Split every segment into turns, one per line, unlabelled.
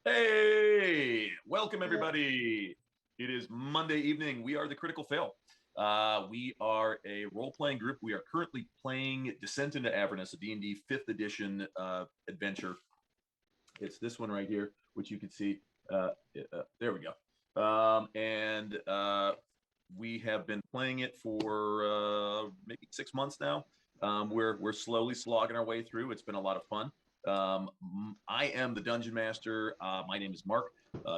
Hey, welcome everybody. It is Monday evening. We are the Critical Fail. We are a role-playing group. We are currently playing Descent into Avernus, a D&D 5th edition adventure. It's this one right here, which you can see. There we go. And we have been playing it for maybe 6 months now. We're slowly slogging our way through. It's been a lot of fun. I am the Dungeon Master. My name is Mark.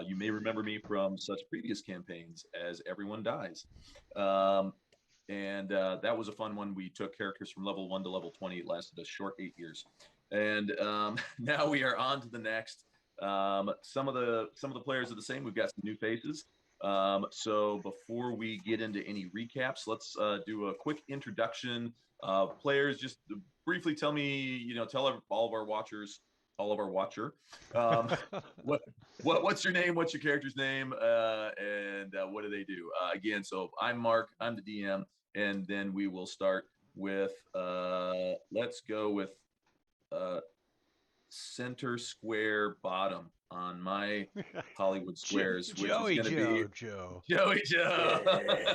You may remember me from such previous campaigns as Everyone Dies. And that was a fun one. We took characters from level 1 to level 20. It lasted a short 8 years. And now we are on to the next. Some of the players are the same. We've got some new faces. So before we get into any recaps, let's do a quick introduction of players. Just briefly tell me, tell all of our watchers, all of our watcher, what's your name, what's your character's name, and what do they do? Again, so I'm Mark, I'm the DM, and then we will start with, let's go with center square bottom on my Hollywood squares, which
Joey
is going to be
Joe.
Joey Joe.
Yeah.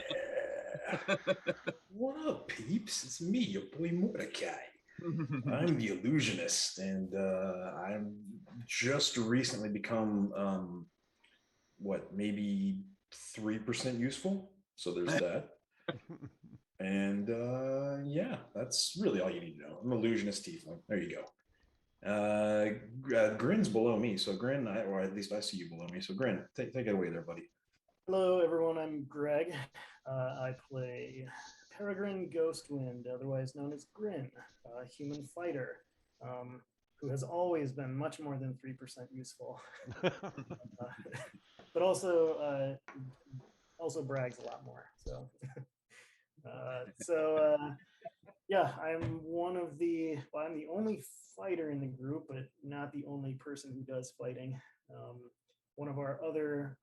What up, peeps? It's me, your boy Mordecai. I'm the illusionist, and I'm just recently become maybe 3% useful. So there's that. And yeah, that's really all you need to know. I'm illusionist tiefling. There you go. Grin's below me, so Grin, or at least I see you below me. So Grin, take it away there, buddy.
Hello, everyone. I'm Greg. I play Peregrine Ghostwind, otherwise known as Grin, a human fighter who has always been much more than 3% useful, but also brags a lot more. Yeah, I'm I'm the only fighter in the group, but not the only person who does fighting. One of our other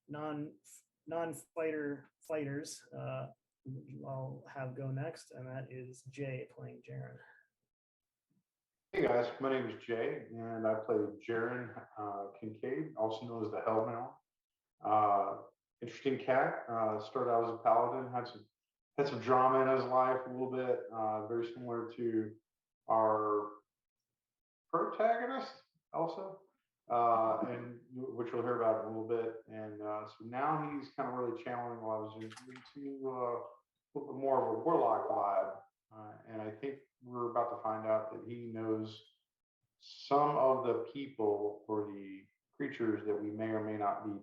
non-fighter fighters I'll have go next, and that is Jay playing Jaren.
Hey guys, my name is Jay, and I play Jaren Kincaid, also known as the Hellbound. Interesting cat. Started out as a paladin, had some drama in his life a little bit, very similar to our protagonist, also, and which we'll hear about in a little bit. And so now he's kind of really channeling what I was into a little bit more of a warlock vibe. And I think we're about to find out that he knows some of the people or the creatures that we may or may not be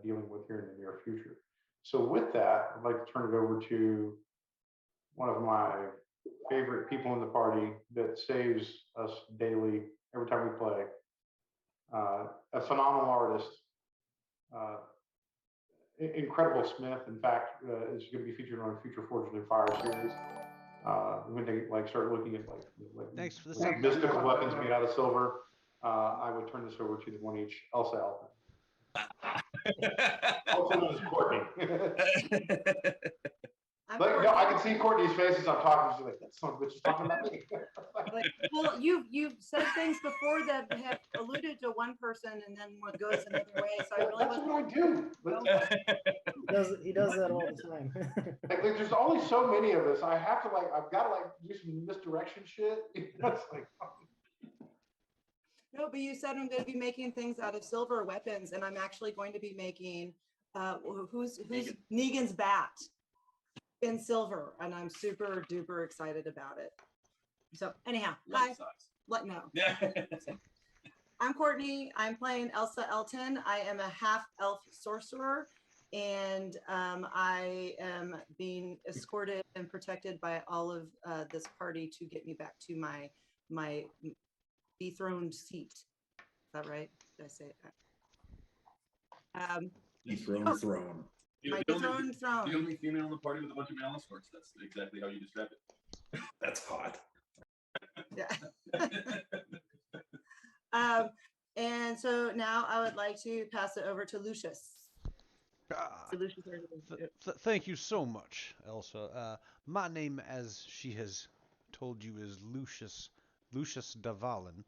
dealing with here in the near future. So with that, I'd like to turn it over to one of my favorite people in the party that saves us daily every time we play. A phenomenal artist, incredible smith. In fact, is going to be featured on a future Forged in Fire series. When they start looking at
Thanks for the
mystical weapons made out of silver, I would turn this over to the one each Elsa Elton. Also known as Courtney. I can see Courtney's face as I'm talking. She's like, "That son of a bitch is talking about me."
Well, you've said things before that have alluded to one person and then what goes another way. So I really
That's what I do.
He does that all the time.
like there's only so many of us. I've got to do some misdirection shit. That's like.
No, but you said I'm going to be making things out of silver weapons, and I'm actually going to be making who's Negan's bat in silver, and I'm super duper excited about it. So anyhow, hi. No.
Yeah.
I'm Courtney. I'm playing Elsa Elton. I am a half-elf sorcerer, and I am being escorted and protected by all of this party to get me back to my dethroned seat. Is that right? Did I say it?
Dethroned throne.
My dethroned throne.
The only female in the party with a bunch of Half-Orcs. That's exactly how you describe it.
That's hot.
Yeah. And so now I would like to pass it over to Lucius.
Thank you so much, Elsa. My name, as she has told you, is Lucius Davalen,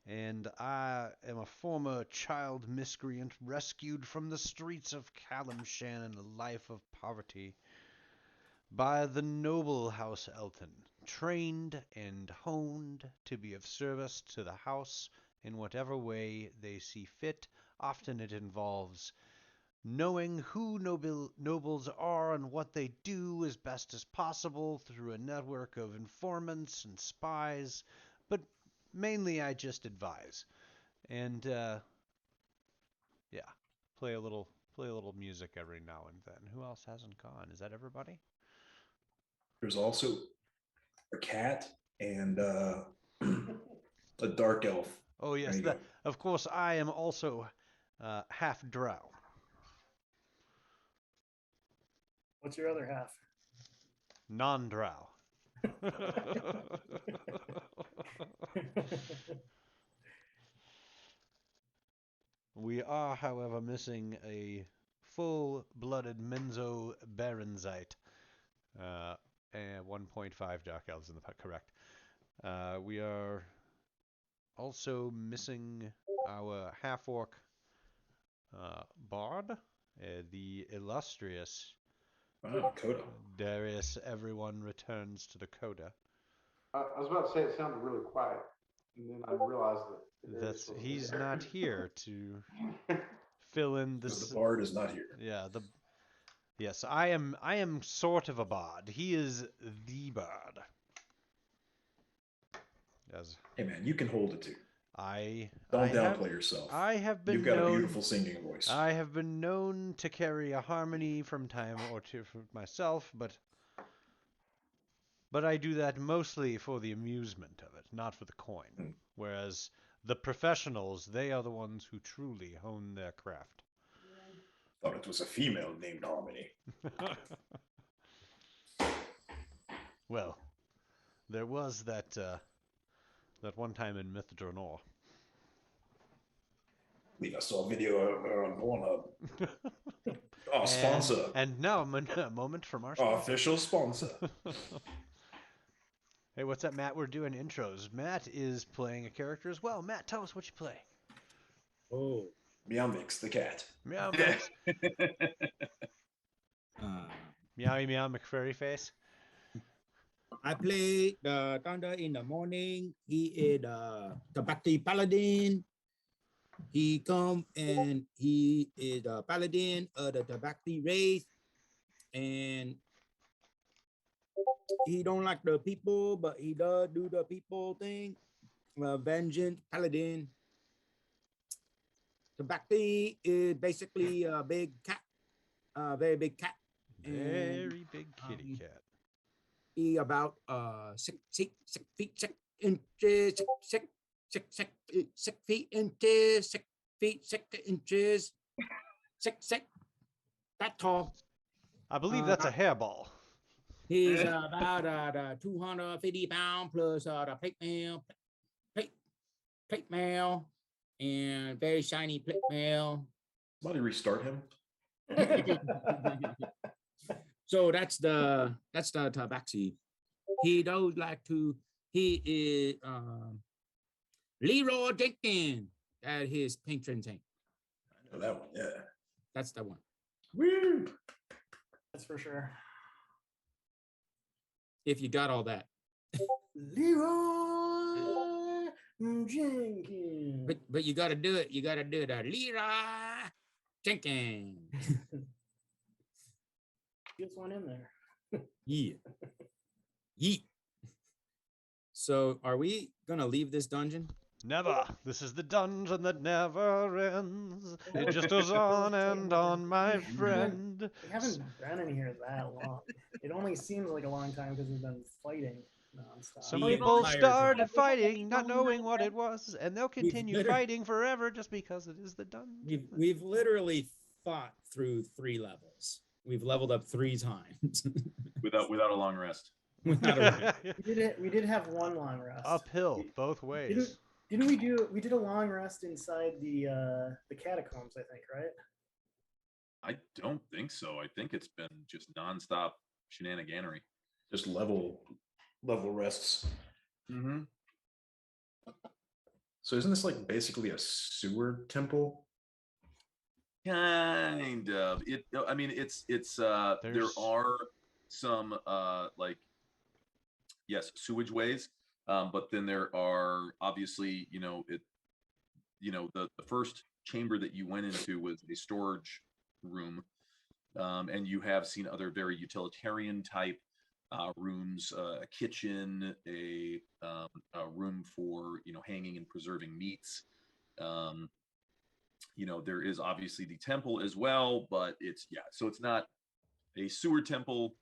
and I am a former child miscreant rescued from the streets of Calamshan in a life of poverty by the noble House Elton, trained and honed to be of service to the house in whatever way they see fit. Often it involves knowing who nobles are and what they do as best as possible through a network of informants and spies, but mainly I just advise. And yeah, play a little music every now and then. Who else hasn't gone? Is that everybody?
There's also a cat and a dark elf.
Oh yes,
There you go.
of course I am also half drow.
What's your other half?
Non-drow. We are, however, missing a full-blooded Menzo Baronzite. And 1.5 Dark Elves in the correct. We are also missing our half-orc bard, the illustrious
Coda.
Darius. Everyone returns to the Coda.
I was about to say it sounded really quiet, and then I realized that
He's not here to fill in this.
Because the bard is not here.
Yeah, yes, I am sort of a bard. He is the bard. Yes.
Hey man, you can hold it too.
I
Don't downplay yourself.
I have been
You've got
known,
a beautiful singing voice.
I have been known to carry a harmony from time or two for myself, but I do that mostly for the amusement of it, not for the coin. Whereas the professionals, they are the ones who truly hone their craft.
Thought it was a female named Harmony.
Well, there was that one time in Myth Dronor.
I believe I saw a video of her on Pornhub. Oh, sponsor.
And now a moment from our sponsor.
Official sponsor.
Hey, what's up, Matt? We're doing intros. Matt is playing a character as well. Matt, tell us what you play.
Oh, Meow Mix the cat.
Meow Mix. Meowy Meow McFurry Face.
I play the Thunder in the Morning. He is the Bhakti Paladin. He come and he is a paladin of the Bhakti race, and he don't like the people, but he does do the people thing. Vengeance Paladin. The Bhakti is basically a big cat, very big cat.
Very big kitty cat.
He about 6 feet 6 inches, 6 feet inches, 6 feet 6 inches, 6 that tall.
I believe that's a hairball.
He's about 250 pounds plus the plate mail, and very shiny plate mail.
Somebody restart him.
So that's the tabaxi. He does like to. He is Leroy Jenkins at his patron saint.
I know that one. Yeah,
that's the one.
Woo!
That's for sure.
If you got all that.
Leroy Jenkins.
But you got to do it. You got to do it. Leroy Jenkins.
Just one in there.
Yeah. Yeet. So are we going to leave this dungeon?
Never. This is the dungeon that never ends. It just goes on and on, my friend.
We haven't been in here that long. It only seems like a long time because we've been fighting nonstop.
Some
We've
people
tired.
started fighting, not knowing what it was, and they'll continue
literally-
fighting forever just because it is the dungeon.
We've literally fought through 3 levels. We've leveled up 3 times.
without a long rest.
Without a-
We did have one long rest.
Uphill, both ways.
Didn't we did a long rest inside the catacombs, I think, right?
I don't think so. I think it's been just nonstop shenaniganery.
Just level rests.
Mm-hmm.
So isn't this like basically a sewer temple?
Kind of. I mean, there
There's-
are some like, yes, sewage ways, but then there are obviously, the first chamber that you went into was a storage room, and you have seen other very utilitarian type rooms, a kitchen, a room for hanging and preserving meats. Um, there is obviously the temple as well, but so it's not a sewer temple.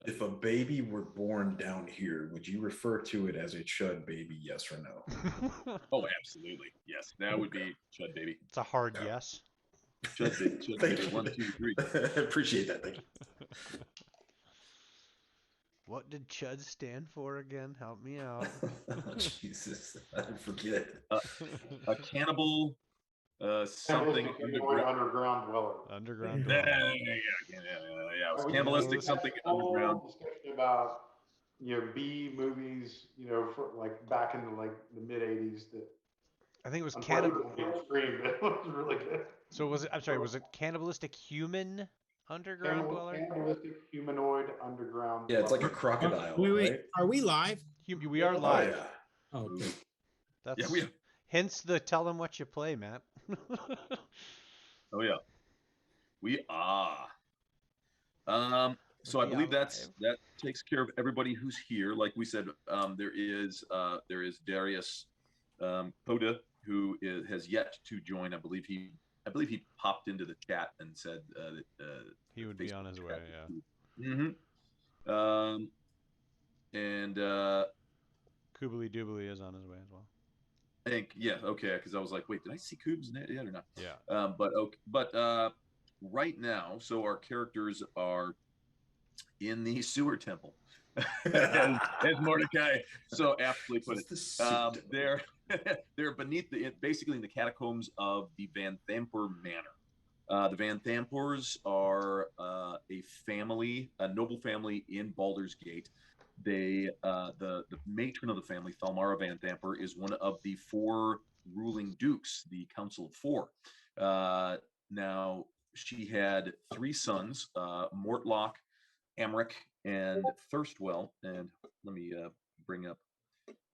If a baby were born down here, would you refer to it as a chud baby? Yes or no?
Oh, absolutely, yes, that would be chud baby.
It's a hard yes.
Chud baby, chud
Thank
baby.
you.
1, 2, 3.
I appreciate that. Thank you.
What did Chud stand for again? Help me out.
Jesus, I forget.
A cannibal, something
Cannibalistic humanoid underground dweller.
Underground
Yeah,
dweller.
yeah. It was
We
cannibalistic
just had
something
a whole
underground.
discussion about B movies, for like back in the mid '80s that
I think it was
unfortunately didn't stream, but it was really good.
So was it? I'm sorry. Was it cannibalistic human underground dweller?
Cannibalistic humanoid underground.
Yeah, it's like a
dweller.
crocodile,
Wait,
right?
are we live?
We are
Oh,
live.
yeah.
Oh, okay.
That's
Yeah, we are.
hence the tell them what you play, Matt.
Oh yeah, we are. So I
We
believe
are
that takes care of everybody who's here. Like we said, there is Darius Poda, who has yet to join. I believe he popped into the chat and said that
He would be on his way. Yeah.
Mm-hmm. And
Koobly Doobly is on his way as well.
I think, yeah, okay, because I was like, wait, did I see Coobs in it yet or not?
Yeah.
But right now, so our characters are in the sewer temple, as Mordecai so aptly put
What's the
it.
sewer temple?
They're beneath basically in the catacombs of the Van Thamper Manor. The Van Thampers are a family, a noble family in Baldur's Gate. The matron of the family, Thalmara Van Thamper, is one of the 4 ruling dukes, the Council of 4. Now she had 3 sons, Mortlock, Amric, and Thirstwell. And let me bring up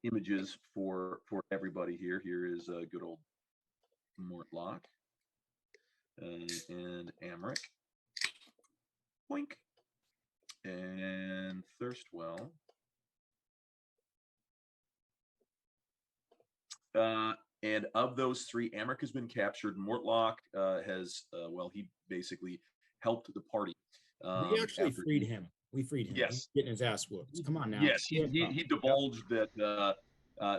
images for everybody here. Here is good old Mortlock and Amric. Boink. And Thirstwell. And of those 3, Amric has been captured. Mortlock he basically helped the party.
We actually freed him. We freed him.
Yes.
He's getting his ass whooped. Come on now.
Yes, he divulged that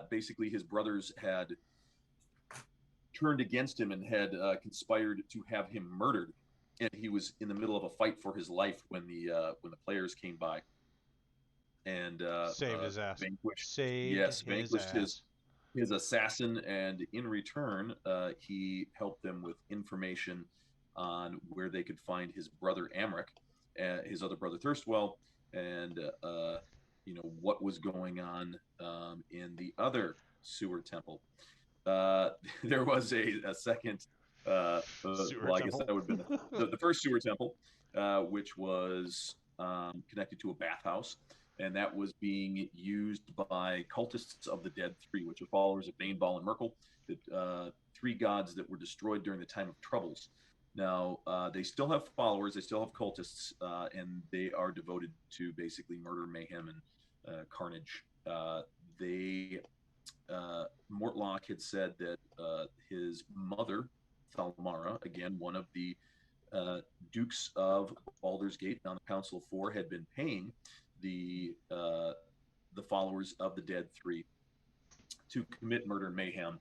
basically his brothers had turned against him and had conspired to have him murdered, and he was in the middle of a fight for his life when the players came by and
Saved his ass.
vanquished
Vanquished
his assassin, and in return he helped them with information on where they could find his brother Amric, his other brother Thirstwell, and what was going on in the other sewer temple. There was a second
Sewer
I guess
temple.
that would have been the first sewer temple, which was connected to a bathhouse, and that was being used by cultists of the Dead Three, which are followers of Baneball and Merkel, the 3 gods that were destroyed during the time of Troubles. Now, they still have followers, they still have cultists, and they are devoted to basically murder, mayhem, and carnage. Mortlock had said that his mother, Thalmara, again, one of the dukes of Baldur's Gate on the Council of 4, had been paying the followers of the Dead Three to commit murder and mayhem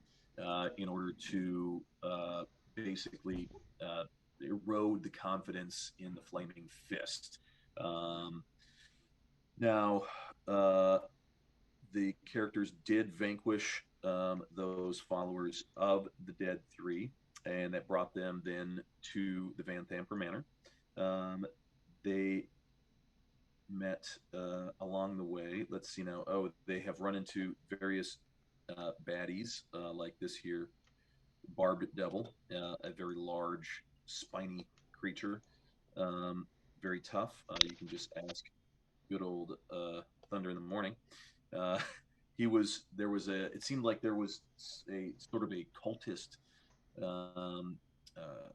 in order to basically erode the confidence in the Flaming Fist. Now, the characters did vanquish those followers of the Dead Three, and that brought them then to the Van Thamper Manor. They met along the way. Let's see now. Oh, they have run into various baddies like this here barbed devil, a very large, spiny creature, very tough. You can just ask good old Thunder in the Morning. Uh, it seemed like there was a sort of a cultist um, uh,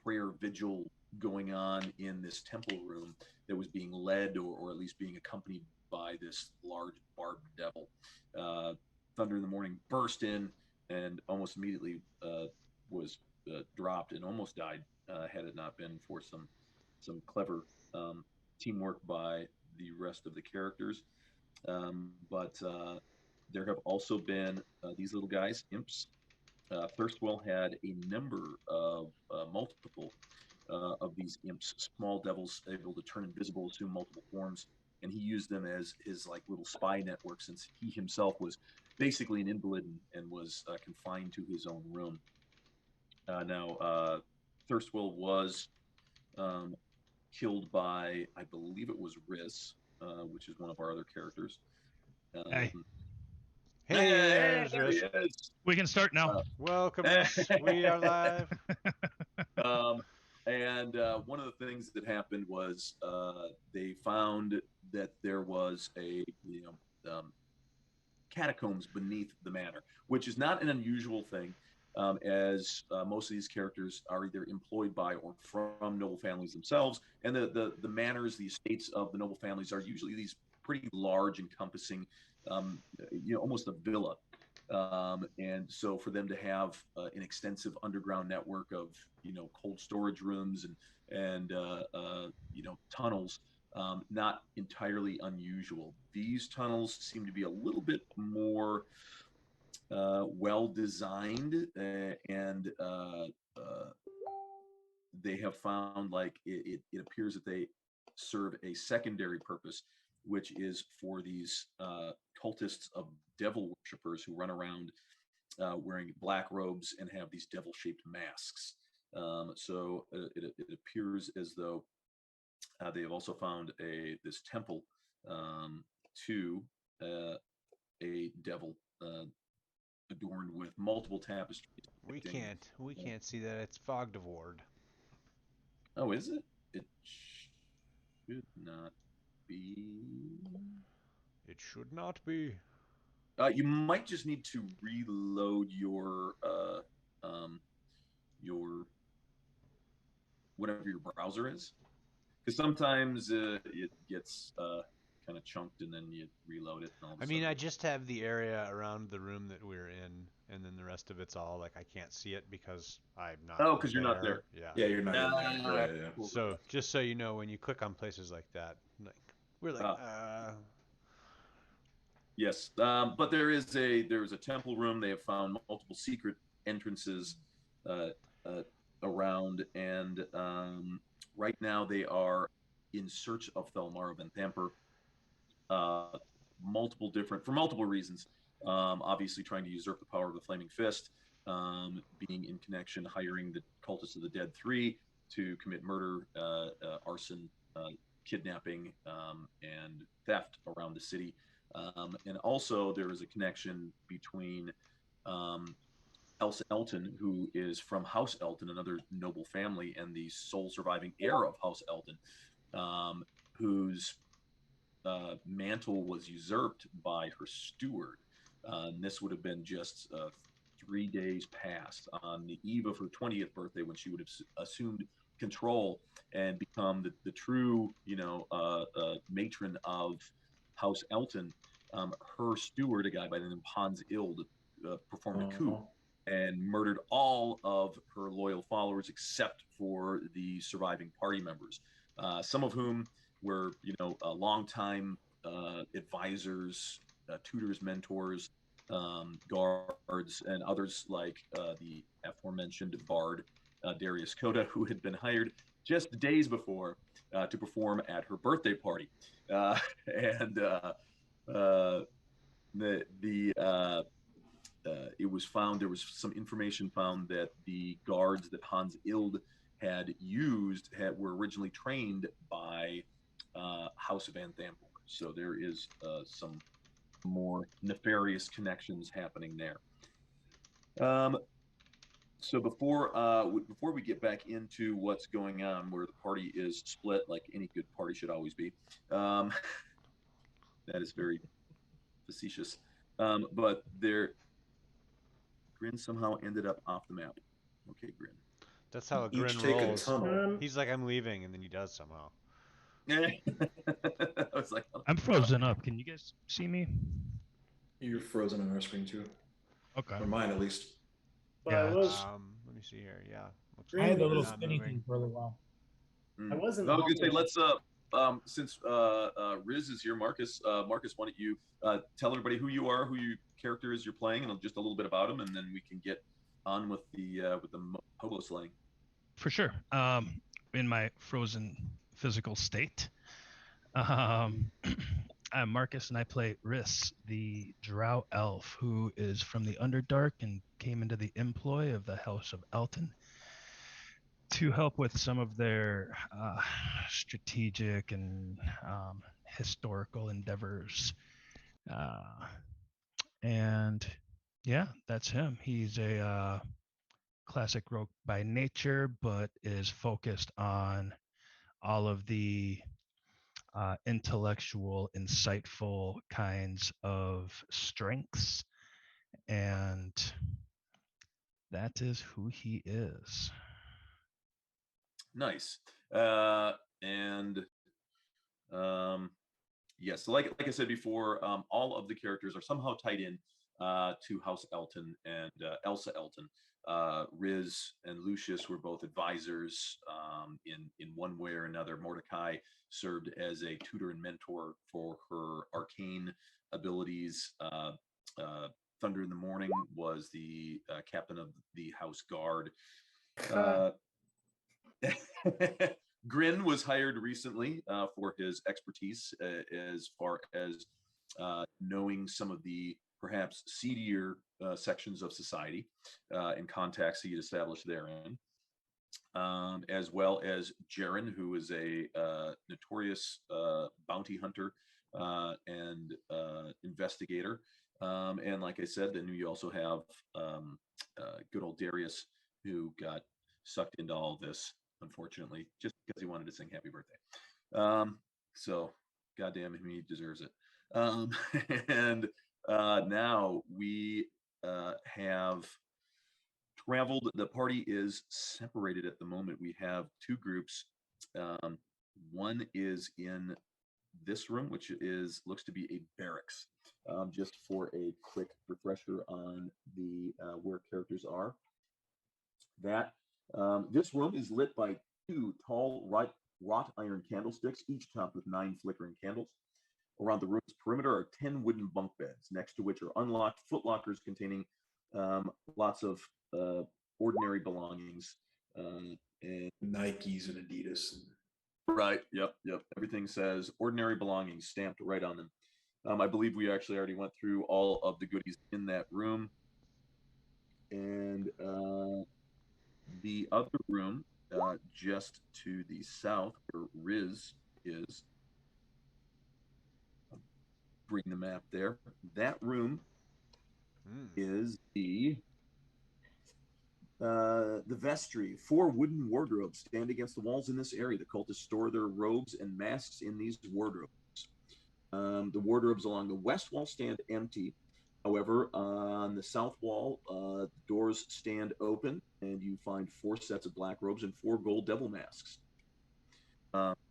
prayer vigil going on in this temple room that was being led or at least being accompanied by this large barbed devil. Thunder in the Morning burst in and almost immediately was dropped and almost died had it not been for some clever teamwork by the rest of the characters. But there have also been these little guys, imps. Thirstwell had a number of multiple of these imps, small devils able to turn invisible, assume multiple forms, and he used them as his like little spy network since he himself was basically an invalid and was confined to his own room. Now, Thirstwell was um, killed by, I believe it was Riz, which is one of our other characters.
Hey.
Hey,
there
there's Riz.
he is.
We can start now.
Welcome, Riz. We are live.
And one of the things that happened was they found that there was a catacombs beneath the manor, which is not an unusual thing, as most of these characters are either employed by or from noble families themselves, and the manors, the estates of the noble families are usually these pretty large, encompassing, almost a villa. And so for them to have an extensive underground network of cold storage rooms and tunnels, not entirely unusual. These tunnels seem to be a little bit more well designed, and they have found like it appears that they serve a secondary purpose, which is for these cultists of devil worshippers who run around wearing black robes and have these devil-shaped masks. So it appears as though they have also found this temple to a devil adorned with multiple tapestries.
We can't see that. It's fogged of ward.
Oh, is it? It should not be.
It should not be.
You might just need to reload your whatever your browser is, because sometimes it gets kind of chunked and then you reload it. And all of a
I mean,
sudden
I just have the area around the room that we're in, and then the rest of it's all like I can't see it because I'm not.
Oh, because you're not there.
Yeah.
Yeah, you're not in there. Right, yeah.
Cool.
So just so you know, when you click on places like that, like we're like,
Yes, but there's a temple room. They have found multiple secret entrances uh, around, and right now they are in search of Thelmar Van Thamper. For multiple reasons. Obviously, trying to usurp the power of the Flaming Fist, being in connection, hiring the Cultists of the Dead 3 to commit murder, arson, kidnapping, and theft around the city. And also, there is a connection between Elsa Elton, who is from House Elton, another noble family, and the sole surviving heir of House Elton, whose mantle was usurped by her steward. And this would have been just 3 days past on the eve of her 20th birthday, when she would have assumed control and become the true, matron of House Elton. Her steward, a guy by the name of Hans Ild, performed a coup and murdered all of her loyal followers except for the surviving party members, some of whom were, longtime advisors, tutors, mentors, guards, and others like the aforementioned bard Darius Coda, who had been hired just days before to perform at her birthday party, and it was found, there was some information found that the guards that Hans Ild had used were originally trained by House of Van Thamper. So there is some more nefarious connections happening there. So before we get back into what's going on, where the party is split, like any good party should always be, that is very facetious. But Grin somehow ended up off the map. Okay, Grin.
That's how a
Each
Grin
take a
rolls.
tunnel.
He's like, I'm leaving, and then he does somehow.
I was like,
I'm frozen up. Can you guys see me?
You're frozen on our screen too,
Okay.
or mine at least.
But
Yeah,
I was
Let me see here. Yeah. Looks
I had the
like
little
it's not
spinning
moving.
thing for a little while.
I wasn't.
I was gonna say,
always-
let's since Riz is here, Marcus, why don't you tell everybody who you are, who your character is you're playing, and just a little bit about him, and then we can get on with the hobo slaying.
for sure. In my frozen physical state. I'm Marcus, and I play Riss, the Drow elf, who is from the Underdark and came into the employ of the House of Elton to help with some of their strategic and historical endeavors. And yeah, that's him. He's a classic rogue by nature, but is focused on all of the intellectual, insightful kinds of strengths. And that is who he is.
Nice. And yes, so like I said before, all of the characters are somehow tied in to House Elton and Elsa Elton. Riz and Lucius were both advisors in one way or another. Mordecai served as a tutor and mentor for her arcane abilities. Thunder in the Morning was the captain of the House Guard. Grin was hired recently for his expertise as far as knowing some of the perhaps seedier sections of society and contacts he had established therein, as well as Jaren, who is a notorious bounty hunter and investigator. And like I said, then you also have good old Darius, who got sucked into all this, unfortunately, just because he wanted to sing happy birthday. So goddamn him, he deserves it. And now we have traveled. The party is separated at the moment. We have two groups. One is in this room, which looks to be a barracks. Just for a quick refresher on the where characters are. This room is lit by two tall wrought iron candlesticks, each topped with 9 flickering candles. Around the room's perimeter are 10 wooden bunk beds, next to which are unlocked footlockers containing lots of ordinary belongings. And
Nikes and Adidas.
Right. Yep. Everything says ordinary belongings stamped right on them. I believe we actually already went through all of the goodies in that room. And the other room, just to the south, where Riz is, bring the map there. That room is the vestry. 4 wooden wardrobes stand against the walls in this area. The cultists store their robes and masks in these wardrobes. The wardrobes along the west wall stand empty. However, on the south wall, the doors stand open, and you find 4 sets of black robes and 4 gold devil masks.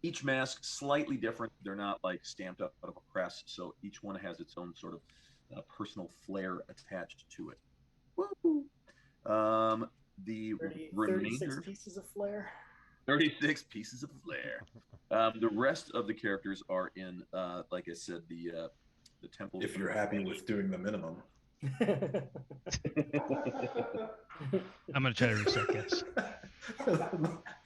Each mask slightly different. They're not like stamped up out of a press, so each one has its own sort of personal flair attached to it. Woo! The
36 pieces of flair.
36 pieces of flair. The rest of the characters are in, like I said, the temple.
If you're happy with doing the minimum.
I'm going to try to reset, guys.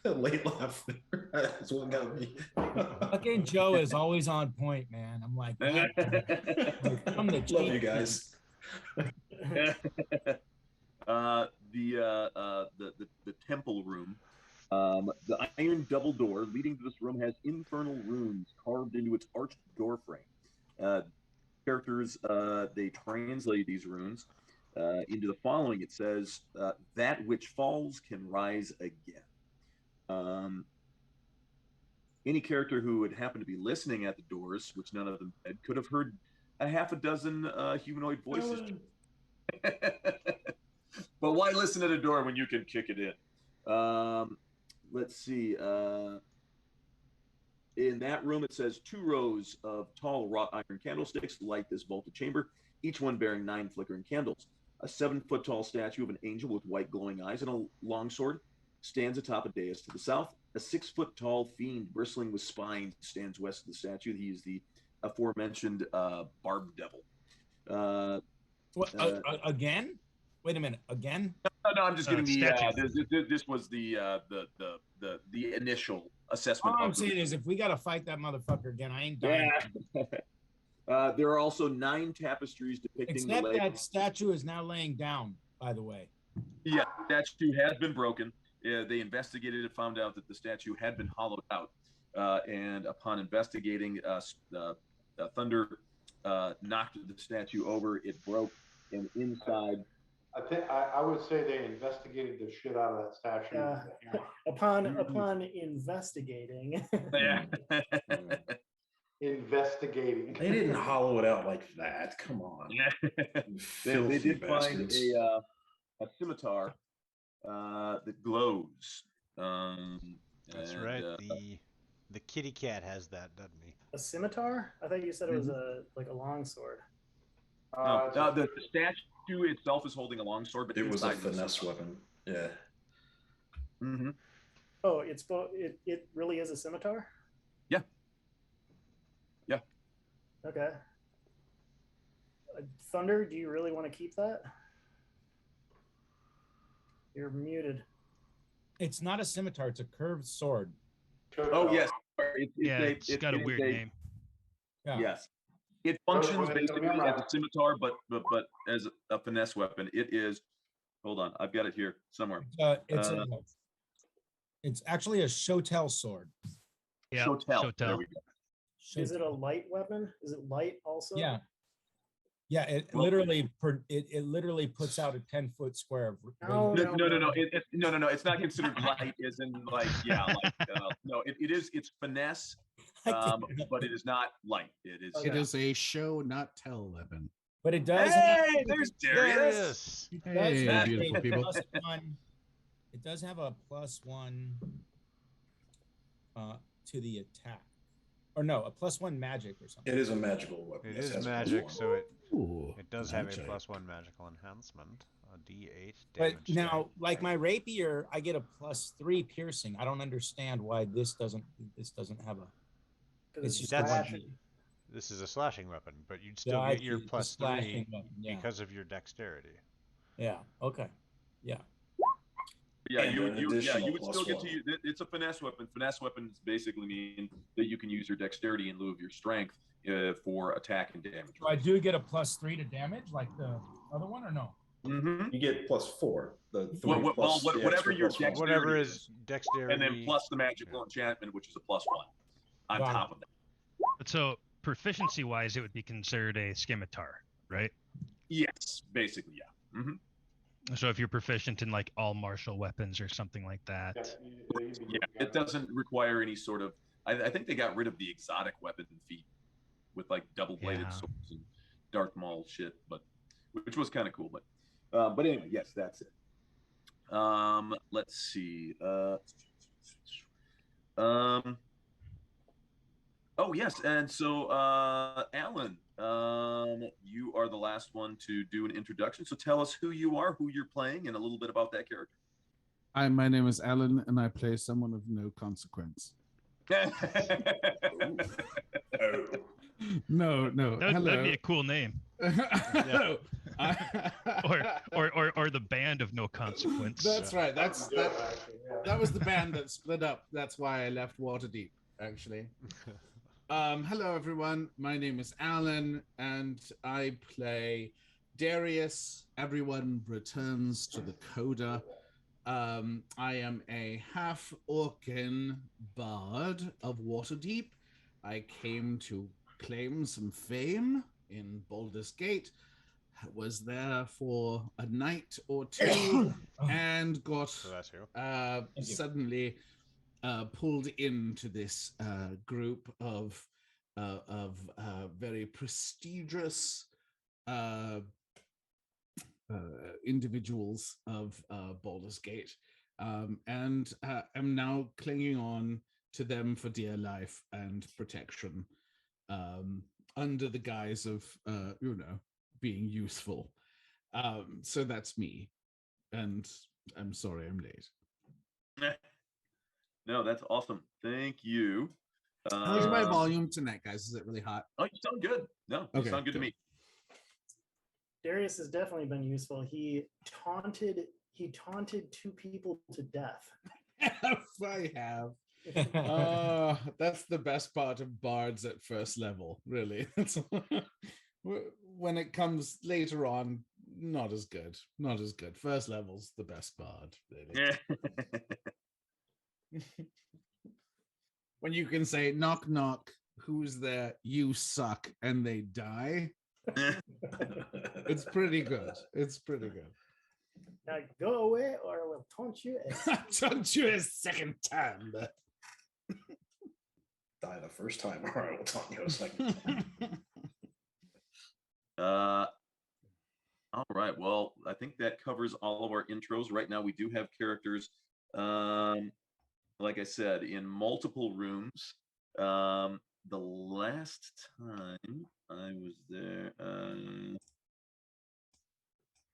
The late laugh there. That's what got me.
Fucking Joe is always on point, man. I'm like, I'm the
Love you guys.
The temple room. The iron double door leading to this room has infernal runes carved into its arched door frame. characters, they translate these runes into the following. It says, that which falls can rise again. Any character who would happen to be listening at the doors, which none of them did, could have heard a half a dozen humanoid voices. But why listen at a door when you can kick it in? Let's see. In that room, it says 2 rows of tall wrought iron candlesticks light this vaulted chamber, each one bearing 9 flickering candles. A 7-foot tall statue of an angel with white glowing eyes and a longsword stands atop a dais to the south. A 6-foot tall fiend bristling with spines stands west of the statue. He is the aforementioned barbed devil.
Again? Wait a minute. Again?
No, I'm just giving the. This was the initial assessment.
All I'm saying is, if we gotta fight that motherfucker again, I ain't dying.
Yeah. There are also 9 tapestries depicting.
Except that statue is now laying down. By the way.
Yeah, the statue has been broken. They investigated it, found out that the statue had been hollowed out, and upon investigating, thunder knocked the statue over. It broke, and inside.
I would say they investigated the shit out of that statue.
Upon investigating.
Yeah.
Investigating.
They didn't hollow it out like that. Come on.
They did find a scimitar that glows.
That's right. The kitty cat has that, doesn't he?
A scimitar? I thought you said it was a longsword.
The statue itself is holding a longsword, but
it was a finesse weapon. Yeah.
Mm-hmm.
Oh, it really is a scimitar?
Yeah. Yeah.
Okay. Thunder, do you really want to keep that? You're muted.
It's not a scimitar, it's a curved sword.
Oh, yes.
It's got a weird name.
Yeah.
Yes. It functions basically as a scimitar, but as a finesse weapon. It is. Hold on, I've got it here somewhere.
It's actually a shotel sword.
Yeah,
shotel. There we go.
Is it a light weapon? Is it light also?
Yeah. Yeah, it literally puts out a 10-foot square of.
No. It's not considered light, as in no. It's finesse, but it is not light. It is
a show not tell weapon.
But it does.
Hey, there's Darius.
Hey, beautiful people.
It does have a +1 to the attack. Or no, a +1 magic or something.
It is a magical weapon.
It is magic, so it does have a +1 magical enhancement, a D8 damage.
But now, like my rapier, I get a +3 piercing. I don't understand why this doesn't have a.
It's just
this is a slashing weapon, but you'd still get your +3 because of your dexterity.
Yeah. Okay. Yeah.
Yeah, you would still get to use. It's a finesse weapon. Finesse weapons basically mean that you can use your dexterity in lieu of your strength for attack and damage.
So I do get a +3 to damage, like the other one, or no?
Mm-hmm.
You get +4.
Whatever your dexterity,
whatever is dexterity,
and then plus the magical enchantment, which is a +1 on top of that.
So proficiency-wise, it would be considered a scimitar, right?
Yes, basically, yeah. Mm-hmm.
So if you're proficient in like all martial weapons or something like that.
Yeah, it doesn't require any sort of. I think they got rid of the exotic weapon feat with like double-bladed swords and Darth Maul shit, which was kind of cool. But anyway, yes, that's it. Let's see. Oh yes, and so Alan, you are the last one to do an introduction. So tell us who you are, who you're playing, and a little bit about that character.
Hi, my name is Alan, and I play someone of no consequence. No.
That'd be a cool name.
No.
or the band of no consequence.
That's right. That was the band that split up. That's why I left Waterdeep, actually. Hello, everyone. My name is Alan, and I play Darius. Everyone returns to the Coda. I am a half-Orcan bard of Waterdeep. I came to claim some fame in Baldur's Gate, was there for a night or two, and got
So that's you.
suddenly pulled into this group of very prestigious individuals of Baldur's Gate, and am now clinging on to them for dear life and protection, under the guise of being useful. So that's me, and I'm sorry I'm late.
No, that's awesome. Thank you.
How's my volume tonight, guys? Is it really hot?
Oh, you sound good. No, you sound good to me.
Darius has definitely been useful. He taunted 2 people to death.
I have. That's the best part of bards at first level, really. When it comes later on, not as good. Not as good. First level's the best bard, really. When you can say, knock, knock, who's there? You suck, and they die. It's pretty good. It's pretty good.
Now go away, or I will taunt you.
Taunt you a second time.
Die the first time, or I will taunt you a second time.
All right. Well, I think that covers all of our intros. Right now, we do have characters, like I said, in multiple rooms. The last time I was there,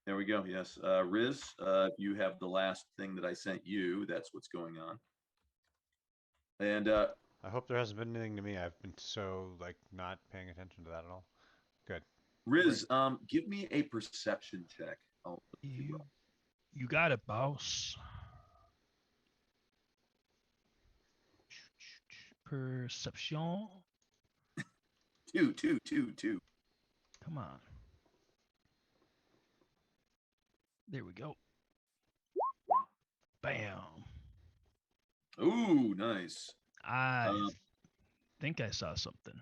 there we go. Yes, Riz, you have the last thing that I sent you. That's what's going on. And
I hope there hasn't been anything to me. I've been so not paying attention to that at all. Good.
Riz, give me a perception check.
You got it, boss. Perception.
Two.
Come on. There we go. Bam.
Ooh, nice.
I think I saw something.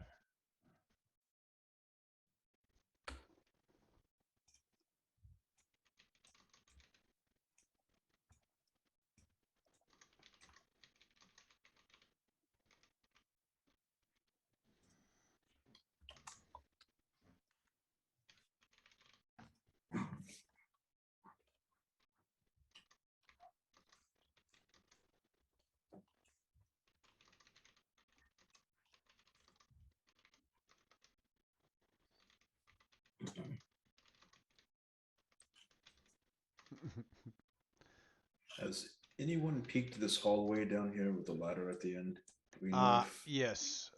Has anyone peeked this hallway down here with the ladder at the end? Do we know if...
Yes.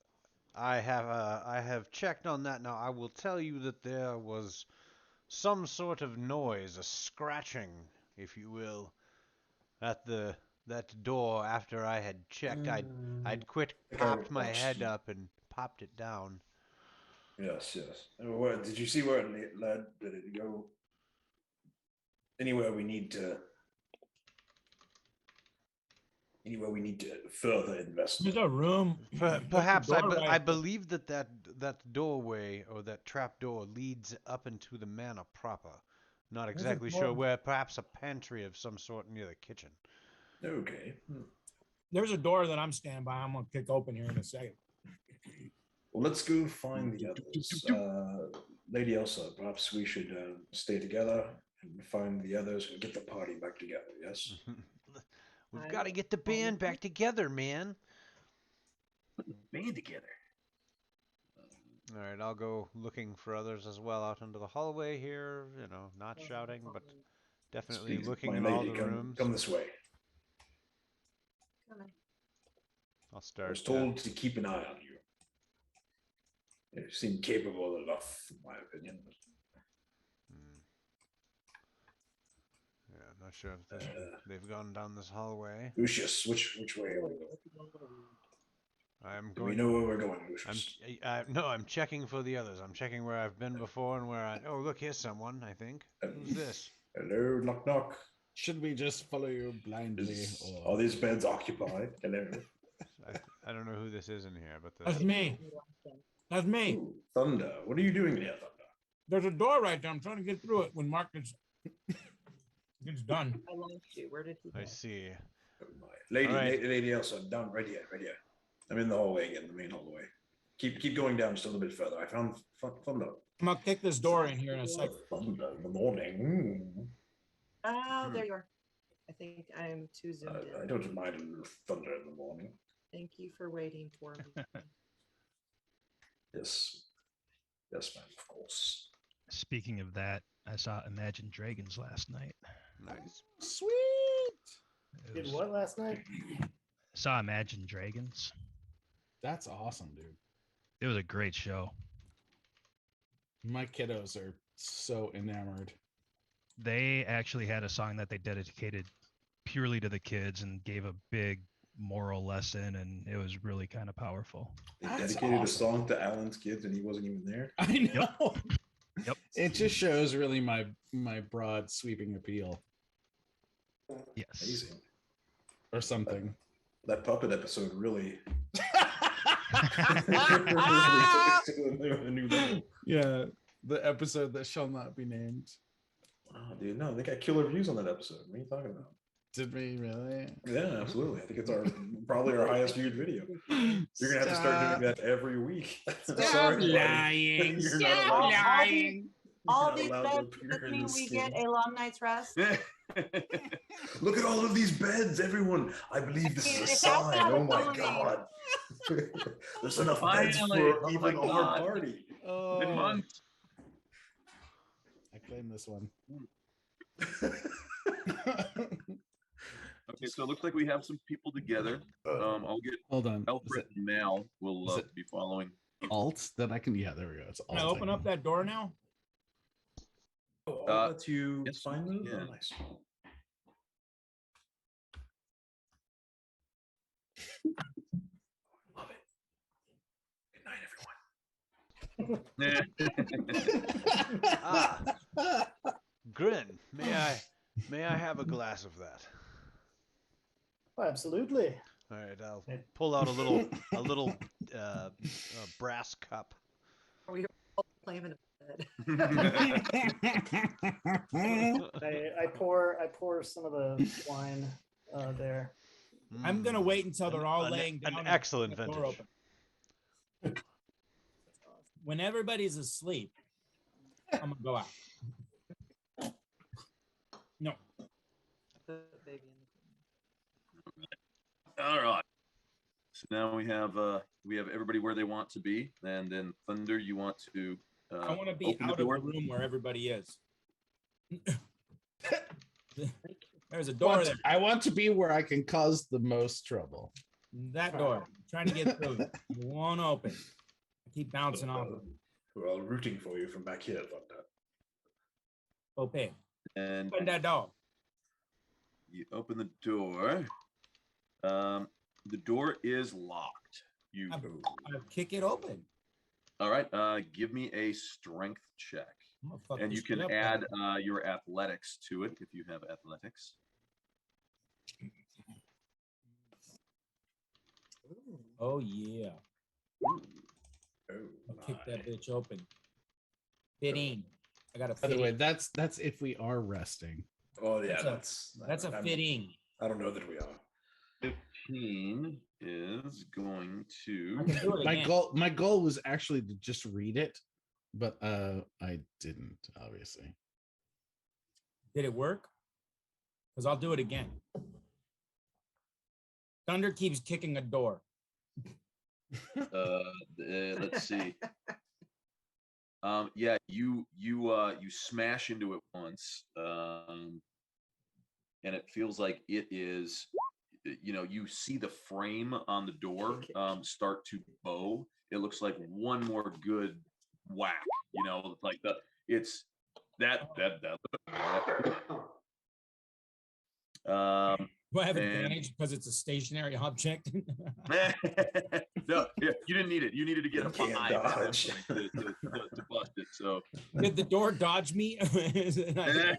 I have checked on that now. I will tell you that there was some sort of noise, a scratching, if you will, at that door after I had checked. I'd popped my head up and popped it down.
Yes. Where, did you see where it led? Did it go anywhere we need to further investigate?
There's a room.
Perhaps I believe that doorway or that trap door leads up into the manor proper. Not exactly sure where. Perhaps a pantry of some sort near the kitchen.
Okay.
There's a door that I'm standing by. I'm gonna kick open here in a second.
Well, let's go find the others. Lady Elsa, perhaps we should stay together and find the others and get the party back together, yes?
We've got to get the band back together, man.
Put the band together.
All right, I'll go looking for others as well out into the hallway here. Not shouting, but definitely looking in all the rooms.
Come this way.
I'll start.
I was told to keep an eye on you. You seem capable enough, in my opinion.
Yeah, I'm not sure if they've gone down this hallway.
Lucius, which way are we going? Do we know where we're going, Lucius?
No, I'm checking for the others. I'm checking where I've been before and where I... Oh, look, here's someone, I think. Who's this?
Hello, knock, knock.
Should we just follow you blindly?
Are these beds occupied? Hello.
I don't know who this is in here, but...
That's me. That's me.
Ooh, Thunder. What are you doing there, Thunder?
There's a door right there. I'm trying to get through it when Mark gets done.
I lost you. Where did he go?
I see.
Oh my. Lady,
All right.
lady Elsa, down right here, right here. I'm in the hallway again, the main hallway. Keep going down just a little bit further. I found Thunder.
I'm gonna kick this door in here in a second.
Thunder in the morning.
Oh, there you are. I think I'm too zoomed
I
in.
don't mind a little thunder in the morning.
Thank you for waiting for me.
Yes. Yes, ma'am, of course.
Speaking of that, I saw Imagine Dragons last night.
Nice.
Sweet.
It
Did
was-
what last night?
Saw Imagine Dragons.
That's awesome, dude.
It was a great show.
My kiddos are so enamored.
They actually had a song that they dedicated purely to the kids and gave a big moral lesson, and it was really kind of powerful.
They
That's
dedicated a
awesome.
song to Alan's kids and he wasn't even there.
I know.
Yep.
It just shows really my broad sweeping appeal
Yes.
Amazing.
or something.
That puppet episode really a new level.
Yeah, the episode that shall not be named.
Oh, dude, no, they got killer views on that episode. What are you talking about?
Did we really?
Yeah, absolutely. I think it's probably our highest viewed video. You're gonna have to start doing that every week. Sorry, buddy.
lying.
You're not
Stop
allowed.
lying.
All
not
these
allowed to
beds
appear in
listening,
this
we
skin.
get a long night's rest.
Look at all of these beds, everyone. I believe this is a
If that's
sign.
not
Oh my
telling me.
god. There's enough beds
Finally.
for
Oh
even
my
our
God.
party.
Oh,
Good month.
I claim this one.
Okay, so it looks like we have some people together. I'll get
Hold on. Is
Alfred
it
and Mal will
is it-
be following.
alt? Then I can. Yeah, there we go. It's alt.
Can I open up that door now?
Oh, I'll let you
yes,
find
you
them.
can.
Oh, nice. Love it. Good night, everyone.
Ah, Grin, may I have a glass of that?
Oh, absolutely.
All right, I'll pull out a little brass cup.
We were all playing in bed.
I pour some of the wine there.
I'm gonna wait until they're all
An-
laying down.
An
and
excellent
the door
vintage.
open. When everybody's asleep, I'm gonna go out. No.
The baby in the
All right. So now we have everybody where they want to be, and then Thunder, you want to
I want to be
open
out
the
of
door.
the room where everybody is. There's a door there.
I want to be where I can cause the most trouble.
That door. I'm trying to get through it. It won't open. I keep bouncing off.
We're all rooting for you from back here, Thunder.
Open.
And
Open that door.
you open the door. The door is locked. You
I'll kick it open.
all right? Give me a strength check,
I'm gonna fuck
and
this
you can
shit up.
add your athletics to it if you have athletics.
Oh yeah.
Oh,
I'll kick
my.
that bitch open. Fit in. I got a
By
fit
the way,
in.
that's if we are resting.
Oh yeah,
That's a
I'm-
fit in.
I don't know that we are.
15 is going
I
to.
can do it
My
again.
my goal was actually to just read it, but I didn't, obviously.
Did it work? Because I'll do it again. Thunder keeps kicking a door.
Let's see. Yeah, you smash into it once, and it feels like it is. You see the frame on the door start to bow. It looks like one more good whack. Like it's that.
Do I have
And-
advantage because it's a stationary object?
No, yeah, you didn't need it. You needed to get a
You can't
5 at that
dodge.
point to bust it. So,
Did the door dodge me? And I-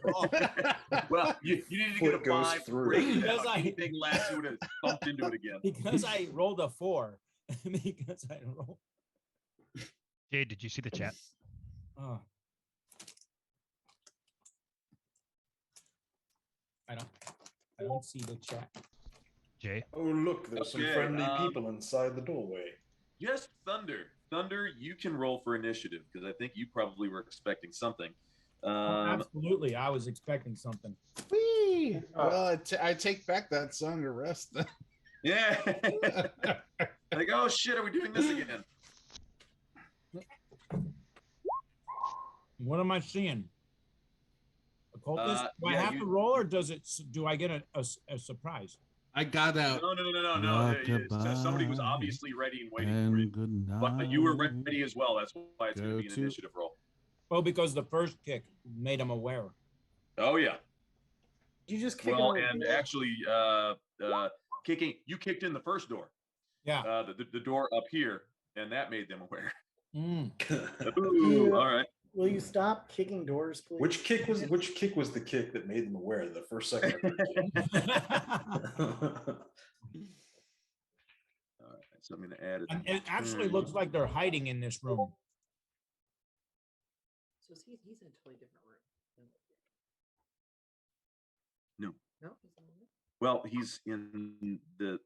well, you needed to get a
Foot goes
5
through.
break it
Because
out.
I-
Anything less, you would have bumped into it again.
because I rolled a 4. Because I rolled.
Jay, did you see the chat?
Oh. I don't see the chat.
Jay?
Oh, look, there's some
Okay,
friendly people inside the doorway.
Yes, Thunder. Thunder, you can roll for initiative because I think you probably were expecting something.
Absolutely, I was expecting something.
Whee! Well, I take back that song of rest.
Yeah. Like, oh shit, are we doing this again?
What am I seeing? A cultist? Do I
yeah,
have to roll, or do I get a surprise?
I got out.
No. Somebody was obviously ready and waiting for you.
Good night.
But you were ready as well. That's why it's going to be an initiative roll.
Well, because the first kick made him aware.
Oh yeah.
You just kick
well,
him
and actually, you kicked in the first door.
Yeah.
The door up here, and that made them aware.
Mm.
Ooh, all right.
Will you stop kicking doors, please?
Which kick was the kick that made them aware? The first, second, or third kick?
All right, so I'm going to add it.
It actually looks like they're hiding in this room.
So he's in a totally different room.
No.
No, he's in the room.
Well, he's in the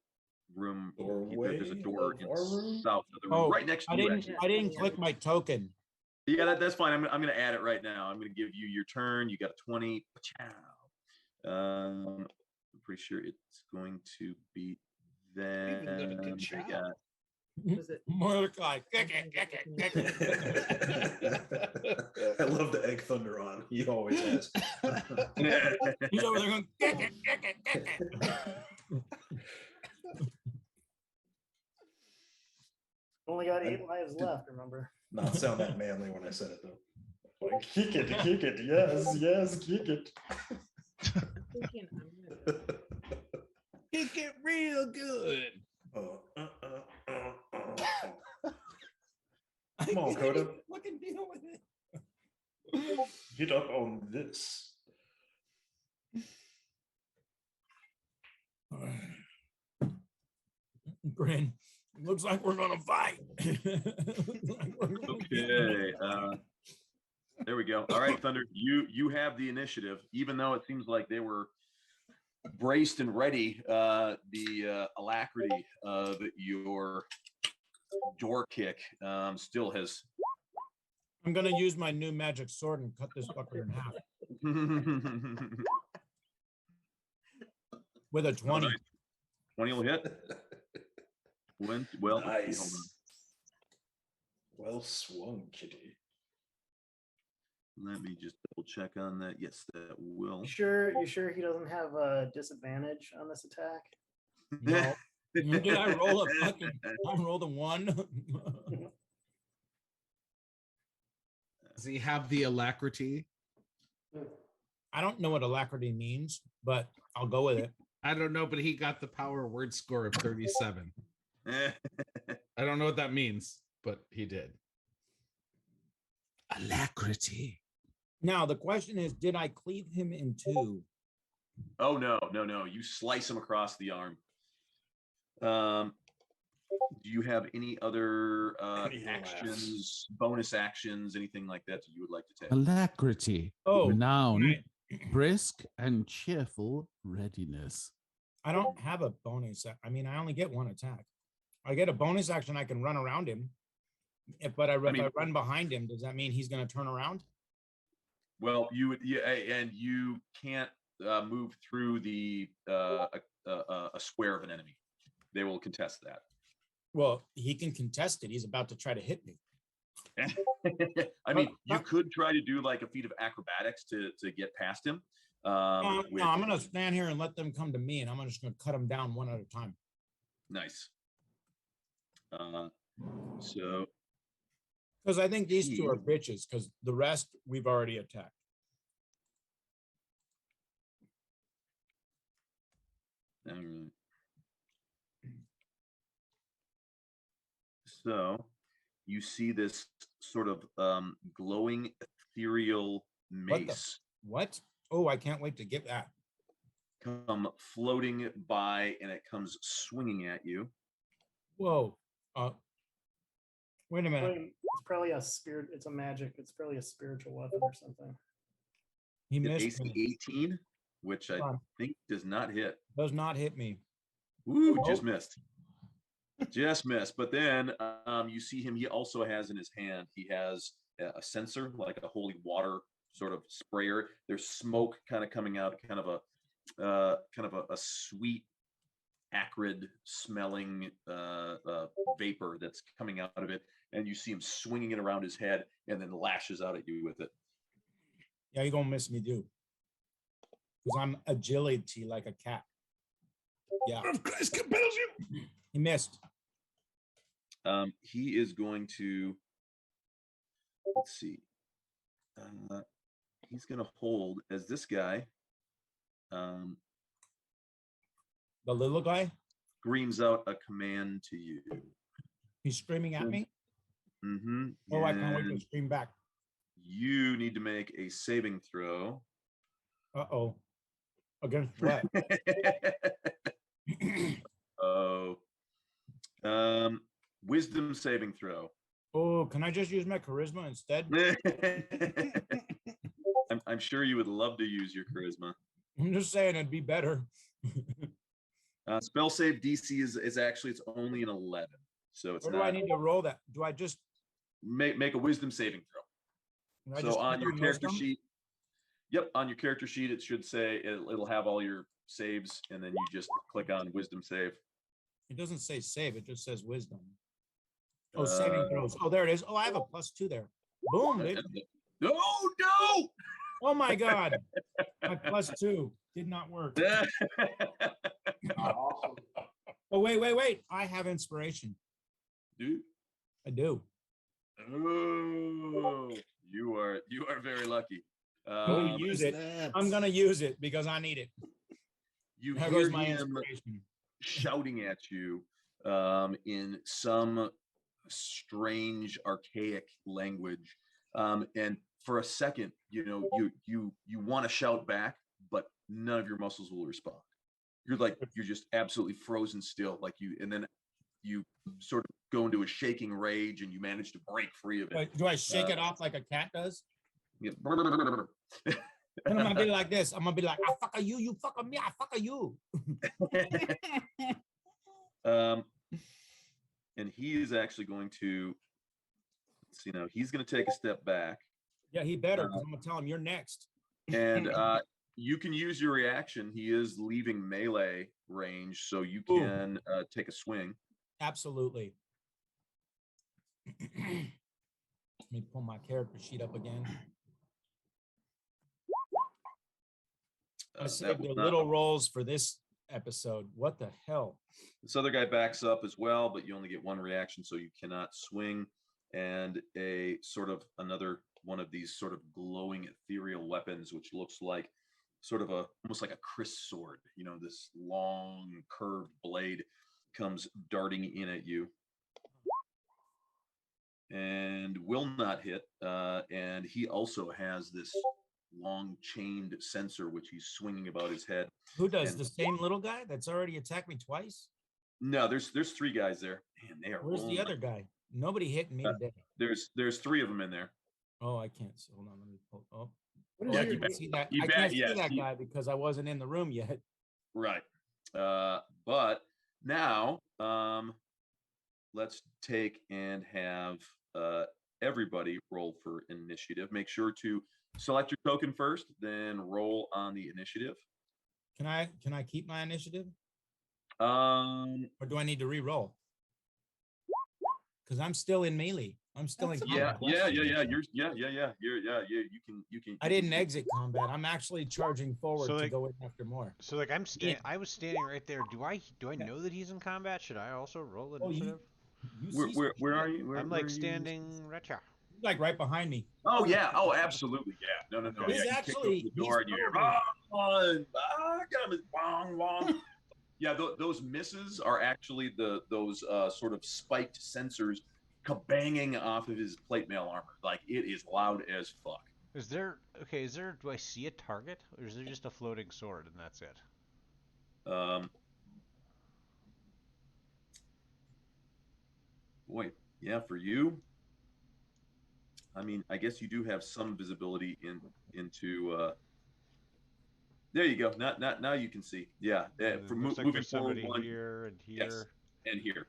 room. There's a door in
room?
south of the room, right next to you.
I didn't click my token.
Yeah, that's fine. I'm going to add it right now. I'm going to give you your turn. You got a 20. I'm pretty sure it's going to be then.
Was it
Mordecai?
I love the egg thunder on. He always has.
He's over there going.
Only got 8 lives left, remember?
Not sound that manly when I said it though. Like, kick it, yes, kick it.
Kick it real good.
Come on, Coda.
Fucking deal with it.
Get up on this.
Grin. Looks like we're gonna fight.
Okay. There we go. All right, Thunder. You have the initiative, even though it seems like they were braced and ready. The alacrity of your door kick still has.
I'm gonna use my new magic sword and cut this fucker in half. With a 20.
Oh, nice. 20 will hit. Well,
nice. Well swung, kitty.
Let me just double check on that. Yes, that will.
You sure he doesn't have a disadvantage on this attack?
No. Did I roll a fucking? I rolled a 1.
Does he have the alacrity?
I don't know what alacrity means, but I'll go with it.
I don't know, but he got the power word score of 37. I don't know what that means, but he did. Alacrity.
Now the question is, did I cleave him in 2?
Oh no! You slice him across the arm. Do you have any other actions, bonus actions, anything like that you would like to take?
Alacrity, renown, brisk and cheerful readiness.
I don't have a bonus. I mean, I only get 1 attack. I get a bonus action. I can run around him. If I run behind him, does that mean he's going to turn around?
Well, and you can't move through the a square of an enemy. They will contest that.
Well, he can contest it. He's about to try to hit me.
I mean, you could try to do like a feat of acrobatics to get past him.
No, I'm going to stand here and let them come to me, and I'm just going to cut them down one at a time.
Nice. So.
Because I think these 2 are bitches, because the rest we've already attacked.
All right. So you see this sort of glowing ethereal mace.
What? Oh, I can't wait to get that.
Come floating by, and it comes swinging at you.
Whoa. Wait a minute.
It's probably a spirit. It's a magic. It's probably a spiritual weapon or something.
He
Hit
missed
AC
me.
18, which I think does not hit.
Does not hit me.
Ooh,
Nope.
just missed. Just missed. But then you see him. He also has in his hand. He has a sensor, like a holy water sort of sprayer. There's smoke kind of coming out, kind of a sweet, acrid smelling vapor that's coming out of it, and you see him swinging it around his head, and then lashes out at you with it.
Yeah, you're gonna miss me, dude. Because I'm agility like a cat. Yeah.
Of Christ compels you.
He missed.
He is going to. Let's see. He's going to hold as this guy.
The little guy.
Screams out a command to you.
He's screaming at me.
Mm-hmm.
Oh, I can't wait to scream back.
You need to make a saving throw.
Uh-oh. Against what?
Oh. Wisdom saving throw.
Oh, can I just use my charisma instead?
I'm sure you would love to use your charisma.
I'm just saying it'd be better.
Spell save DC is actually, it's only an 11. So it's
Where do
not.
I need to roll that? Do I just
make a wisdom saving throw? So on your character sheet, yep, on your character sheet, it should say, it'll have all your saves, and then you just click on wisdom save.
It doesn't say save, it just says wisdom. Oh, saving throws. Oh, there it is. Oh, I have a +2 there. Boom, dude.
No.
Oh my God. My +2 did not work.
Awesome.
Oh, wait. I have inspiration.
Dude.
I do.
Oh, you are very lucky.
I'm gonna use it. I'm gonna use it because I need it.
You
There
hear
goes my
him
inspiration.
shouting at you in some strange, archaic language, and for a second, you want to shout back, but none of your muscles will respond. You're just absolutely frozen still, and then you sort of go into a shaking rage, and you manage to break free of it.
Wait, do I shake it off like a cat does?
Yeah.
And I'm gonna be like this. I'm gonna be like, I fuck you, you fuck me, I fuck you.
And he is actually going to, let's see now, he's going to take a step back.
Yeah, he better, because I'm gonna tell him you're next.
And you can use your reaction. He is leaving melee range, so you can take a swing.
Absolutely. Let me pull my character sheet up again. I saved the little rolls for this episode. What the hell?
This other guy backs up as well, but you only get one reaction, so you cannot swing. And a sort of another one of these sort of glowing ethereal weapons, which looks like sort of almost like a Chris sword. This long curved blade comes darting in at you and will not hit. And he also has this long chained sensor which he's swinging about his head.
Who does? The same little guy that's already attacked me twice?
No, there's 3 guys there. Man, they are.
Where's the other guy? Nobody hit me today.
There's 3 of them in there.
Oh, I can't see. Hold on, let me pull. Oh,
I
can't see that. I can't see that guy because I wasn't in the room yet.
Right. But now let's take and have everybody roll for initiative. Make sure to select your token first, then roll on the initiative.
Can I keep my initiative?
Or
do I need to re-roll? Because I'm still in melee. I'm still in combat.
Yeah. You can.
I didn't exit combat. I'm actually charging forward to go in after more.
So I was standing right there. Do I know that he's in combat? Should I also roll initiative?
Where are you?
I'm like standing right here.
Like right behind me.
Oh yeah. Oh, absolutely. Yeah. No.
He's actually the door and you hear,
yeah, those misses are actually those sort of spiked sensors kabanging off of his plate mail armor. Like, it is loud as fuck.
Do I see a target, or is there just a floating sword and that's it?
Boy, Yeah, for you. I mean, I guess you do have some visibility into. There you go. Now you can see. Yeah,
It looks like
moving
there's
forward
somebody
one.
here and
Yes,
here.
and here.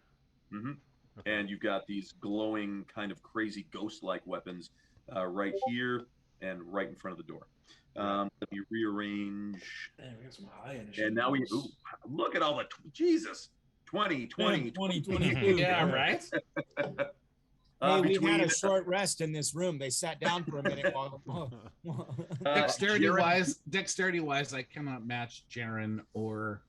Mm-hmm.
Okay.
And you've got these glowing, kind of crazy ghost-like weapons right here and right in front of the door. Let me rearrange.
Man, we got some high initiative.
And now look at all the Jesus 20, 20,
22.
Yeah, right.
Hey, we
between,
had a short rest in this room. They sat down for a minute while.
Dexterity wise, I cannot match Jaren or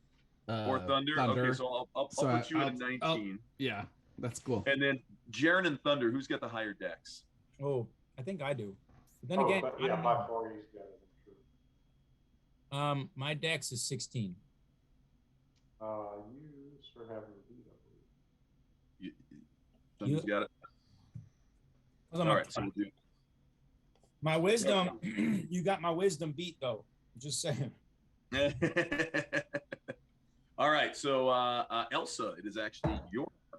Thunder. Okay, so I'll put you at a 19.
Yeah, that's cool.
And then Jaren and Thunder, who's got the higher dex?
Oh, I think I do. But then again,
but yeah, by far he's got it.
my dex is 16.
You sir have your beat, I believe.
Thunder's got it. All right, so we'll do.
My wisdom, you got my wisdom beat though. Just saying.
All right, so Elsa, it is actually your.
I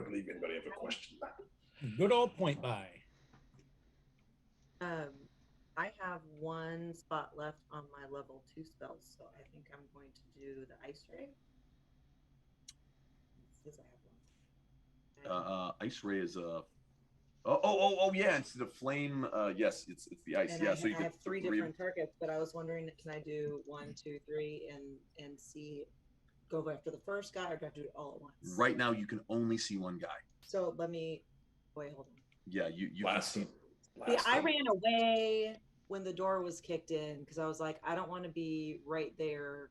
don't believe anybody have a question.
Good old point by.
I have one spot left on my level 2 spells, so I think I'm going to do the ice ray. It says I have one.
Ice ray is oh yeah, instead of flame, yes, it's the ice.
And
yeah,
so I have three different targets, but I was wondering, can I do 1, 2, 3 and see, go after the first guy, or do I have to do it all at once?
Right now, you can only see one guy.
So let me wait. Hold on.
Yeah, you can see.
See, I ran away when the door was kicked in because I was like, I don't want to be right there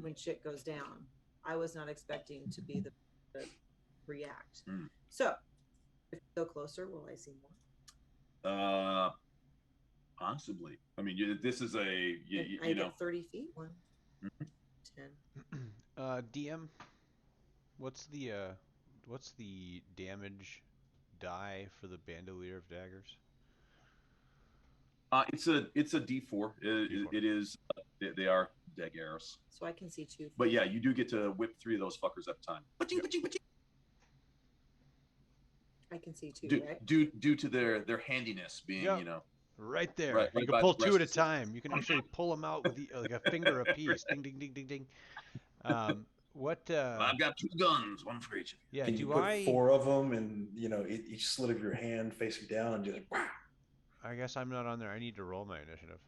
when shit goes down. I was not expecting to be the react. So if I go closer, will I see more?
Possibly. I mean, this is a
I get 30 feet. 1, 10.
DM, what's the damage die for the Bandolier of Daggers?
It's a D4. It is. They are daggers.
So I can see 2.
But yeah, you do get to whip 3 of those fuckers at a time.
I can see 2, right?
Due to their handiness being,
right there.
Right
you can pull 2 at a time. You can actually pull them out with like a finger apiece. Ding, ding, ding, ding, ding. What?
I've got 2 guns, 1 for each of you.
Yeah.
Can you put 4 of them in, each slit of your hand facing down and just?
I guess I'm not on there. I need to roll my initiative,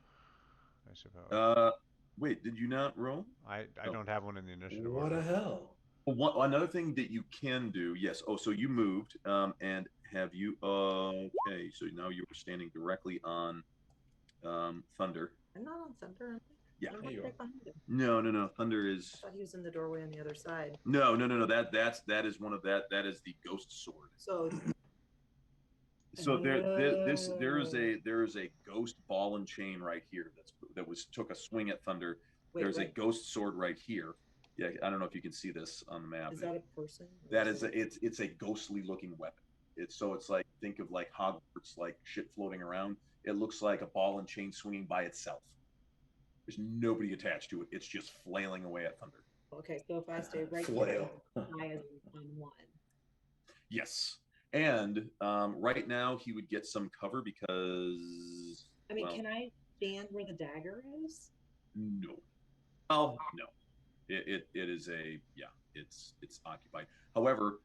I suppose.
Wait, did you not roll?
I don't have one in the initiative.
What the hell?
Another thing that you can do, yes. Oh, so you moved, and have you? Okay, so now you were standing directly on Thunder.
I'm not on Thunder.
Yeah.
There you are.
No. Thunder is.
I thought he was in the doorway on the other side.
No. That is one of that. That is the ghost sword. So there is a ghost ball and chain right here took a swing at Thunder. There's a ghost sword right here. Yeah, I don't know if you can see this on the map.
Is that a person?
That is it's a ghostly looking weapon. It's like, think of like Hogwarts, like shit floating around. It looks like a ball and chain swinging by itself. There's nobody attached to it. It's just flailing away at Thunder.
Okay, so if I stay right here, I am on 1.
Yes. And right now he would get some cover because.
I mean, can I stand where the dagger is?
No. Oh no. It is it's occupied. However,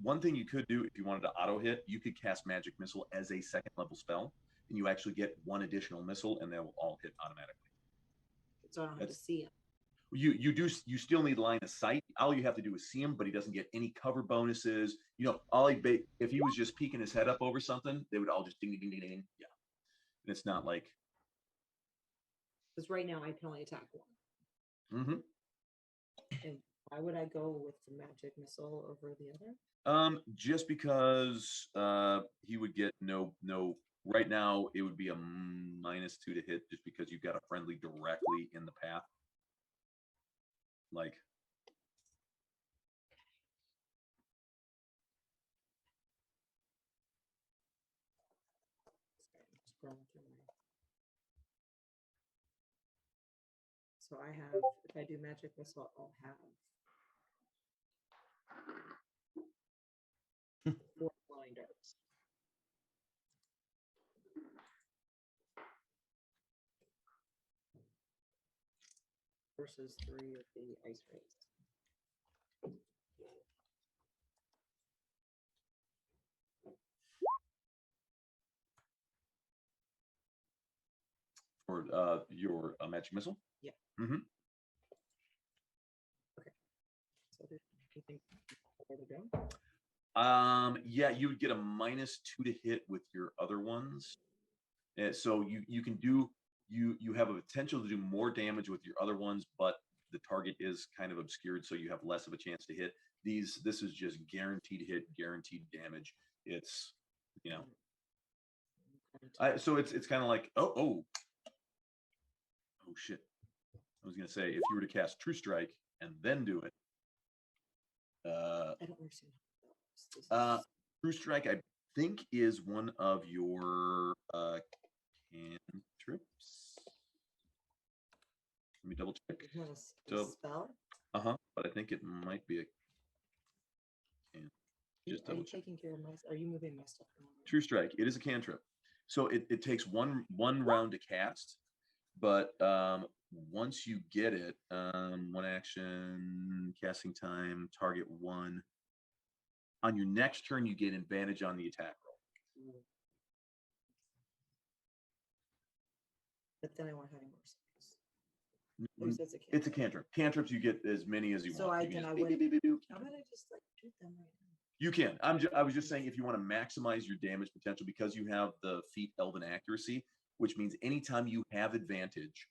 one thing you could do if you wanted to auto hit, you could cast Magic Missile as a 2nd level spell, and you actually get 1 additional missile, and they will all hit automatically.
So I don't have to see him.
You still need line of sight. All you have to do is see him, but he doesn't get any cover bonuses. If he was just peeking his head up over something, they would all just ding ding ding ding. Yeah, and it's not like.
Because right now I can only attack 1.
Mm-hmm.
And why would I go with the magic missile over the other?
Just because he would get no. Right now it would be a -2 to hit, just because you've got a friendly directly in the path. Like.
So I have, if I do magic missile, I'll have. versus 3 of the ice rays.
For your magic missile?
Yeah.
Mm-hmm.
Okay. So there's anything where to go?
Yeah, you would get a -2 to hit with your other ones. So you can do you have a potential to do more damage with your other ones, but the target is kind of obscured, so you have less of a chance to hit. This is just guaranteed hit, guaranteed damage. It's so it's kind of like oh shit. I was gonna say if you were to cast True Strike and then do it.
I don't understand.
True Strike, I think, is one of your cantrips. Let me double check.
It's not a spell?
But I think it might be a can. Just
Are you
double check.
taking care of my? Are you moving my stuff around?
True Strike. It is a cantrip. So it takes one round to cast, but once you get it, one action, casting time, target 1. On your next turn, you get advantage on the attack roll.
But then I won't have any more spells.
It's a cantrip. Cantrips, you get as many as you
So
want.
I
can
can.
just
How about I just like do them right now?
You can. I was just saying, if you want to maximize your damage potential, because you have the feat Elven Accuracy, which means anytime you have advantage,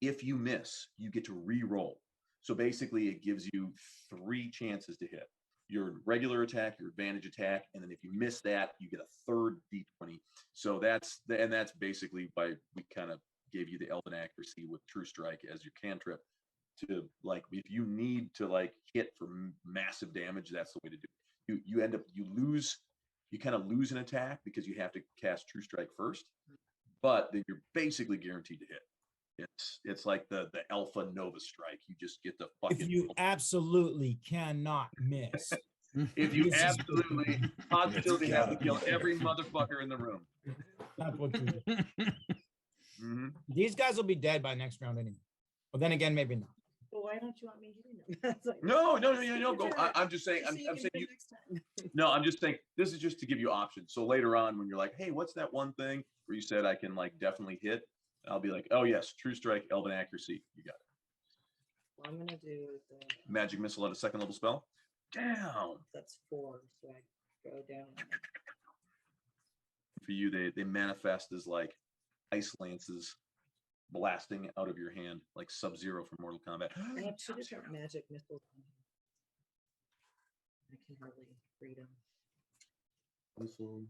if you miss, you get to re-roll. So basically, it gives you 3 chances to hit. Your regular attack, your advantage attack, and then if you miss that, you get a third d20. So that's basically why we kind of gave you the Elven Accuracy with True Strike as your cantrip. To like, if you need to like hit for massive damage, that's the way to do it. You end up you kind of lose an attack because you have to cast True Strike first, but then you're basically guaranteed to hit. It's like the Alpha Nova Strike. You just get the fucking.
If you absolutely cannot miss.
If you absolutely positively have to kill every motherfucker in the room.
That's what you do. These guys will be dead by next round anyway. But then again, maybe not.
Well, why don't you want me hitting them? Like,
No. Go. I'm just saying. I'm saying you. No, I'm just saying this is just to give you options. So later on, when you're like, hey, what's that one thing where you said I can like definitely hit? I'll be like, oh yes, True Strike, Elven Accuracy. You got it.
Well, I'm gonna do the
Magic Missile at a 2nd level spell. Down.
That's 4, so I go down.
For you, they manifest as like ice lances blasting out of your hand, like Sub-Zero from Mortal Kombat.
I have 2 different magic missiles. I can hardly read them.
Missile.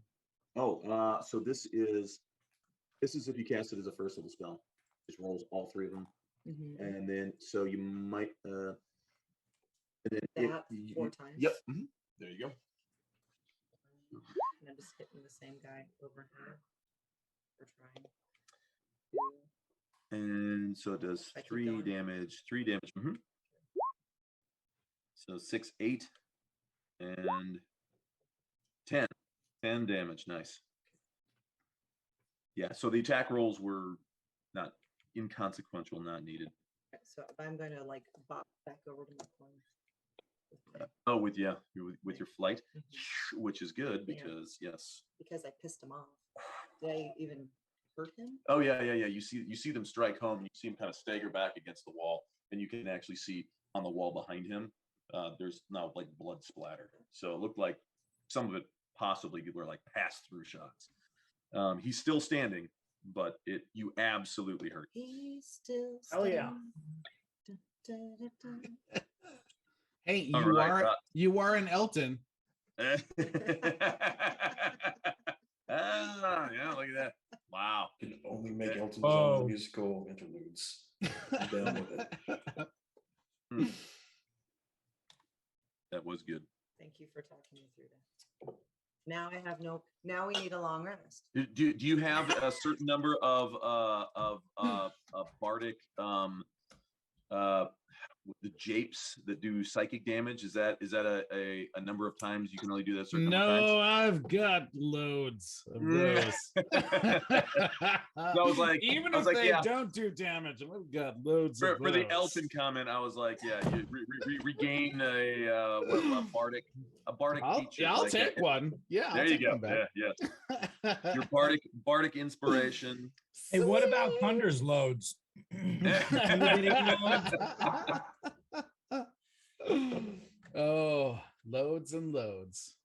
Oh, so this is if you cast it as a 1st level spell. Just rolls all 3 of them, and then so you might. And then
that 4 times.
Yep. There you go.
And I'm just hitting the same guy over here. We're trying.
And so it does 3 damage. 3 damage. So 6, 8, and 10. 10 damage. Nice. Yeah. So the attack rolls were not inconsequential, not needed.
So I'm going to like bop back over to my corner.
Oh, with your flight, which is good because
because I pissed him off. Did I even hurt him?
Oh yeah. You see them strike home. You see him kind of stagger back against the wall, and you can actually see on the wall behind him. There's now like blood splatter. So it looked like some of it possibly were like pass-through shots. He's still standing, but you absolutely hurt.
He's still
standing. Hell
yeah. Hey, you are an Elton.
Yeah, look at that. Wow.
You can only make Elton John the musical interludes. I'm down with it.
That was good.
Thank you for talking me through that. Now I have now we need a long rest.
Do you have a certain number of bardic the japes that do psychic damage. Is that a number of times you can only do that? Certain number of times?
No, I've got loads of those.
So I was like,
even
I was
if
like,
they
yeah.
don't do damage, I've got loads of
For the
those.
Elton comment, I was like, yeah, you regain a bardic feature.
Yeah, I'll
like
take one. Yeah,
there
I'll
you
take
go.
one back.
Yeah. Your bardic inspiration.
Hey, what about Thunder's loads?
Oh, loads and loads.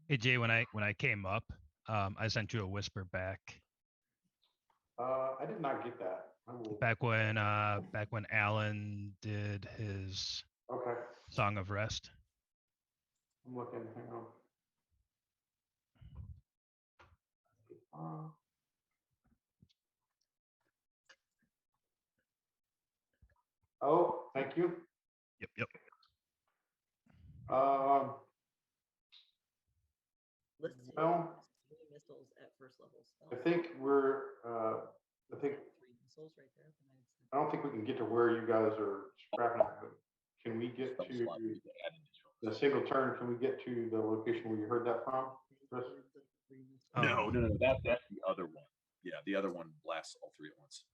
Hey Jay, when I came up, I sent you a whisper back.
I did not get that.
Back when Alan did his Song of Rest.
I'm looking. Hang on. Oh, thank you.
Yep.
Well,
missiles at first level spells.
I think we're. I think. I don't think we can get to where you guys are scrapping it. But can we get to the single turn? Can we get to the location where you heard that from, Chris?
No. That's the other one. Yeah, the other one blasts all three at once.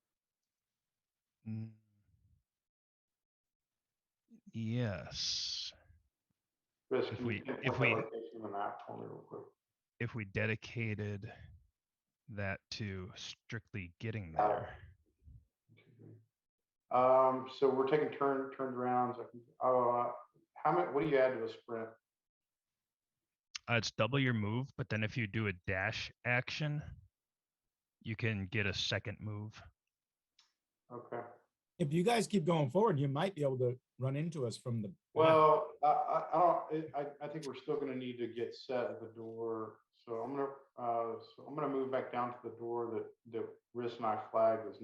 Yes.
Chris,
if we dedicated that to strictly getting there.
So we're taking turned rounds. How many? What do you add to a sprint?
It's double your move, but then if you do a dash action, you can get a second move.
Okay.
If you guys keep going forward, you might be able to run into us from the.
Well, I think we're still going to need to get set at the door. So I'm gonna move back down to the door that Riss and I flagged that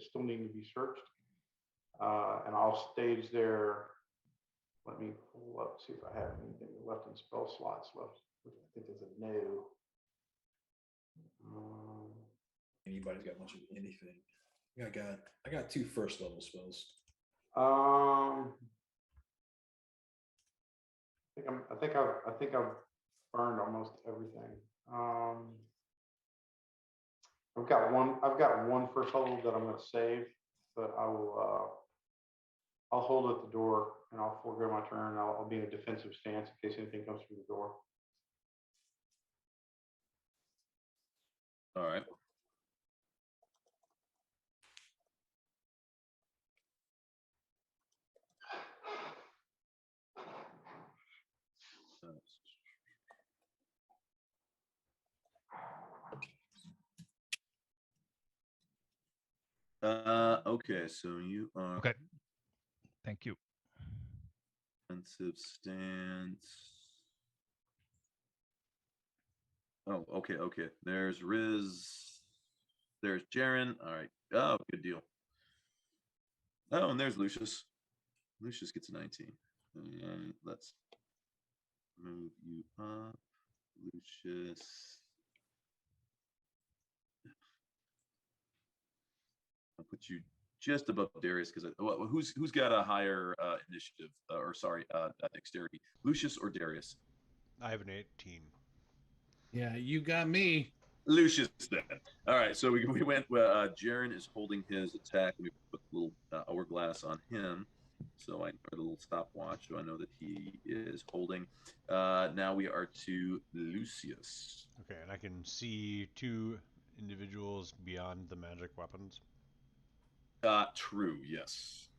still need to be searched. And I'll stage there. Let me pull up, see if I have anything left in spell slots left. I think there's a no.
Anybody's got much of anything. I got 2 first level spells.
I think I've burned almost everything. I've got one first level that I'm going to save, but I'll hold at the door and I'll forego my turn. I'll be in a defensive stance in case anything comes through the door.
All right. Okay, so you are
okay. Thank you.
Defensive stance. Oh, okay. There's Riz. There's Jaren. All right. Oh, good deal. Oh, and there's Lucius. Lucius gets a 19. And let's move you up, Lucius. I'll put you just above Darius because who's got a higher initiative dexterity, Lucius or Darius?
I have an 18.
Yeah, you got me.
Lucius then. All right, so we went. Jaren is holding his attack. We put a little hourglass on him, so I put a little stopwatch, so I know that he is holding. Now we are to Lucius.
Okay, and I can see 2 individuals beyond the magic weapons.
True. Yes.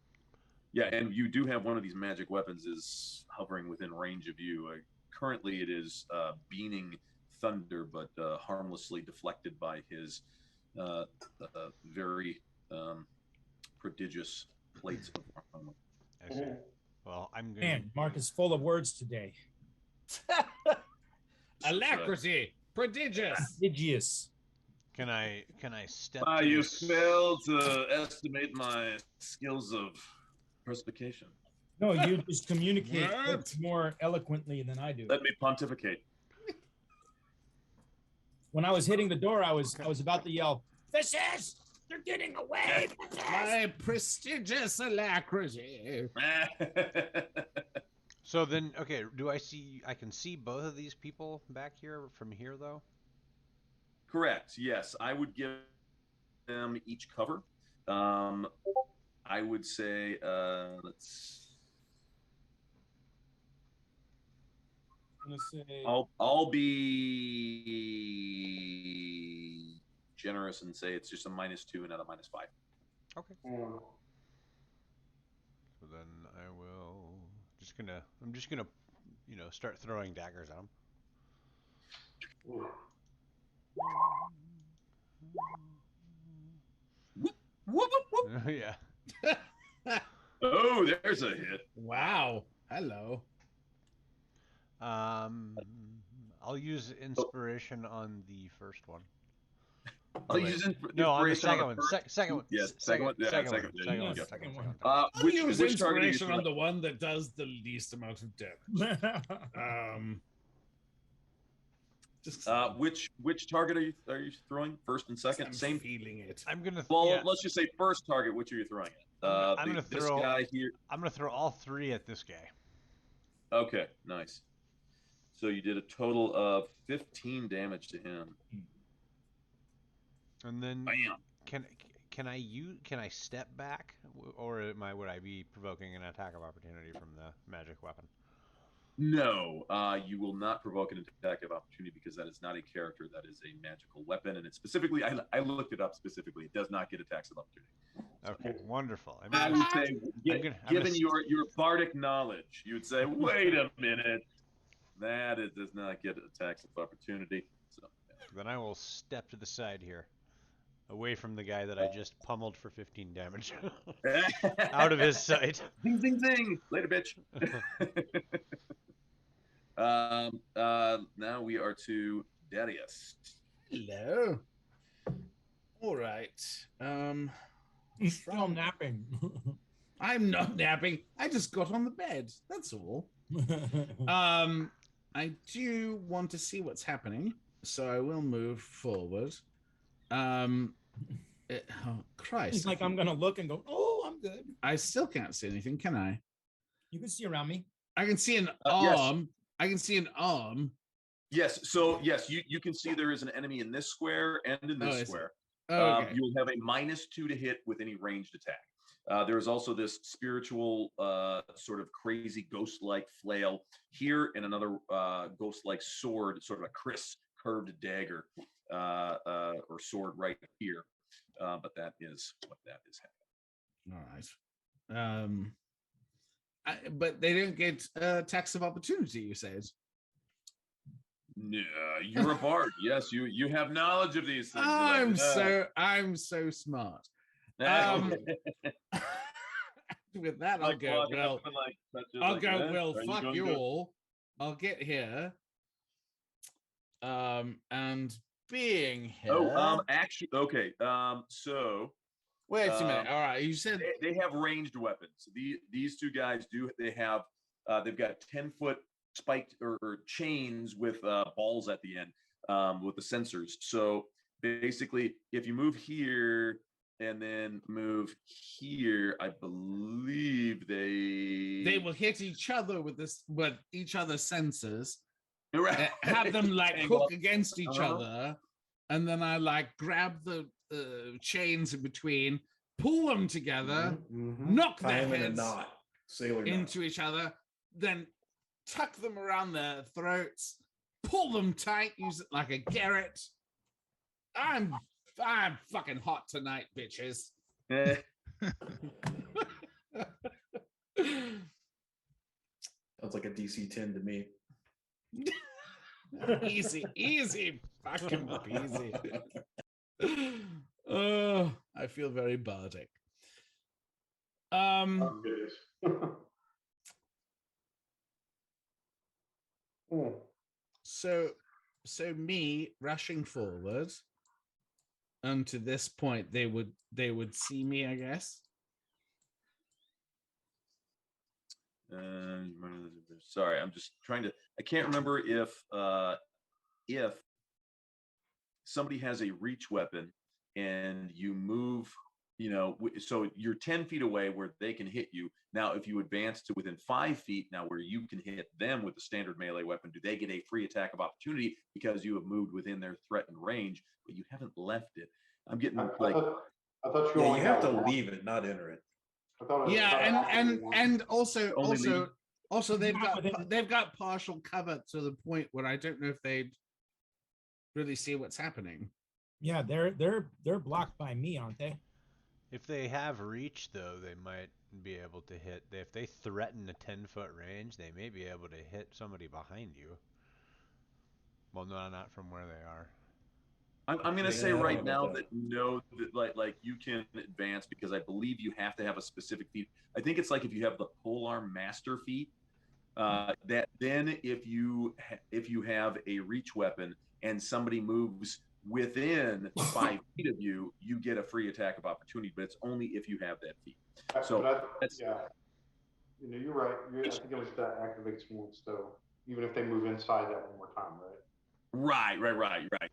Yeah, and you do have one of these magic weapons is hovering within range of you. Currently, it is beaming thunder, but harmlessly deflected by his very prodigious plates of armor.
I see. Well, I'm going.
Man, Mark is full of words today.
Alacrity, prodigious.
Prodigious.
Can I step?
You fail to estimate my skills of perspication.
No, you just communicate more eloquently than I do.
Let me pontificate.
When I was hitting the door, I was about to yell, "Fishes! They're getting away!"
My prestigious alacrity.
So then, okay, I can see both of these people back here from here, though?
Correct. Yes, I would give them each cover. I would say, I'll be generous and say it's just a -2 and not a -5.
Okay. So then I'm just gonna, start throwing daggers at them. Yeah.
Oh, there's a hit.
Wow. Hello.
I'll use inspiration on the first one.
I'll use
no, on the
inspiration
second one. Second one.
Yes, second one. Yeah,
Second
second
one.
Second one.
I'll use
which target are you
inspiration on the one that does the least amount of damage.
Which target are you throwing? First and second?
I'm
Same
feeling it.
I'm gonna.
Let's just say first target. Which are you throwing at?
I'm gonna
this
throw.
guy here.
I'm gonna throw all three at this guy.
Okay, nice. So you did a total of 15 damage to him.
And then
Bam.
can I step back, or would I be provoking an attack of opportunity from the magic weapon?
No, you will not provoke an attack of opportunity because that is not a character. That is a magical weapon, and it's specifically. I looked it up specifically. It does not get attacks of opportunity.
Okay, wonderful.
I would say, given your bardic knowledge, you would say, wait a minute, it does not get attacks of opportunity. So
then I will step to the side here, away from the guy that I just pummeled for 15 damage, out of his sight.
Ding, ding, ding. Later, bitch. Now we are to Darius.
Hello. All right.
He's still napping.
I'm not napping. I just got on the bed. That's all. I do want to see what's happening, so I will move forward. Oh Christ!
He's like, I'm gonna look and go, oh, I'm good.
I still can't see anything, can I?
You can see around me.
I can see an arm. Yes. I can see an arm.
Yes. So yes, you can see there is an enemy in this square and in this square.
Okay.
You will have a -2 to hit with any ranged attack. There is also this spiritual sort of crazy ghost-like flail here, and another ghost-like sword, sort of a crisp curved dagger or sword right here. But that is what that is happening.
All right. But they don't get attacks of opportunity, you said.
No, you're a bard. Yes, you have knowledge of these things.
I'm so smart. With that, I'll go. Well, fuck you all. I'll get here. And being here.
Oh, actually, okay. So.
Wait a minute. All right, you said
they have ranged weapons. These two guys do. They have. They've got 10-foot spiked or chains with balls at the end with the sensors. So basically, if you move here and then move here, I believe they
will hit each other with each other's sensors.
Right.
Have them like hook against each other, and then I like grab the chains in between, pull them together, knock their heads into each other, then tuck them around their throats, pull them tight, use it like a garrote. I'm fucking hot tonight, bitches.
Sounds like a DC 10 to me.
easy, fucking easy. Oh, I feel very bardic. So me rushing forward, and to this point they would see me, I guess.
Sorry, I'm just trying to. I can't remember if somebody has a reach weapon and you move, so you're 10 feet away where they can hit you. Now, if you advance to within 5 feet, now where you can hit them with the standard melee weapon, do they get a free attack of opportunity because you have moved within their threatened range, but you haven't left it? I'm getting
I thought you
Yeah,
only
you have
had
to
one.
leave it, not enter it.
I thought it was- I
Yeah,
thought it had to be one.
and also
Only leading.
also
Not
they've got partial cover to the point where I don't know if they'd really see what's happening.
Yeah, they're blocked by me, aren't they?
If they have reach, though, they might be able to hit. If they threaten a 10-foot range, they may be able to hit somebody behind you. Well, no, not from where they are.
I'm going to say
Yeah, I don't
right
know
now
about
that no, that like you can advance because I believe you have to have a specific feat. I think it's like if you have the polearm master feat, that then if you have a reach weapon and somebody moves within 5 feet of you, you get a free attack of opportunity, but it's only if you have that feat. So that's,
yeah, you're right. I think it was that activates once though, even if they move inside that one more time, right?
Right.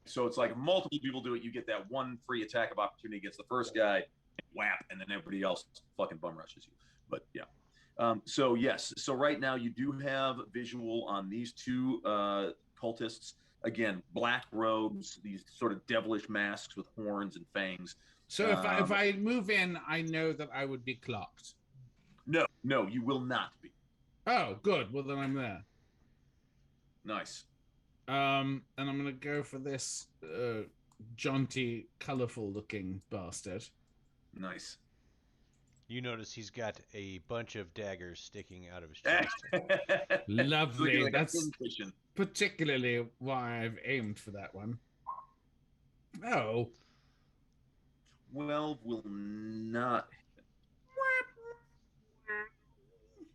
So it's like multiple people do it. You get that one free attack of opportunity against the first guy, whap, and then everybody else fucking bum rushes you. But yeah. So yes. So right now you do have visual on these two cultists. Again, black robes, these sort of devilish masks with horns and fangs.
So if I move in, I know that I would be clocked.
No, you will not be.
Oh, good. Well, then I'm there.
Nice.
And I'm gonna go for this jaunty, colorful-looking bastard.
Nice.
You notice he's got a bunch of daggers sticking out of his chest.
Lovely.
Like
That's particularly why I've aimed for that one. Oh.
12 will not.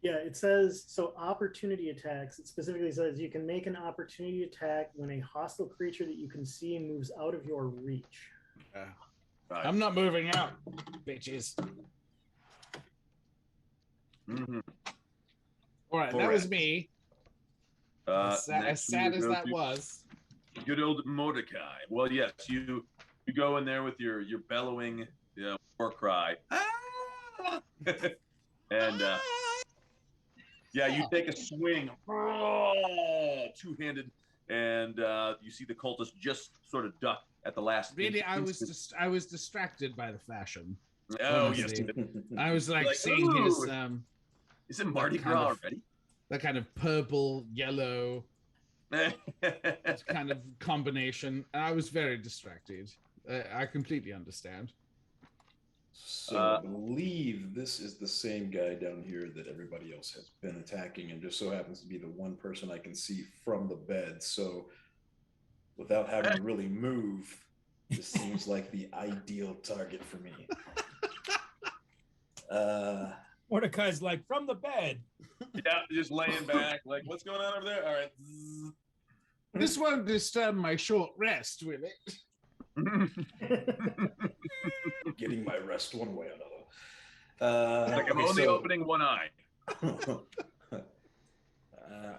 Yeah, it says so. Opportunity attacks. It specifically says you can make an opportunity attack when a hostile creature that you can see moves out of your reach.
Right.
I'm not moving out, bitches.
Mm-hmm.
All right, that was me. As sad as that
to
was.
Good old Mordecai. Well, yes, you go in there with your bellowing war cry, and yeah, you take a swing, two-handed, and you see the cultist just sort of duck at the last.
Really, I was distracted by the fashion.
Oh
honestly.
yes,
I was like seeing
ooh,
his
is it Mardi Gras already?
That kind of purple, yellow kind of combination. And I was very distracted. I completely understand.
So I believe this is the same guy down here that everybody else has been attacking, and just so happens to be the one person I can see from the bed. So without having to really move, this seems like the ideal target for me.
Mordecai's like, from the bed.
Yeah, just laying back, like, what's going on over there? All right.
This won't disturb my short rest, will it?
Getting my rest one way or another.
Like I'm only opening one eye.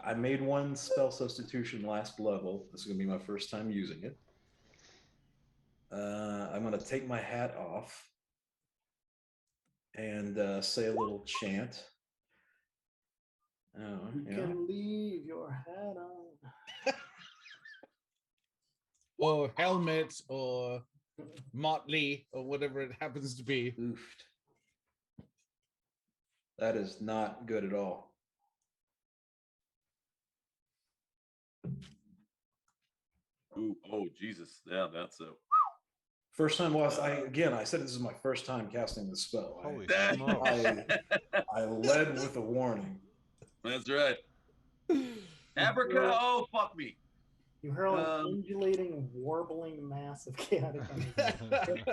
I made one spell substitution last level. This is going to be my first time using it. I'm going to take my hat off and say a little chant.
You can leave your hat on.
Or helmet, or motley, or whatever it happens to be.
Oofed. That is not good at all.
Ooh, oh Jesus. Yeah, that's a
first time. Well, I said this is my first time casting the spell.
Holy smokes.
I led with a warning.
That's right. Abraca, oh fuck me.
You hurl an undulating, warbling mass of chaotic energy.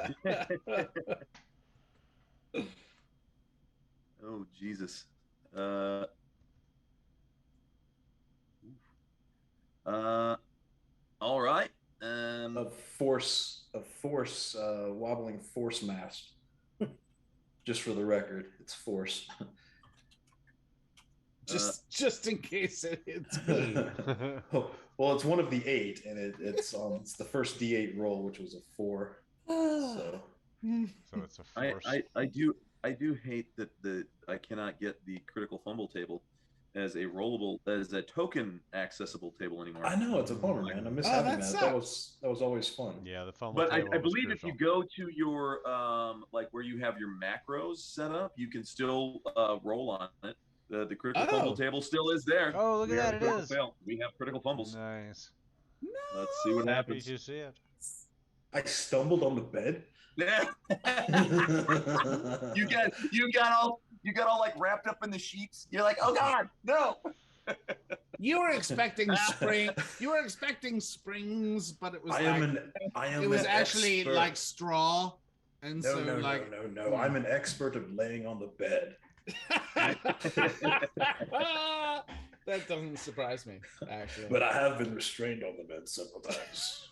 Oh Jesus. All right.
A force wobbling force mass. Just for the record, it's force.
just in case it's me.
Well, it's one of the 8, and it's the first D8 roll, which was a 4. So
it's a force.
I do hate that I cannot get the critical fumble table as a token accessible table anymore.
I know, it's a bummer, man. I miss having that. That was always fun.
Yeah, the fumble
but
table
I
was
believe
crucial.
if you go to your like where you have your macros set up, you can still roll on it. The critical fumble table still is there.
Oh, look at that! It is.
Fail. We have critical fumbles.
Nice.
Let's see what happens.
Happy to see it.
I stumbled on the bed.
you got all like wrapped up in the sheets. You're like, oh God, no.
You were expecting spring. You were expecting springs, but it was
it
was actually
expert.
like straw, and
no,
so
no,
like
no. I'm an expert at laying on the bed.
That doesn't surprise me, actually.
But I have been restrained on the bed several times.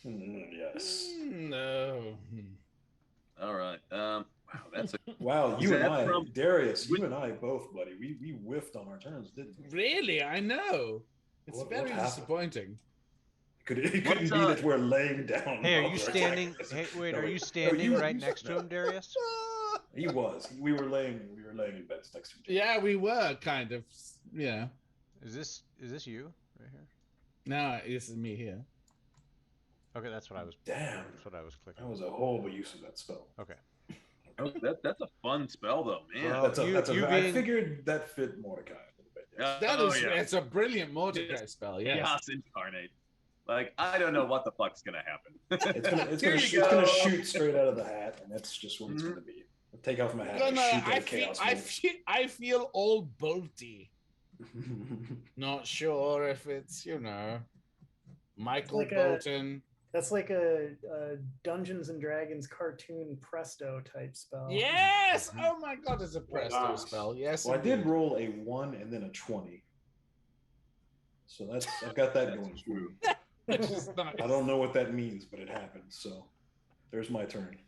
Yes.
No.
All right. Wow, that's a
wow. You and I, Darius, you and I both, buddy. We whiffed on our turns, didn't we?
Really, I know. It's very disappointing.
It couldn't be that we're laying down.
Hey, are you standing? Hey, wait, are you standing right next to him, Darius?
He was. We were laying in beds next to each other.
Yeah, we were kind of. Yeah.
Is this you right here?
No, this is me here.
Okay, that's what I was.
Damn.
That's what I was clicking.
That was a horrible use of that spell.
Okay.
Oh, that's a fun spell though, man.
Well,
I figured that fit Mordecai a little bit.
Yeah.
It's a brilliant Mordecai spell. Yes.
Chaos incarnate. Like I don't know what the fuck's gonna happen.
It's gonna shoot straight out of the hat, and that's just what it's gonna be. I'll take off my hat.
I feel all bolty. Not sure if it's Michael Bolton.
That's like a Dungeons and Dragons cartoon Presto type spell.
Yes! Oh my God, it's a Presto spell. Yes.
Well, I did roll a 1 and then a 20, so I've got that going for me.
Nice.
I don't know what that means, but it happened. So there's my turn.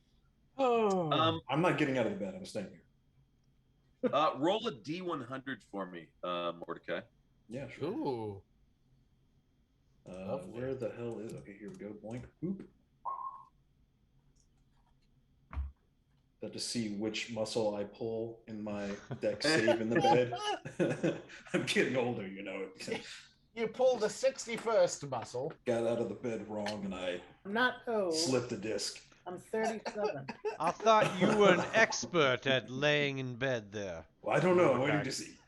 Oh.
I'm not getting out of the bed. I'm staying here.
Roll a D100 for me, Mordecai.
Yeah, sure.
Ooh.
Where the hell is? Okay, here we go. Boink. Boop. That to see which muscle I pull in my deck save in the bed. I'm getting older,
You pulled the 61st muscle.
Got out of the bed wrong, and I slipped a disc.
I'm 37.
I thought you were an expert at laying in bed there.
Well, I don't know. I'm waiting to see.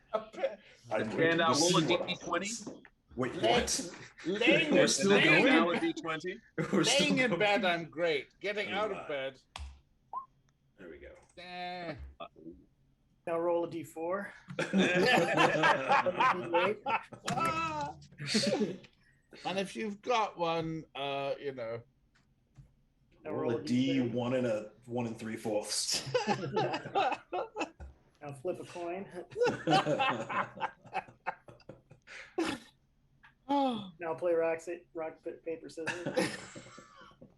And roll a D20.
Wait, what?
We're still going now with D20.
Laying in bed, I'm great. Getting out of bed.
There we go.
Now roll a D4.
And if you've got one,
roll a D1 and a 1 3/4.
Now flip a coin. Now play rock, paper, scissors.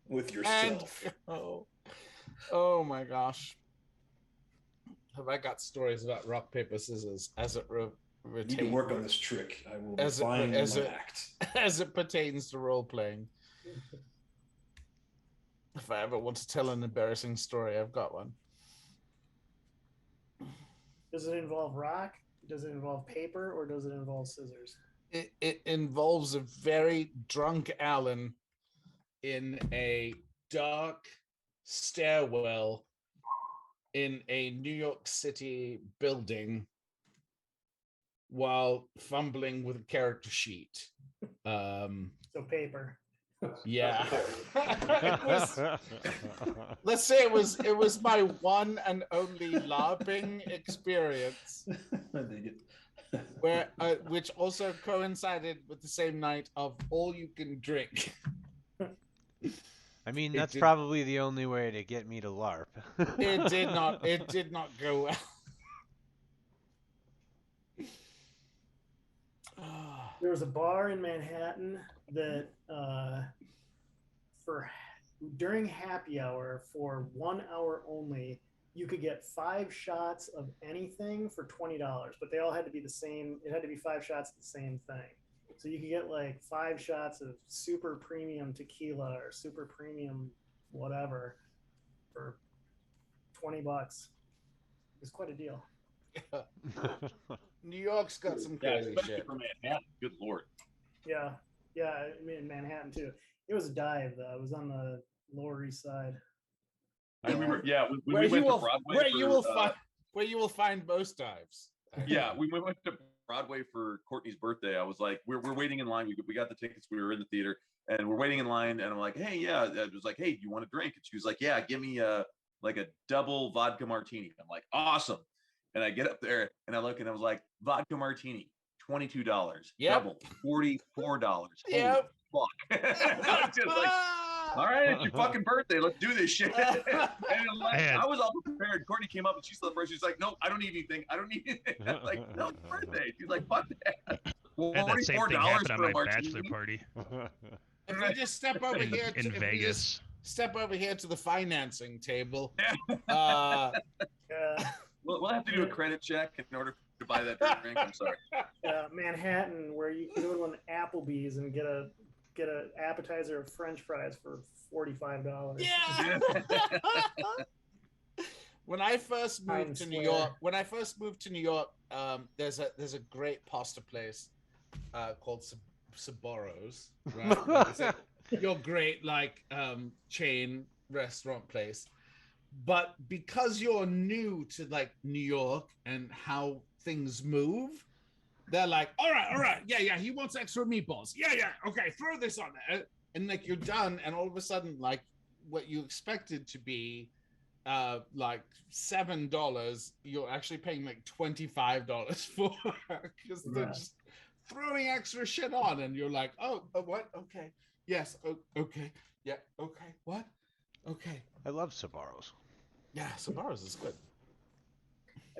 With yourself.
Oh my gosh. Have I got stories about rock, paper, scissors as it
need to work on this trick. I will refine my act.
As it pertains to role playing. If I ever want to tell an embarrassing story, I've got one.
Does it involve rock? Does it involve paper? Or does it involve scissors?
It involves a very drunk Alan in a dark stairwell in a New York City building while fumbling with a character sheet.
So paper.
Yeah. Let's say it was my one and only LARPing experience.
I dig it.
Where which also coincided with the same night of all you can drink.
I mean, that's probably the only way to get me to LARP.
It did not go well.
There was a bar in Manhattan that during happy hour for 1 hour only, you could get 5 shots of anything for $20, but they all had to be the same. It had to be 5 shots of the same thing. So you could get like 5 shots of super premium tequila or super premium whatever for $20. It's quite a deal.
New York's got some crazy shit.
For Manhattan. Good lord.
Yeah, I mean, in Manhattan too. It was a dive though. It was on the Lower East Side.
I remember. Yeah, when
Where
we went
you
to
will
Broadway,
where you will find most dives.
Yeah, we went to Broadway for Courtney's birthday. I was like, we're waiting in line. We got the tickets. We were in the theater, and we're waiting in line. And I'm like, hey, yeah. I was like, hey, do you want a drink? And she was like, yeah, give me like a double vodka martini. I'm like, awesome. And I get up there and I look and I was like, vodka martini, $22. Double, $44.
Yep.
Fuck. I was just like, all right, it's your fucking birthday. Let's do this shit. And I was all prepared. Courtney came up and she celebrated. She's like, no, I don't need anything. I don't need anything. I'm like, no, it's your birthday. She's like, fuck that.
And that same thing happened at
for a
my
martini?
bachelor party
If we just step over here
in Vegas.
Step over here to the financing table.
We'll have to do a credit check in order to buy that drink. I'm sorry.
Manhattan, where you can go to an Applebee's and get a appetizer of French fries for $45.
Yeah. When I first moved to New York, there's a great pasta place called Saboros, right? It's your great chain restaurant place. But because you're new to like New York and how things move, they're like, all right, yeah, he wants extra meatballs. Yeah, okay, throw this on there. And like you're done, and all of a sudden, like what you expected to be like $7, you're actually paying like $25 for, because they're just throwing extra shit on, and you're like, oh, what? Okay, yes, okay, yeah, okay, what? Okay.
I love Sabaros.
Yeah, Sabaros is good.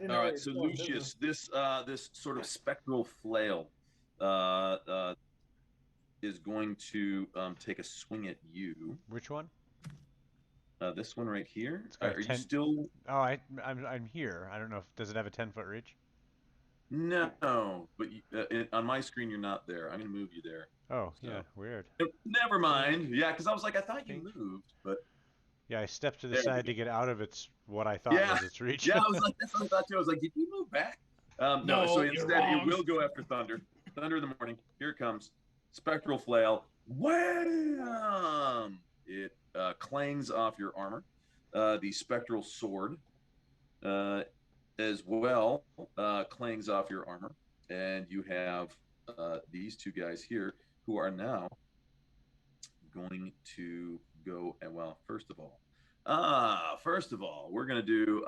All right, so Lucius, this sort of spectral flail is going to take a swing at you.
Which one?
This one right here.
Are
you still?
Oh, I'm here. I don't know. Does it have a 10-foot reach?
No, but on my screen you're not there. I'm gonna move you there.
Oh, so. Yeah, weird.
Never mind. Yeah, because I was like, I thought you moved, but.
Yeah, I stepped to the side to get out of what I thought was its reach.
Yeah, I was like, that's what I thought too. I was like, did you move back? No, so instead it will go after Thunder. Thunder in the morning. Here it comes. Spectral flail. Wham! It clangs off your armor. The spectral sword as well clangs off your armor. And you have these two guys here who are now going to go. And well, first of all, we're gonna do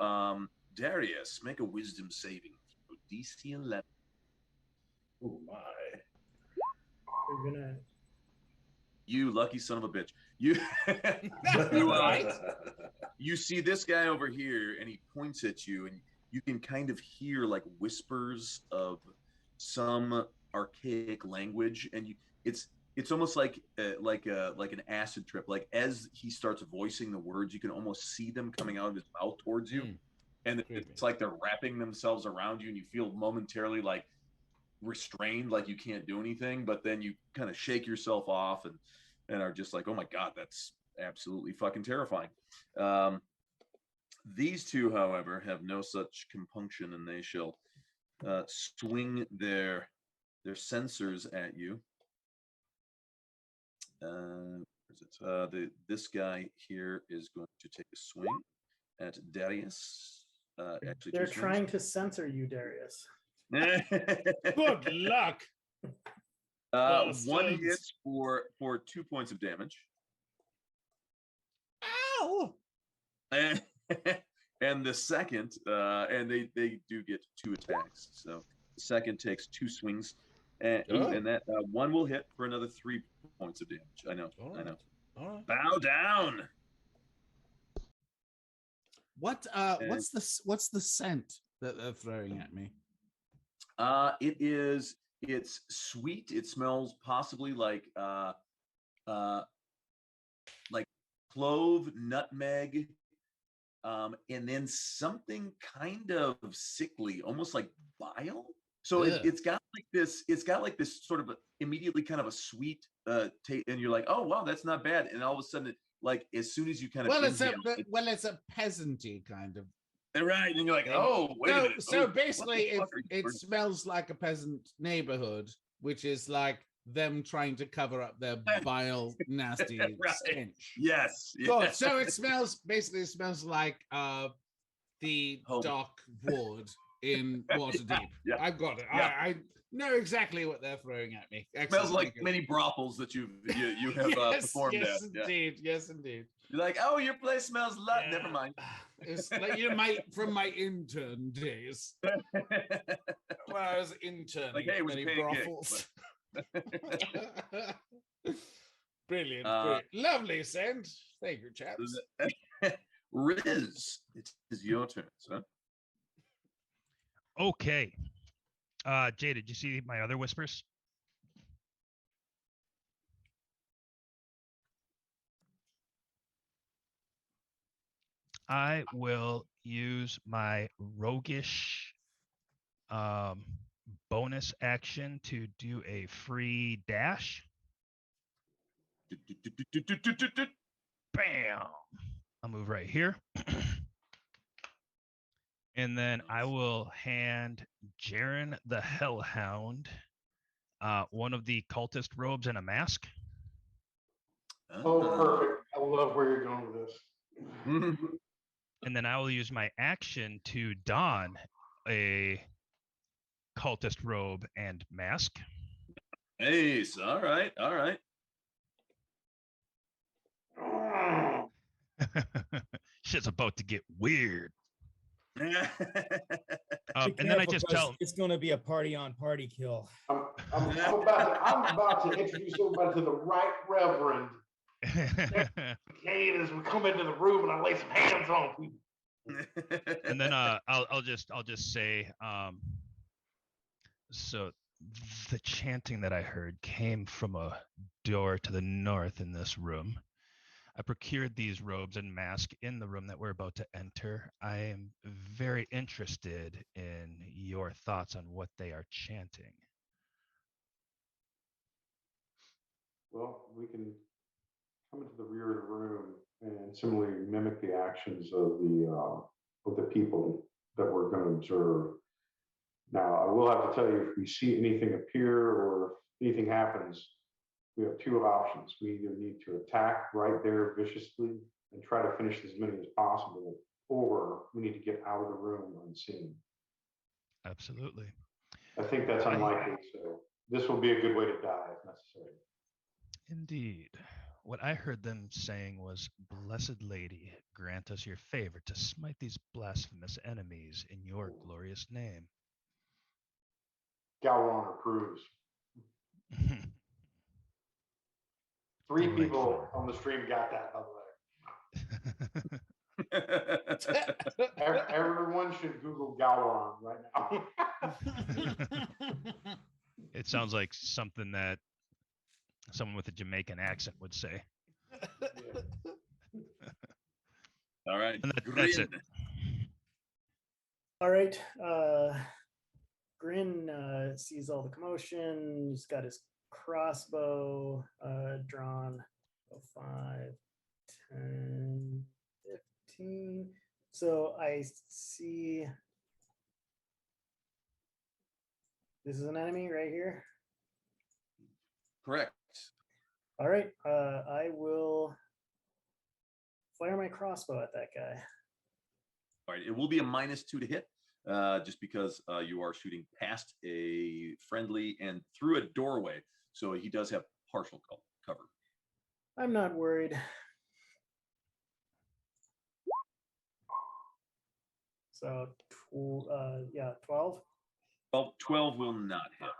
Darius, make a wisdom saving throw, DC 11.
Oh my!
You're gonna.
You lucky son of a bitch! You see this guy over here, and he points at you, and you can kind of hear like whispers of some archaic language, and it's almost like an acid trip. Like as he starts voicing the words, you can almost see them coming out of his mouth towards you, and it's like they're wrapping themselves around you, and you feel momentarily like restrained, like you can't do anything. But then you kind of shake yourself off and are just like, oh my god, that's absolutely fucking terrifying. These two, however, have no such compunction, and they shall swing their sensors at you. This guy here is going to take a swing at Darius. Actually,
they're trying to censor you, Darius.
Good luck.
One hit for 2 points of damage.
Ow!
And the second, and they do get 2 attacks. So the second takes 2 swings. And that one will hit for another 3 points of damage. I know. I know.
Right.
Bow down.
What's the scent that they're throwing at me?
It's sweet. It smells possibly like clove, nutmeg, and then something kind of sickly, almost like bile. So
Ugh.
it's got like this. It's got like this sort of immediately kind of a sweet taste, and you're like, oh wow, that's not bad. And all of a sudden, like as soon as you kind of
It's
inhale,
it's a peasanty kind of.
right, and you're like, oh wait a minute.
So
Oh,
basically,
what the fuck are you
it
doing?
smells like a peasant neighborhood, which is like them trying to cover up their vile, nasty
Right.
stench.
Yes.
Good. So it smells like the
Home.
dock ward in Waterdeep.
Yeah.
I've got it.
Yeah.
I know exactly what they're throwing at me.
Smells
Excellent.
like
Thank you.
many brothels that you have performed
yes,
at. Yeah.
indeed. Yes, indeed.
You're like, oh, your place smells a lot. Never mind.
It's like from my intern days. When I was interning
Like, hey, it was
many
a pancake,
brothels. Brilliant,
Uh,
brilliant. Lovely scent. Thank you, chaps.
Riz, it is your turn, sir.
Okay. Jay, did you see my other whispers? I will use my roguish bonus action to do a free dash. Bam! I'll move right here. And then I will hand Jaren the Hellhound one of the cultist robes and a mask.
Oh, perfect. I love where you're going with this.
And then I will use my action to don a cultist robe and mask.
Ace. All right. All right.
Shit's about to get weird.
Be
And then I
careful,
just
'cause
tell
it's going to be a party on party kill.
I'm about to introduce everybody to the Right Reverend Cade as we come into the room and I lay some hands on people.
And then I'll just say so the chanting that I heard came from a door to the north in this room. I procured these robes and mask in the room that we're about to enter. I am very interested in your thoughts on what they are chanting.
Well, we can come into the rear of the room and similarly mimic the actions of the people that we're going to observe. Now, I will have to tell you, if we see anything appear or if anything happens, we have two options. We either need to attack right there viciously and try to finish as many as possible, or we need to get out of the room unseen.
Absolutely.
I think that's unlikely, so this will be a good way to die if necessary.
Indeed. What I heard them saying was, Blessed Lady, grant us your favor to smite these blasphemous enemies in your glorious name.
Gowron approves. 3 people on the stream got that, by the way. Everyone should Google Gowron right now.
It sounds like something that someone with a Jamaican accent would say.
All right.
And that's it.
All right. Grin sees all the commotion. He's got his crossbow drawn. 5, 10, 15. So I see this is an enemy right here.
Correct.
All right. I will fire my crossbow at that guy.
All right. It will be a -2 to hit, just because you are shooting past a friendly and through a doorway. So he does have partial cover.
I'm not worried. So, 12.
12 will not hit.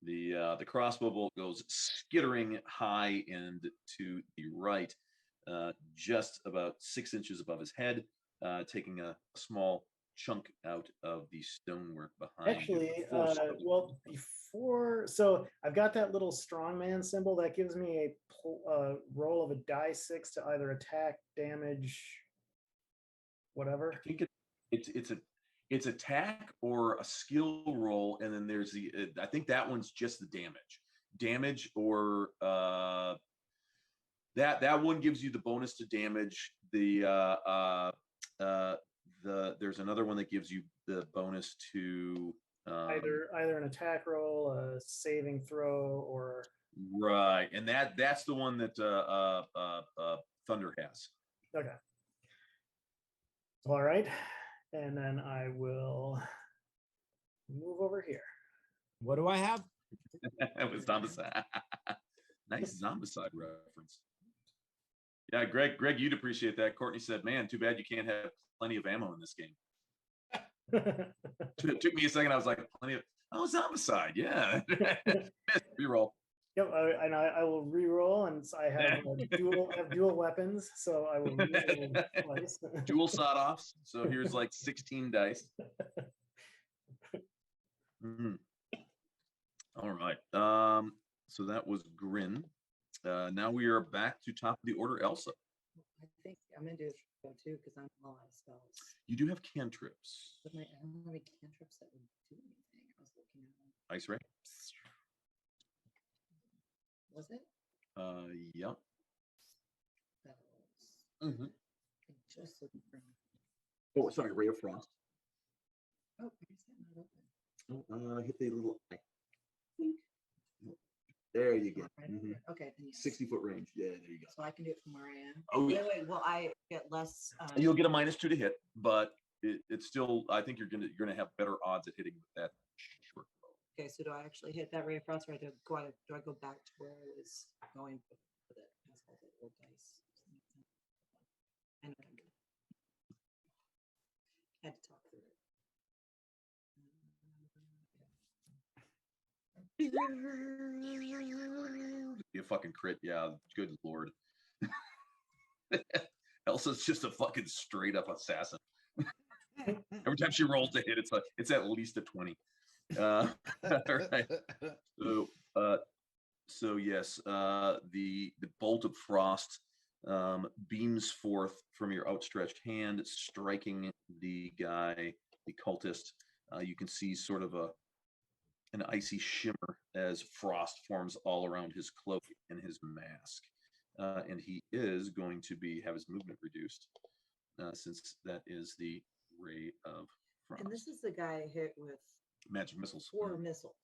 The crossbow bolt goes skittering high and to the right, just about 6 inches above his head, taking a small chunk out of the stonework behind.
Actually, well, so I've got that little strongman symbol that gives me a roll of a die 6 to either attack, damage, whatever.
I think it's attack or a skill roll, and then there's the I think that one's just the damage or that one gives you the bonus to damage. There's another one that gives you the bonus to
either an attack roll, a saving throw, or
right, and that's the one that Thunder has.
okay. All right, and then I will move over here.
What do I have?
It was Zombicide. Nice Zombicide reference. Yeah, Greg, you'd appreciate that. Courtney said, "Man, too bad you can't have plenty of ammo in this game." It took me a second. I was like, "Plenty of Zombicide, yeah." Reroll.
Yep, and I will re-roll, and I have dual weapons, so I will re-roll twice.
Dual sawed-offs. So here's like 16 dice. All right. So that was Grin. Now we are back to top of the order, Elsa.
I think I'm gonna do a too because I'm all out of spells.
You do have cantrips.
But I don't have any cantrips that would do anything. I was looking at them.
Ice ray.
Was it?
Yep.
Spells. Just looking for.
Oh, sorry, Ray of Frost.
Oh, why is that not open?
Hit the little. There you go.
Okay.
60-foot range. Yeah, there you go.
So I can do it from where I am.
Oh, yeah.
Wait. Will I get less?
You'll get a -2 to hit, but it's still. I think you're gonna have better odds at hitting with that short bow.
Okay, so do I actually hit that ray of frost, or do I go back to where I was going with it? As all the old dice. I know what I'm doing. Had to talk through it.
Be a fucking crit, yeah. Good lord. Elsa's just a fucking straight up assassin. Every time she rolls to hit, it's at least a 20. All right. So yes, the bolt of frost beams forth from your outstretched hand, striking the guy, the cultist. You can see sort of an icy shimmer as frost forms all around his cloak and his mask. And he is going to have his movement reduced since that is the ray of frost.
And this is the guy hit with
magic missiles.
4 missiles.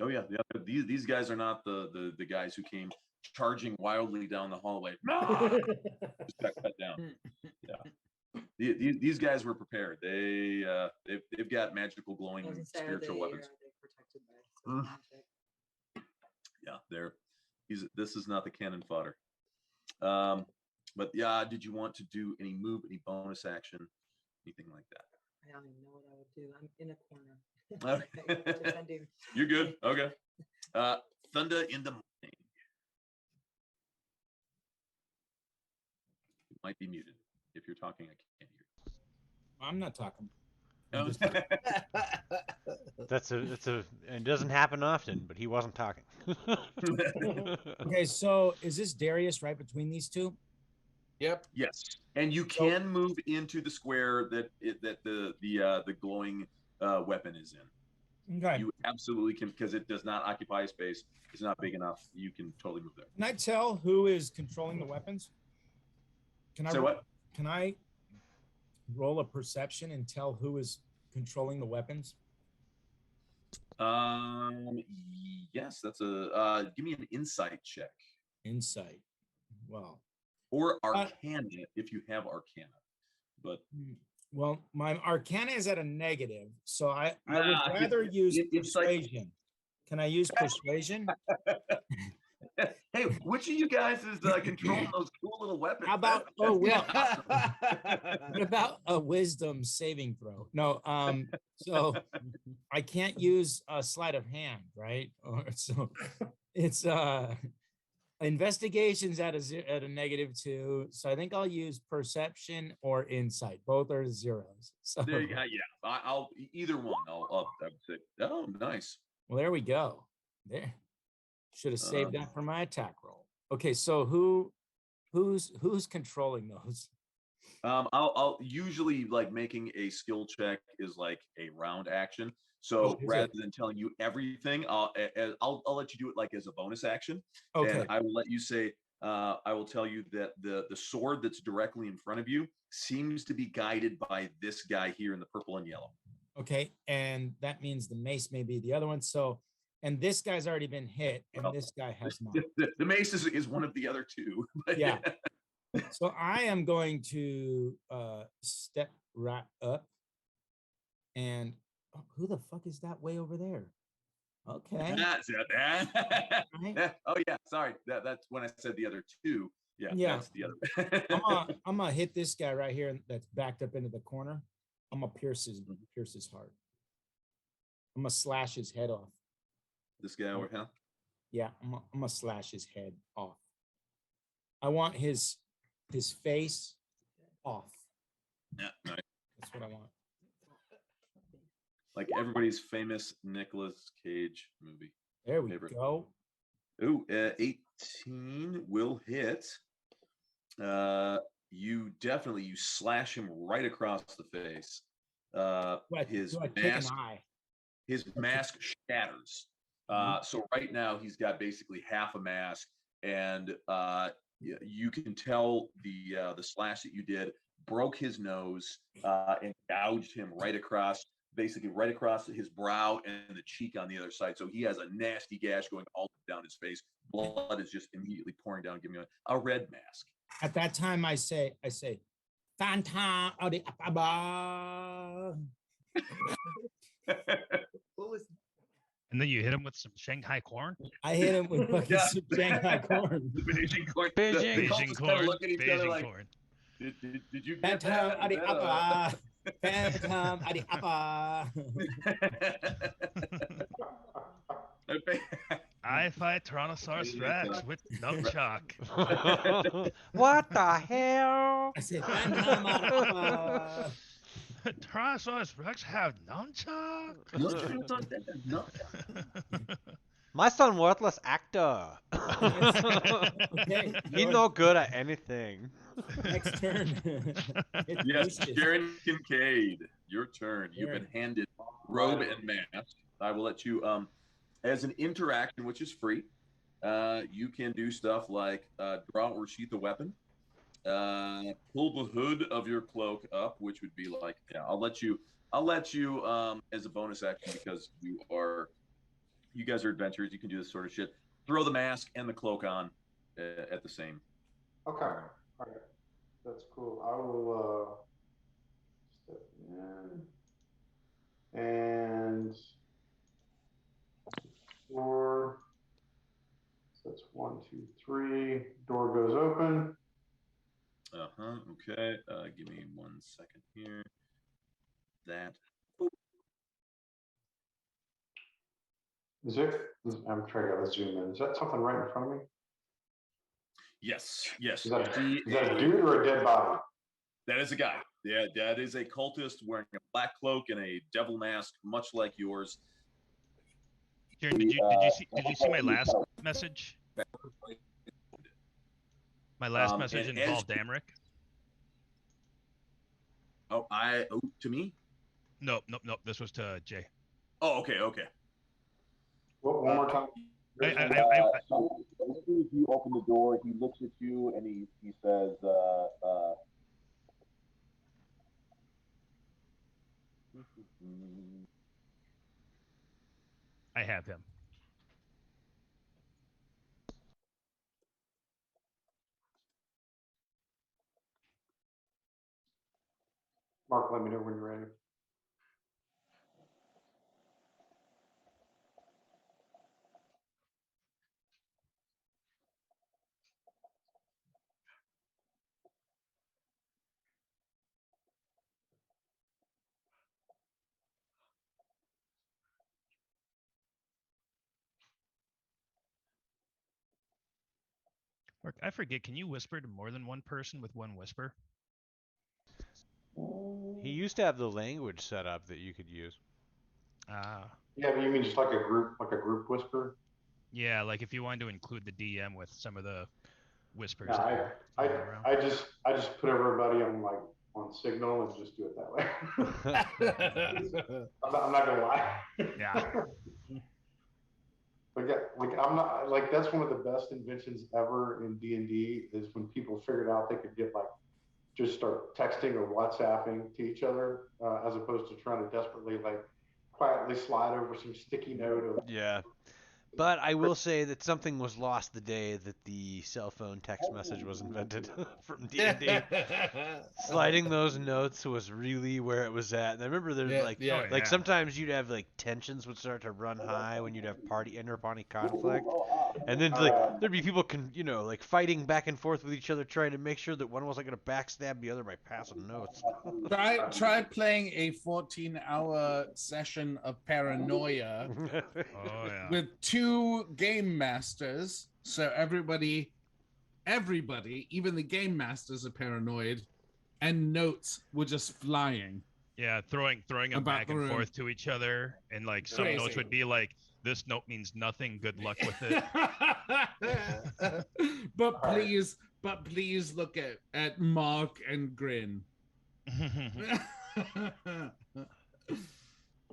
Oh yeah. These guys are not the guys who came charging wildly down the hallway. Just got cut down. Yeah. These guys were prepared. They've got magical glowing spiritual weapons.
Protected by magic.
Yeah, this is not the cannon fodder. But yeah, did you want to do any move, any bonus action, anything like that?
I don't even know what I would do. I'm in a corner. Defending.
You're good. Okay. Thunder in the morning. You might be muted. If you're talking, I can't hear you.
I'm not talking.
It doesn't happen often, but he wasn't talking.
Okay, so is this Darius right between these two?
Yep.
Yes, and you can move into the square that the glowing weapon is in.
Okay.
You absolutely can, because it does not occupy space. It's not big enough. You can totally move there.
Can I tell who is controlling the weapons? Can I roll a perception and tell who is controlling the weapons?
Yes, that's a give me an insight check.
Insight. Well.
Or Arcana if you have Arcana. But
well, my Arcana is at a negative, so I would rather use persuasion. Can I use persuasion?
Hey, which of you guys is controlling those cool little weapons?
How about what about a wisdom saving throw? No, so I can't use a sleight of hand, right? So it's investigations at a -2. So I think I'll use perception or insight. Both are zeros. So
there you go. Yeah, I'll either one. I'll say. Oh, nice.
Well, there we go. There. Should have saved that for my attack roll. Okay, so who's controlling those?
I'll usually like making a skill check is like a round action. So
Oh, is
rather
it?
than telling you everything, I'll let you do it like as a bonus action.
Okay.
And I will let you say, I will tell you that the sword that's directly in front of you seems to be guided by this guy here in the purple and yellow.
Okay. And that means the mace may be the other one. So, and this guy's already been hit, and
Well,
this guy has not.
The mace is one of the other two. But
Yeah. So I am going to step right up. And oh, who the fuck is that way over there? Okay.
That's it.
Right.
Oh yeah, sorry. That's when I said the other two. Yeah,
Yeah.
that's the other.
I'm gonna hit this guy right here that's backed up into the corner. I'm gonna pierce his heart. I'm gonna slash his head off.
This guy over here.
Yeah, I'm gonna slash his head off. I want his face off.
Yeah, nice.
That's what I want.
Like everybody's famous Nicolas Cage movie.
There we go.
Ooh, 18 will hit. You slash him right across the face. His mask shatters. So right now he's got basically half a mask, and you can tell the slash that you did broke his nose and gouged him right across his brow and the cheek on the other side. So he has a nasty gash going all down his face. Blood is just immediately pouring down, giving him a red mask.
At that time, I say, Fanta of the Abba.
What was?
And then you hit him with some Shanghai corn.
I hit him with fucking some Shanghai corn.
Beijing corn.
Beijing corn.
Beijing corn. Did you get
Phantom of the Abba? Phantom of the Abba.
I fight Tyrannosaurus Rex with nunchuck.
What the hell?
I said, Phantom of the Abba.
Tyrannosaurus Rex have nunchuck?
My son, worthless actor.
Okay,
He's no good at anything.
Next turn.
Yes, Sharon Kincaid, your turn. You've been handed robe and mask. I will let you, as an interaction, which is free, you can do stuff like draw or sheath a weapon, pull the hood of your cloak up, which would be like, I'll let you as a bonus action, because you guys are adventurers. You can do this sort of shit. Throw the mask and the cloak on at the same.
Okay. All right. That's cool. I will step in and 4. So that's 1, 2, 3. Door goes open.
Okay. Give me 1 second here.
I'm trying to zoom in. Is that something right in front of me?
Yes.
Is that a dude or a dead body?
That is a guy. Yeah, that is a cultist wearing a black cloak and a devil mask, much like yours.
Kieran, did you see my last message? My last message involved Amric.
To me?
No. This was to Jay.
Oh, okay.
One more time.
So as soon as you open the door, he looks at you and he says,
I have him.
Mark, let me know when you're ready.
Mark, I forget. Can you whisper to more than one person with one whisper?
He used to have the language set up that you could use.
Yeah, you mean just like a group whisper?
Yeah, like if you wanted to include the DM with some of the whispers.
Yeah, I just put everybody on like on Signal and just do it that way. I'm not gonna lie.
Yeah.
Like I'm not like that's one of the best inventions ever in D&D is when people figured out they could get like just start texting or WhatsApping to each other as opposed to trying to desperately like quietly slide over some sticky note.
Yeah. But I will say that something was lost the day that the cell phone text message was invented from D&D. Sliding those notes was really where it was at. And I remember there's like sometimes you'd have like tensions would start to run high when you'd have inter-party conflict. And then like there'd be people like fighting back and forth with each other trying to make sure that one wasn't going to backstab the other by passing notes.
Try playing a 14-hour session of Paranoia with 2 game masters. So everybody, even the game masters are paranoid, and notes were just flying.
Yeah, throwing them back and forth to each other, and like some notes would be like, "This note means nothing. Good luck with it."
but please look at Mark and grin.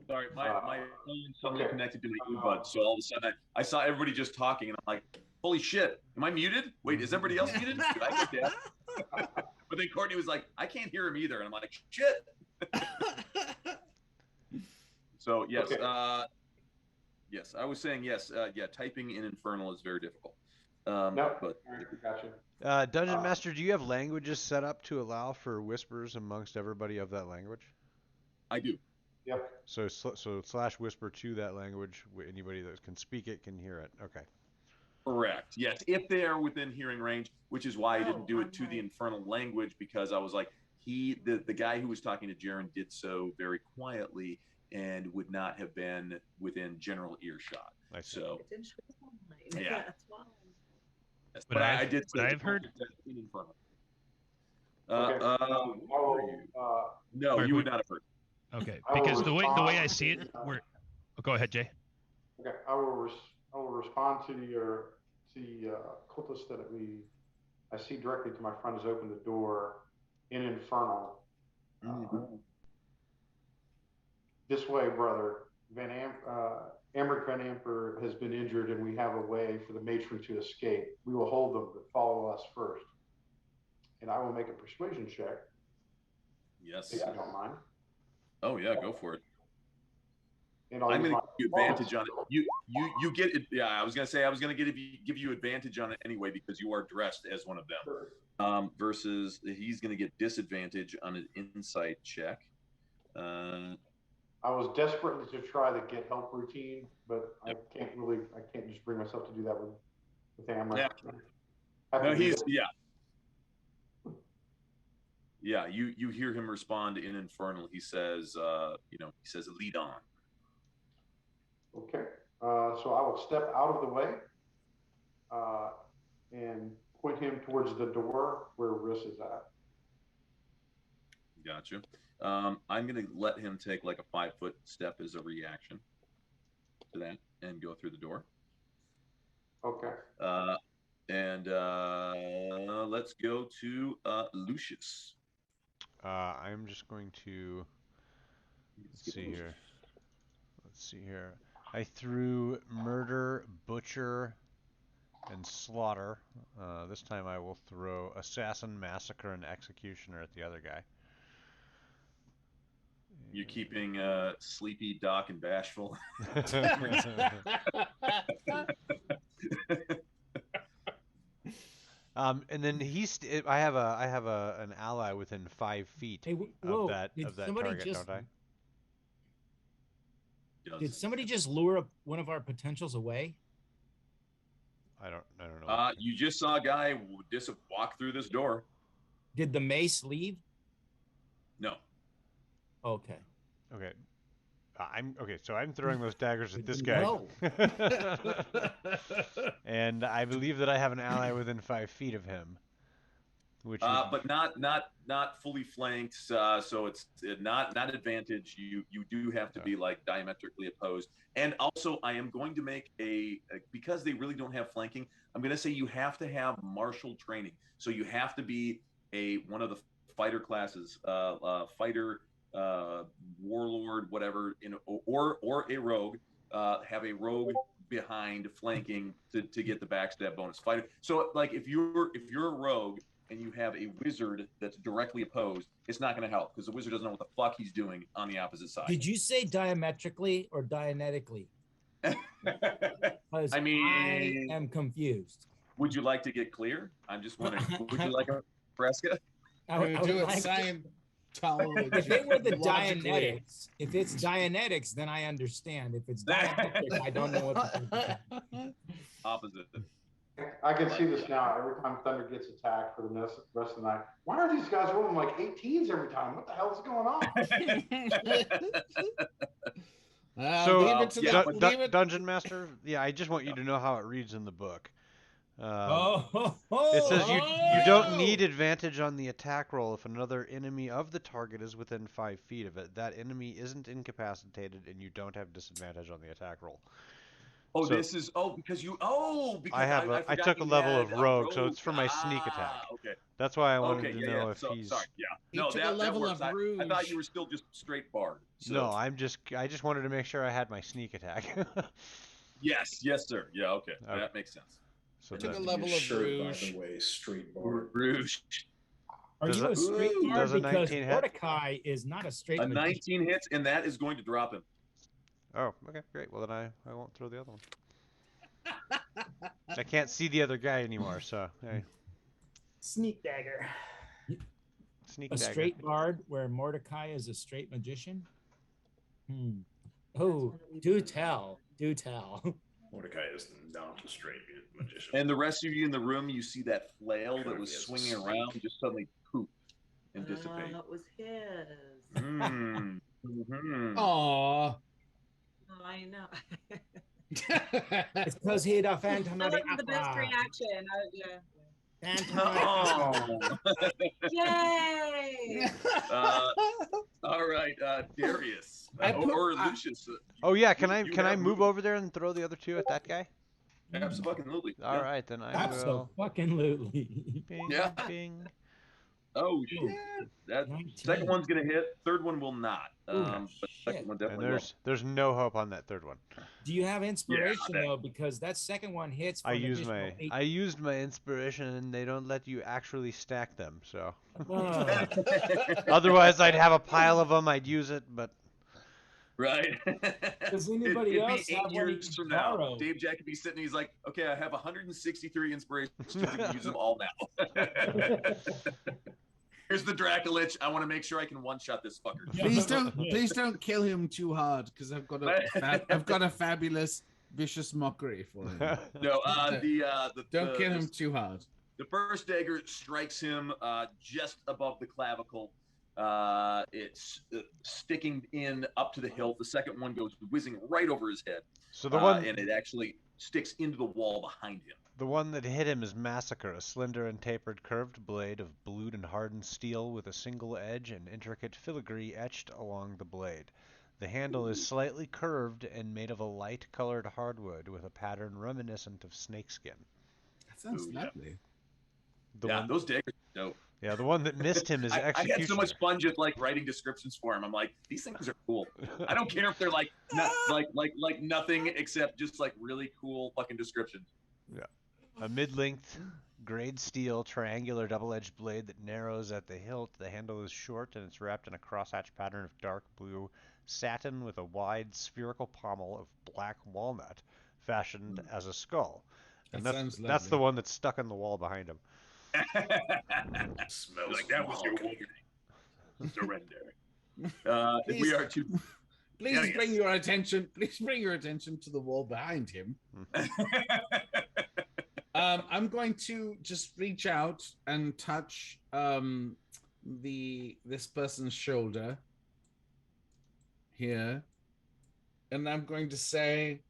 Sorry, my phone suddenly connected to my earbud, so all of a sudden I saw everybody just talking, and I'm like, "Holy shit, am I muted? Wait, is everybody else muted? Did I get that?" But then Courtney was like, "I can't hear him either," and I'm like, "Shit." So yes, yes, I was saying yes. Yeah, typing in Infernal is very difficult.
No,
but
gotcha.
Dungeon Master, do you have languages set up to allow for whispers amongst everybody of that language?
I do.
Yep.
So slash whisper to that language. Anybody that can speak it can hear it. Okay.
Correct. Yes, if they are within hearing range, which is why I didn't do it to the Infernal language, because I was like, the guy who was talking to Jaren did so very quietly and would not have been within general earshot. So yeah.
That's why.
Yes,
But
I did.
I've heard.
In Infernal.
No,
you would not have heard.
Okay, because the way I see it, go ahead, Jay.
Okay, I will respond to the cultist that I see directly to my friend has opened the door in Infernal. This way, brother. Emmerich Van Amper has been injured, and we have a way for the matron to escape. We will hold them, but follow us first. And I will make a persuasion check.
Yes.
If you don't mind.
Oh yeah, go for it.
And
I'm going to give you advantage on it. You get it. Yeah, I was going to say I was going to give you advantage on it anyway because you are dressed as one of them.
Sure.
Versus he's going to get disadvantage on an insight check.
I was desperate to try the get help routine, but I can't just bring myself to do that with Amber.
Yeah. No, yeah. You hear him respond in Infernal. He says, lead on.
Okay. So I will step out of the way and point him towards the door where Riss is at.
Gotcha. I'm going to let him take like a 5-foot step as a reaction to that and go through the door.
Okay.
And let's go to Lucius.
I'm just going to let's see here. I threw murder, butcher, and slaughter. This time I will throw assassin, massacre, and executioner at the other guy.
You're keeping Sleepy, Doc, and Bashful.
And then I have an ally within 5 feet of that target, don't I?
Did somebody just lure one of our potentials away?
I don't know.
You just saw a guy just walk through this door.
Did the mace leave?
No.
Okay.
So I'm throwing those daggers at this guy. And I believe that I have an ally within 5 feet of him.
But not fully flanked, so it's not advantage. You do have to be like diametrically opposed. And also, I am going to make because they really don't have flanking. I'm going to say you have to have martial training. So you have to be one of the fighter classes, fighter, warlord, whatever, or a rogue, have a rogue behind flanking to get the backstab bonus. Fighter. So like if you're a rogue and you have a wizard that's directly opposed, it's not going to help because the wizard doesn't know what the fuck he's doing on the opposite side.
Did you say diametrically or dianetically?
I mean,
I am confused.
Would you like to get clear? I'm just wondering. Would you like a Nebraska?
I would
do it
like to-
Scientology.
If it were the
logically.
Dianetics, if it's Dianetics, then I understand. If it's Diametric, I don't know what to think.
Opposite.
I can see this now. Every time Thunder gets attacked for the rest of the night, why are these guys rolling like 18s every time? What the hell is going on?
So,
leave it to the- leave it-
Dungeon Master, yeah, I just want you to know how it reads in the book. It
It
says you don't need advantage on the attack roll if another enemy of the target is within 5 feet of it. That enemy isn't incapacitated, and you don't have disadvantage on the attack roll.
Oh,
So-
this is because
I took a level of rogue, so it's for my sneak attack.
Okay.
That's why I wanted
Okay,
to
yeah,
know
yeah.
if
So,
he's.
sorry, yeah.
He
No,
took a
that
level
works.
of
I thought you
rouge.
were still just straight bard. So.
No, I just wanted to make sure I had my sneak attack.
Yes, sir. Yeah, okay. That makes sense.
So
took a
then-
level of
Shirt, by
rouge.
the way, straight bar.
Rouge.
Are
Does
you a straight
Ooh,
bard?
does a
Because
19 hit?
Mordecai is not a straight
A
magician.
19 hits, and that is going to drop him.
Oh, okay, great. Well, then I won't throw the other one. I can't see the other guy anymore, so hey,
Sneak dagger.
sneak
A
dagger.
straight bard where Mordecai is a straight magician? Oh, do tell. Do tell.
Mordecai is not a straight magician.
And the rest of you in the room, you see that flail that was swinging around just suddenly poof and dissipate.
It was his.
Mm. Mhm.
Aw.
Oh, I know.
It's because he the Phantom
That
of the
wasn't the best
Opera.
reaction. Yeah.
Phantom of the
Oh.
Yay!
All right, Darius
I put-
or Lucius.
Oh yeah, can I
you
can I
have
move over there and throw the other two at that guy?
Absolutely.
All right, then I will.
Absolutely.
Bing,
Yeah.
bing.
Oh shit! That
19.
second one's gonna hit. Third one will not. But second
shit.
one
And
definitely will.
there's no hope on that third one.
Do you have inspiration
that-
though? Because that second one hits. For
I
an
used
additional
my
8.
I used my inspiration, and they don't let you actually stack them. So
Ah.
otherwise, I'd have a pile of them. I'd use it, but
Right.
Does anybody
It'd be
else have
8
one he
years
can
from now.
borrow?
Dave Jack could be sitting. He's like, okay, I have 163 inspirations. I can use them all now. Here's the Dracolich. I want to make sure I can one-shot this fucker.
Please don't kill him too hard because I've got a fabulous vicious mockery for him.
No,
Don't kill him too hard.
The first dagger strikes him just above the clavicle. It's sticking in up to the hilt. The second one goes whizzing right over his head.
so the one
and it actually sticks into the wall behind him.
the one that hit him is Massacre, a slender and tapered curved blade of blued and hardened steel with a single edge and intricate filigree etched along the blade. The handle is slightly curved and made of a light-colored hardwood with a pattern reminiscent of snakeskin.
That sounds
Ooh, yeah.
lovely.
The
Yeah,
one,
those daggers are dope.
yeah, the one that missed him is
I had so
Executioner.
much fun just like writing descriptions for him. I'm like, these things are cool. I don't care if they're like like nothing except just like really cool fucking descriptions.
A mid-length grade steel triangular double-edged blade that narrows at the hilt. The handle is short and it's wrapped in a crosshatch pattern of dark blue satin with a wide spherical pommel of black walnut fashioned as a skull. And
That sounds
that's the
lovely.
one that's stuck in the wall behind him.
Smells
Like that was your
mahogany.
warning. Surrender. If we are to
Please
Yeah,
bring
yes.
your attention. Please bring your attention to the wall behind him. I'm going to just reach out and touch this person's shoulder here, and I'm going to say,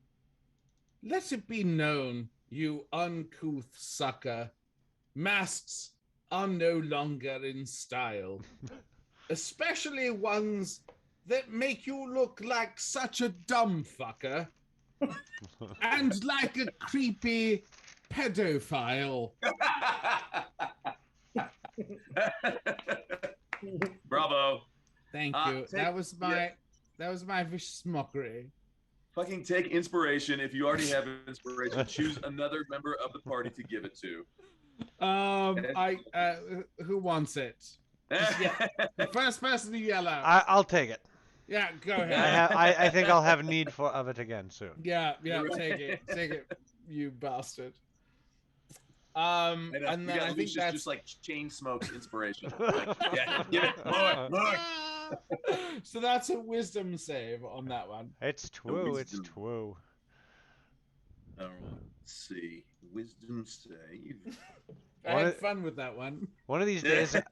"Let it be known, you uncouth sucker, masks are no longer in style, especially ones that make you look like such a dumb fucker and like a creepy pedophile."
Bravo.
Thank you. That was my vicious mockery.
Fucking take inspiration. If you already have inspiration, choose another member of the party to give it to.
Who wants it? The first person to yell out.
I'll take it.
Yeah, go ahead.
I think I'll have need of it again soon.
Yeah, take it, you bastard. And then I think that's
just like chain smokes inspiration. Like, yeah, give it more.
So that's a wisdom save on that one.
It's true. It's true.
All right, let's see. Wisdom save.
I had fun with that one.
One of these days.
That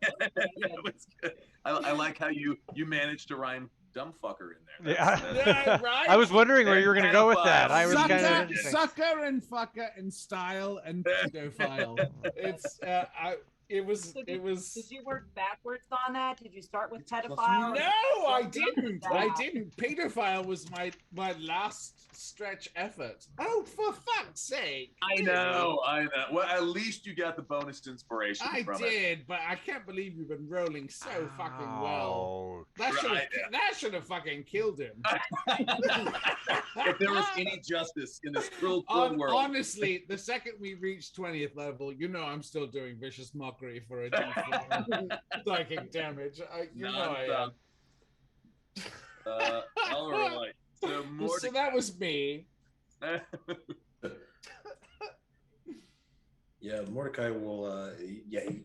was good. I like how you managed to rhyme dumb fucker in there.
Yeah, right?
I was wondering where you were going to go with that. I was
sucker and fucker and style and pedophile. It was.
Did you work backwards on that? Did you start with pedophile?
No, I didn't. Pedophile was my last stretch effort. Oh, for fuck's sake!
I know. Well, at least you got the bonus inspiration.
I did, but I can't believe you've been rolling so fucking well. That should have fucking killed him.
If there was any justice in this cruel world.
Honestly, the second we reach 20th level, I'm still doing vicious mockery for a D4 psychic damage. I am.
All right.
So that was me.
Yeah, Mordecai will. He's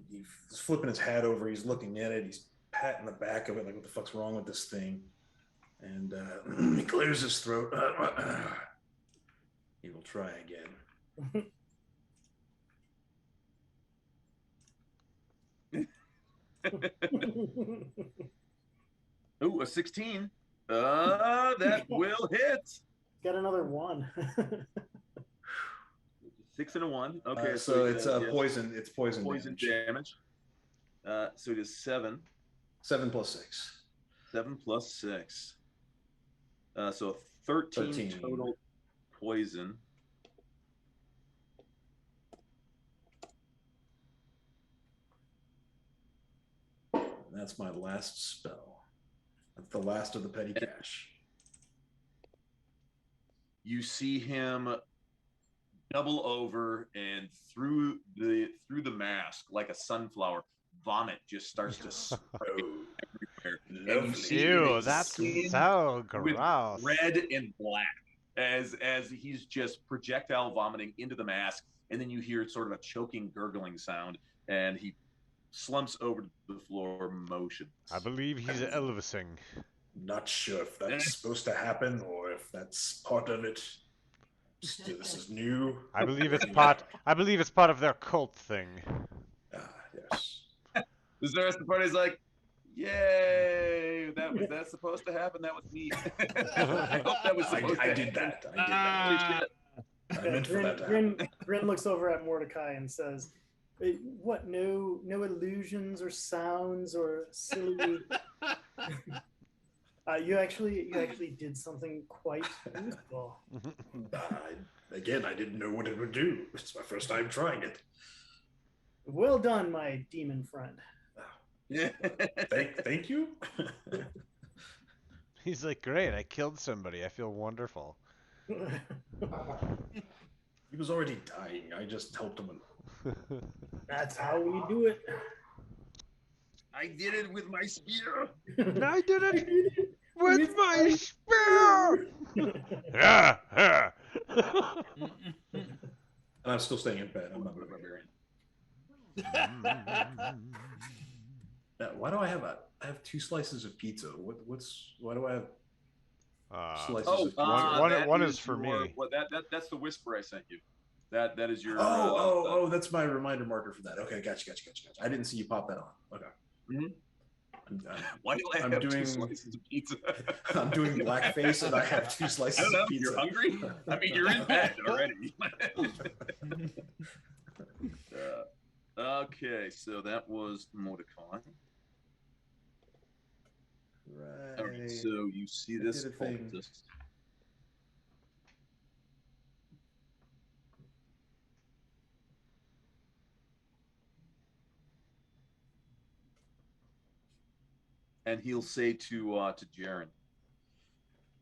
flipping his hat over. He's looking at it. He's patting the back of it, like, what the fuck's wrong with this thing? And he clears his throat. He will try again.
Ooh, a 16. That will hit.
Got another 1.
6 and a 1. Okay,
so it's poison. It's poison
damage. So it is 7.
7 plus 6.
7 plus 6. So 13 total poison.
And that's my last spell. That's the last of the petty cash.
You see him double over, and through the mask, like a sunflower, vomit just starts to spread everywhere. And you see
that's so gross.
Red and black as he's just projectile vomiting into the mask, and then you hear sort of a choking, gurgling sound, and he slumps over to the floor, motion.
I believe he's Elvising.
Not sure if that's supposed to happen or if that's part of it. This is new.
I believe it's part. I believe it's part of their cult thing.
Yes.
The rest of the party's like, "Yay! That's supposed to happen. That was me." I hope that was.
I did that. I meant for that to happen.
Grin looks over at Mordecai and says, "What? No illusions or sounds or silly." You actually did something quite useful.
Again, I didn't know what it would do. It's my first time trying it.
Well done, my demon friend.
Thank you.
He's like, great, I killed somebody. I feel wonderful.
He was already dying. I just helped him.
That's how we do it.
I did it with my spear.
I did it with my spear. Yeah.
And I'm still staying in bed. I'm not a barbarian. Why do I have 2 slices of pizza? Why do I have slices of pizza?
One is for me.
That's the whisper I sent you. That is your.
That's my reminder marker for that. Okay, gotcha. I didn't see you pop that on. Okay.
Mm-hmm. Why do I have 2 slices of pizza?
I'm doing blackface and I have 2 slices of pizza.
You're hungry? I mean, you're in bed already. Okay, so that was Mordecai.
Right.
All right, so you see this cultist. and he'll say to Jaren,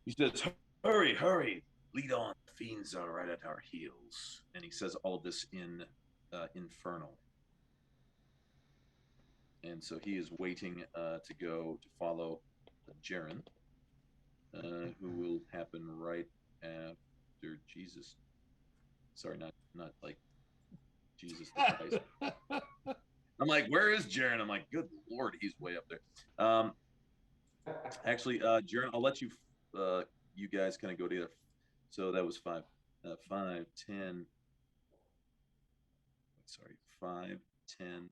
he says, "Hurry, hurry, lead on. The fiends are right at our heels." And he says all of this in Infernal. And so he is waiting to go to follow Jaren, who will happen right after Jesus. Sorry, not like Jesus the Christ. I'm like, where is Jaren? I'm like, good Lord, he's way up there. Actually, Jaren, I'll let you you guys kind of go together. So that was 5, 5, 10. Sorry, 5, 10,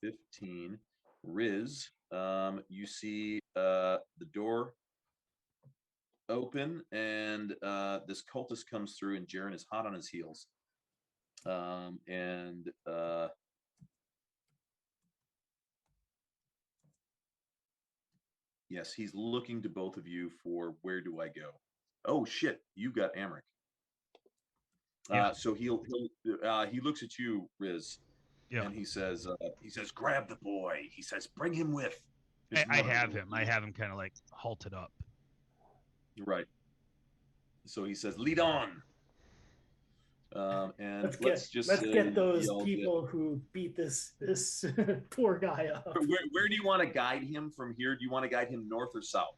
15. Riz, you see the door open, and this cultist comes through, and Jaren is hot on his heels. Yes, he's looking to both of you for where do I go? Oh shit, you got Amric. So he looks at you, Riz, and he says, grab the boy. He says, bring him with.
I have him kind of like halted up.
Right. So he says, lead on. And let's
get those people who beat this poor guy up.
Where do you want to guide him from here? Do you want to guide him north or south?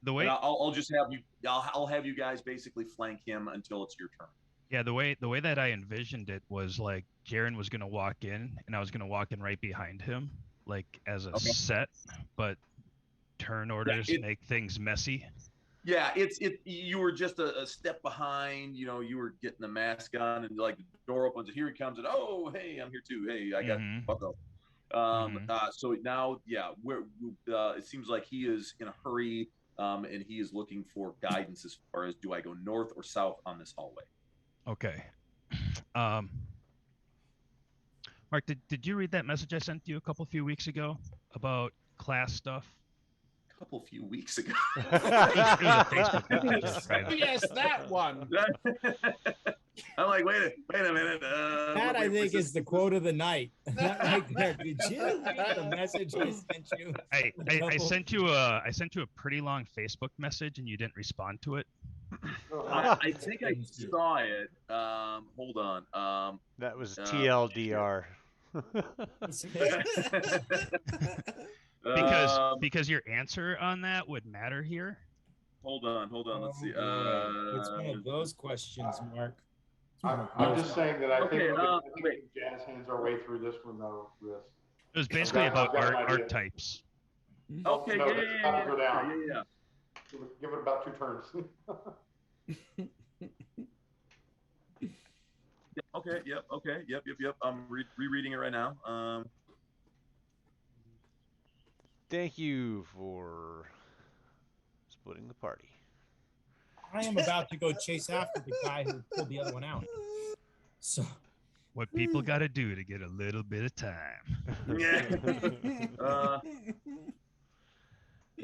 The way
I'll just have you. I'll have you guys basically flank him until it's your turn.
Yeah, the way that I envisioned it was like Jaren was gonna walk in, and I was gonna walk in right behind him, like as a set, but turn orders make things messy.
Yeah, you were just a step behind. You know, you were getting the mask on, and like the door opens, and here he comes, and oh, hey, I'm here too. Hey, I got bucko. So now, it seems like he is in a hurry, and he is looking for guidance as far as do I go north or south on this hallway.
Okay. Mark, did you read that message I sent you a few weeks ago about class stuff?
Few weeks ago.
It was a Facebook message.
Yes, that one.
I'm like, wait a minute.
That I think is the quote of the night. That right there. Did you read the message I sent you?
I sent you a pretty long Facebook message, and you didn't respond to it.
I think I saw it. Hold on.
That was TLDR.
Because your answer on that would matter here.
Hold on. Let's see.
It's one of those questions, Mark.
I'm just saying that I think we can jazz hands our way through this one, though.
It was basically about archetypes.
Okay,
no, yeah. Go down.
Yeah.
Give it about 2 turns.
Okay. Yep. I'm rereading it right now.
Thank you for splitting the party.
I am about to go chase after the guy who pulled the other one out. So,
what people got to do to get a little bit of time.
Yeah.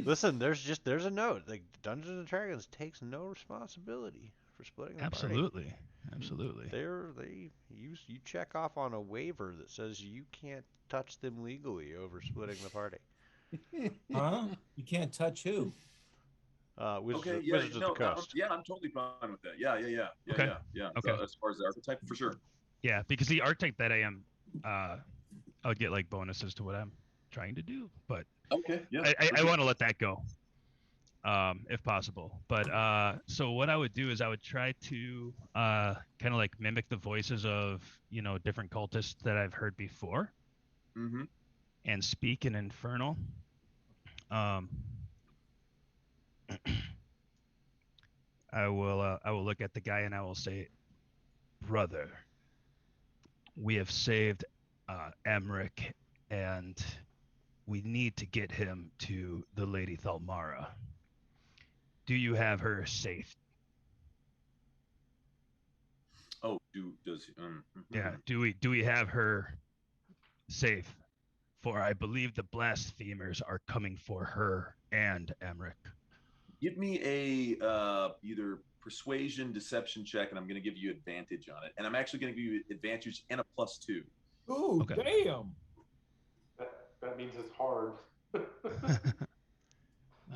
Listen, there's a note. Like Dungeons and Dragons takes no responsibility for splitting the party.
Absolutely.
You check off on a waiver that says you can't touch them legally over splitting the party.
Huh? You can't touch who?
Wizards of the Coast.
I'm totally fine with that. Yeah.
Okay.
So as far as the archetype, for sure.
Yeah, because the archetype that I am, I'll get like bonuses to what I'm trying to do, but
okay, yeah,
I want to let that go, if possible. But so what I would do is I would try to kind of like mimic the voices of different cultists that I've heard before, and speak in Infernal. I will look at the guy and I will say, brother, we have saved Emric, and we need to get him to the Lady Thalmara. Do you have her safe?
Oh,
yeah. Do we have her safe? For I believe the blasphemers are coming for her and Emric.
Give me a either persuasion, deception check, and I'm going to give you advantage on it. And I'm actually going to give you advantage and a +2.
Ooh,
okay.
Damn!
That means it's hard.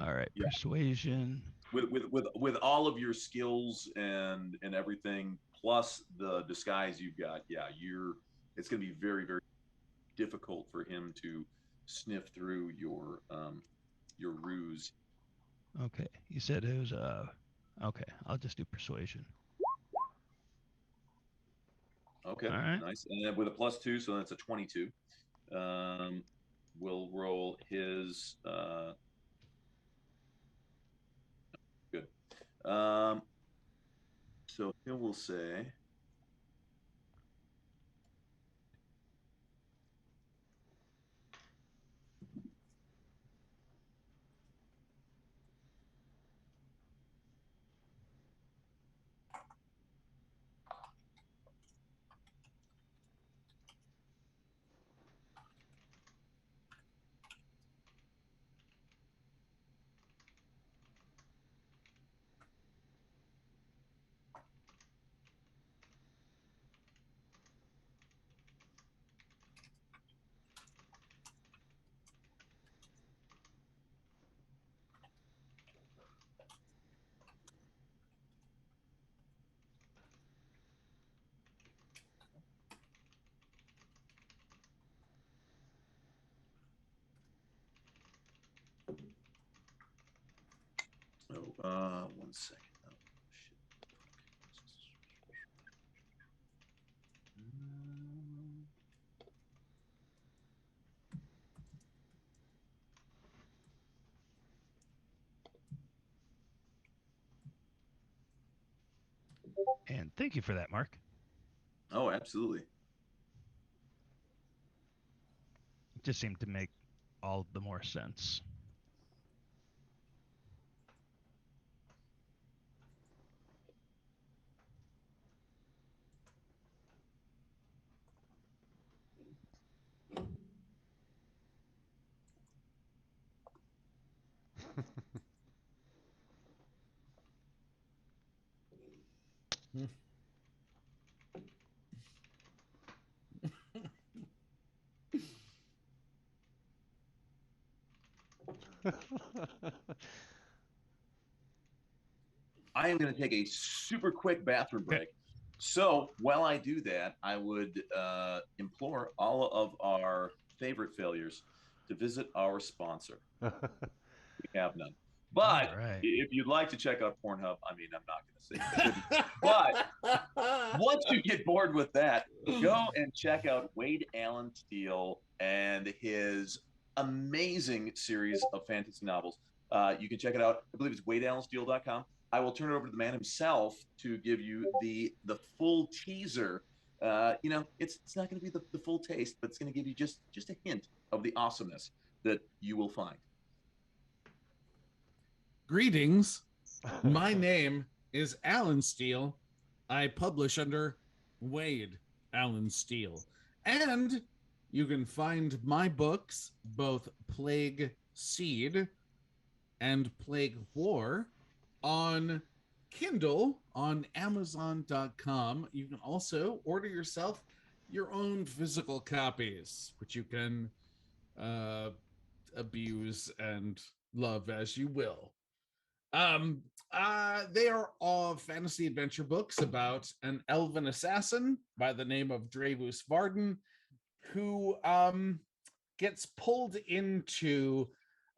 All right,
Yeah.
persuasion.
With all of your skills and everything, plus the disguise you've got, yeah, it's going to be very, very difficult for him to sniff through your ruse.
Okay, you said it was okay, I'll just do persuasion.
Okay,
All right.
nice. And then with a +2, so that's a 22. We'll roll his good. So he will say, one second. Oh, shit.
And thank you for that, Mark.
Oh, absolutely.
It just seemed to make all the more sense.
I am going to take a super quick bathroom break. So while I do that, I would implore all of our favorite failures to visit our sponsor. We have none. But if you'd like to check out Pornhub, I mean, I'm not going to say you shouldn't. But once you get bored with that, go and check out Wade Allen Steele and his amazing series of fantasy novels. You can check it out. I believe it's wadeallensteele.com. I will turn it over to the man himself to give you the full teaser. It's not going to be the full taste, but it's going to give you just a hint of the awesomeness that you will find.
Greetings. My name is Alan Steele. I publish under Wade Allen Steele. And you can find my books, both Plague Seed and Plague War, on Kindle on Amazon.com. You can also order yourself your own physical copies, which you can abuse and love as you will. They are all fantasy adventure books about an elven assassin by the name of Dravus Varden, who gets pulled into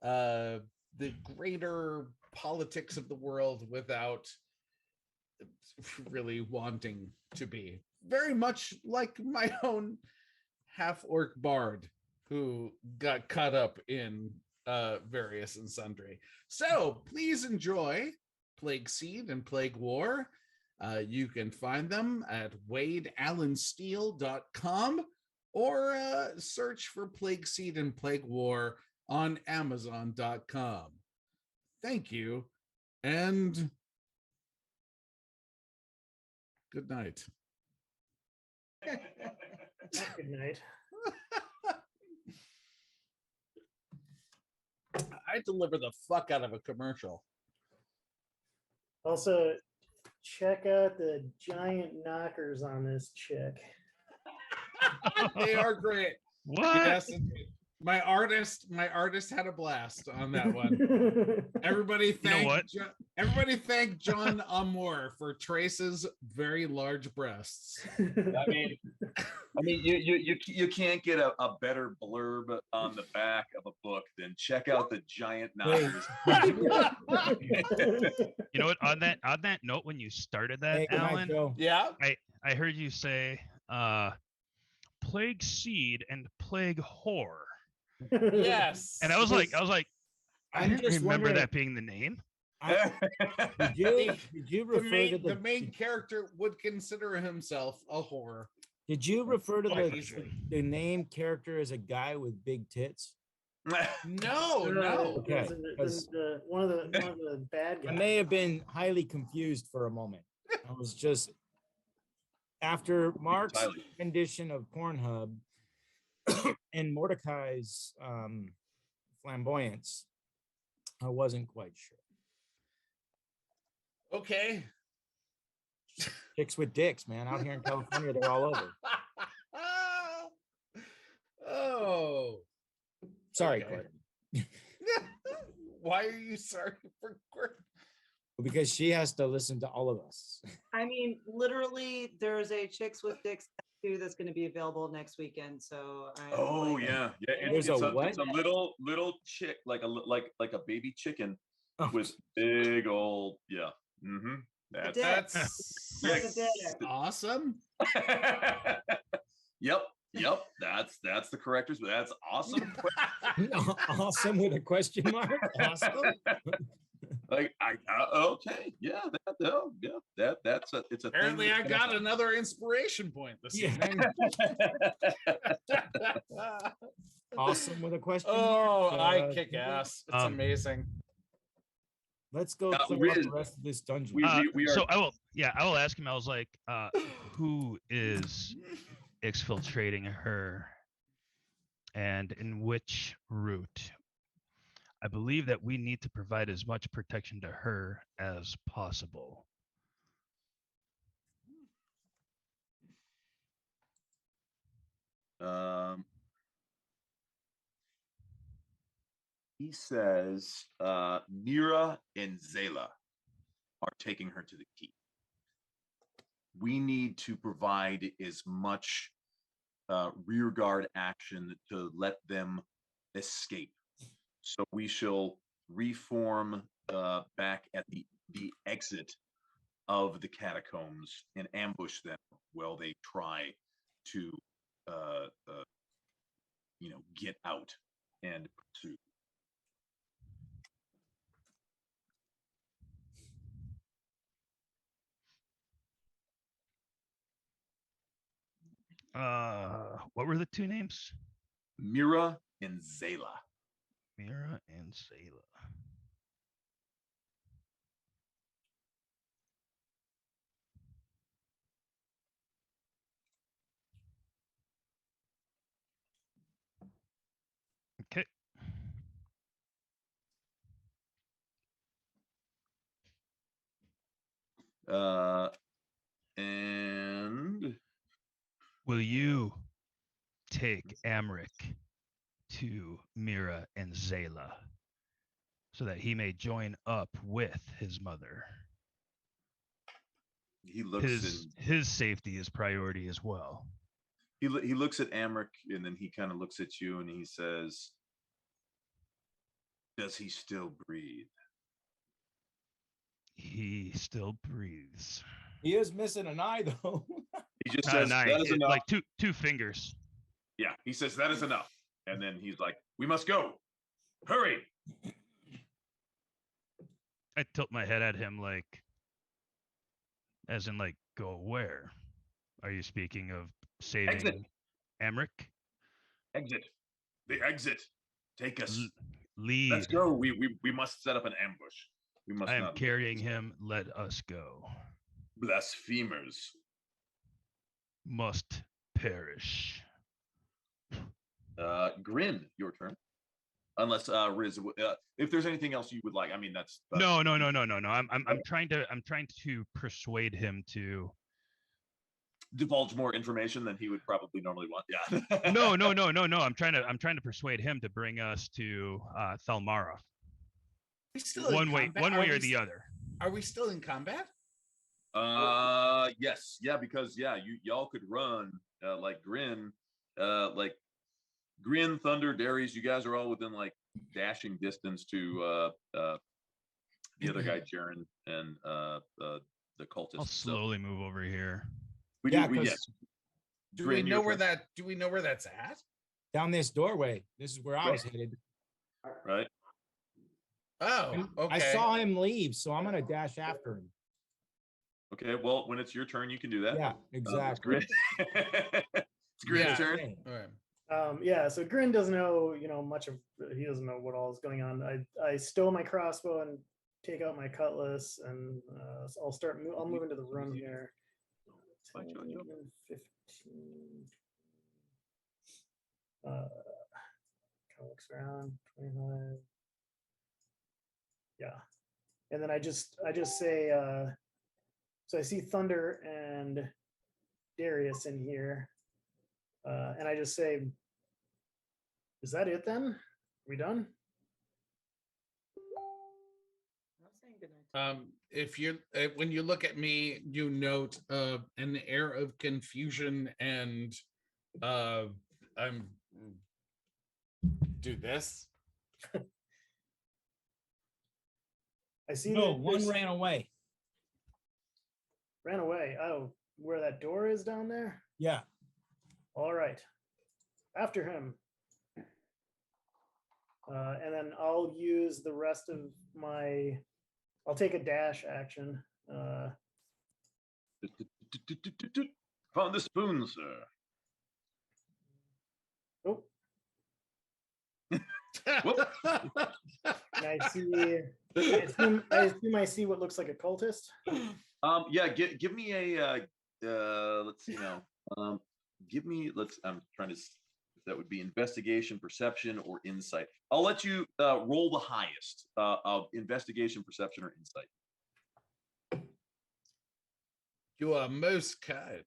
the greater politics of the world without really wanting to be. Very much like my own half-orc bard who got caught up in various and sundry. So please enjoy Plague Seed and Plague War. You can find them at wadeallensteele.com or search for Plague Seed and Plague War on Amazon.com. Thank you, and good night.
Good night.
I deliver the fuck out of a commercial.
Also, check out the giant knockers on this chick.
They are great.
What?
Yes, indeed. My artist had a blast on that one. Everybody thank John Amour for Trace's very large breasts.
I mean, you can't get a better blurb on the back of a book than check out the giant knockers.
You know what? On that note, when you started that,
Hey, good night,
Alan,
Joe.
Yeah.
I heard you say plague seed and plague whore.
Yes.
And I was like, I
I'm
didn't
just
remember
wondering-
that being the name.
Did you refer to
the main character would consider himself a whore.
Did you refer to
Quite
the
easily.
name character as a guy with big tits?
No.
Okay,
one of the bad
I
guys.
may have been highly confused for a moment. I was just after Mark's rendition of Pornhub and Mordecai's flamboyance, I wasn't quite sure.
Okay.
Chicks with dicks, man. Out here in California, they're all over.
Oh.
Sorry,
Okay.
Courtney.
Why are you sorry for Courtney?
Because she has to listen to all of us.
I mean, literally, there's a Chicks with Dicks tattoo that's going to be available next weekend. So
Oh yeah.
There's a what?
It's a little chick, like a baby chicken
Oh.
with big old Mm-hmm.
That's awesome.
Yep. That's the correctors. That's awesome.
Awesome with a question mark. Awesome.
Like okay, yeah, that's it's a
Apparently,
thing
I got another inspiration point this evening.
Awesome with a question
Oh,
mark.
I kick ass. It's amazing.
Let's go clear up the rest of this dungeon.
So I will ask him. I was like, who is exfiltrating her, and in which route? I believe that we need to provide as much protection to her as possible.
He says Mira and Zayla are taking her to the keep. We need to provide as much rear guard action to let them escape. So we shall reform back at the exit of the catacombs and ambush them while they try to get out and pursue.
What were the two names?
Mira and Zayla.
Mira and Zayla. Okay.
And
will you take Amric to Mira and Zayla so that he may join up with his mother?
He looks
his safety is priority as well.
He looks at Amric and then he kind of looks at you and he says, "Does he still breathe?"
He still breathes.
He is missing an eye, though.
He just
Not
says,
an eye,
"That is enough."
like two fingers.
Yeah, he says, "That is enough." And then he's like, "We must go. Hurry."
I tilt my head at him like, as in like, go where? Are you speaking of saving
Exit.
Amric?
Exit. The exit. Take us.
Lead.
Let's go. We must set up an ambush. We must
I am
not
carrying him. Let us go.
Blasphemers
must perish.
Grin, your turn. Unless Riz, if there's anything else you would like, I mean that's
No. I'm trying to persuade him to
divulge more information than he would probably normally want. Yeah.
No. I'm trying to persuade him to bring us to Thalmara.
We still
One way or the other.
Are we still in combat?
Yes, yeah, because y'all could run like Grin, Thunder, Darius. You guys are all within like dashing distance to the other guy, Jaren, and the cultist.
I'll slowly move over here.
Do we know where that's at?
Down this doorway. This is where I was headed.
Right.
Oh, okay.
I saw him leave, so I'm gonna dash after him.
Okay, well, when it's your turn, you can do that.
Yeah, exactly.
It's Grin's turn.
All
right. So Grin doesn't know, much of. He doesn't know what all is going on. I stow my crossbow and take out my cutlass, and I'll start. I'll move into the room here. 10, 15. Kind of looks around. 25. Yeah, and then I just say. So I see Thunder and Darius in here, and I just say, "Is that it then? Are we done?"
If you when you look at me, you note an air of confusion and I'm do this.
I see.
No, one ran away.
Ran away. Oh, where that door is down there?
Yeah.
All right. After him. And then I'll use the rest of my. I'll take a dash action.
Found the spoon, sir.
Oh. And I assume I see what looks like a cultist.
Give me a let's see now. I'm trying to, that would be investigation, perception, or insight. I'll let you roll the highest of investigation, perception, or insight.
You are most kind.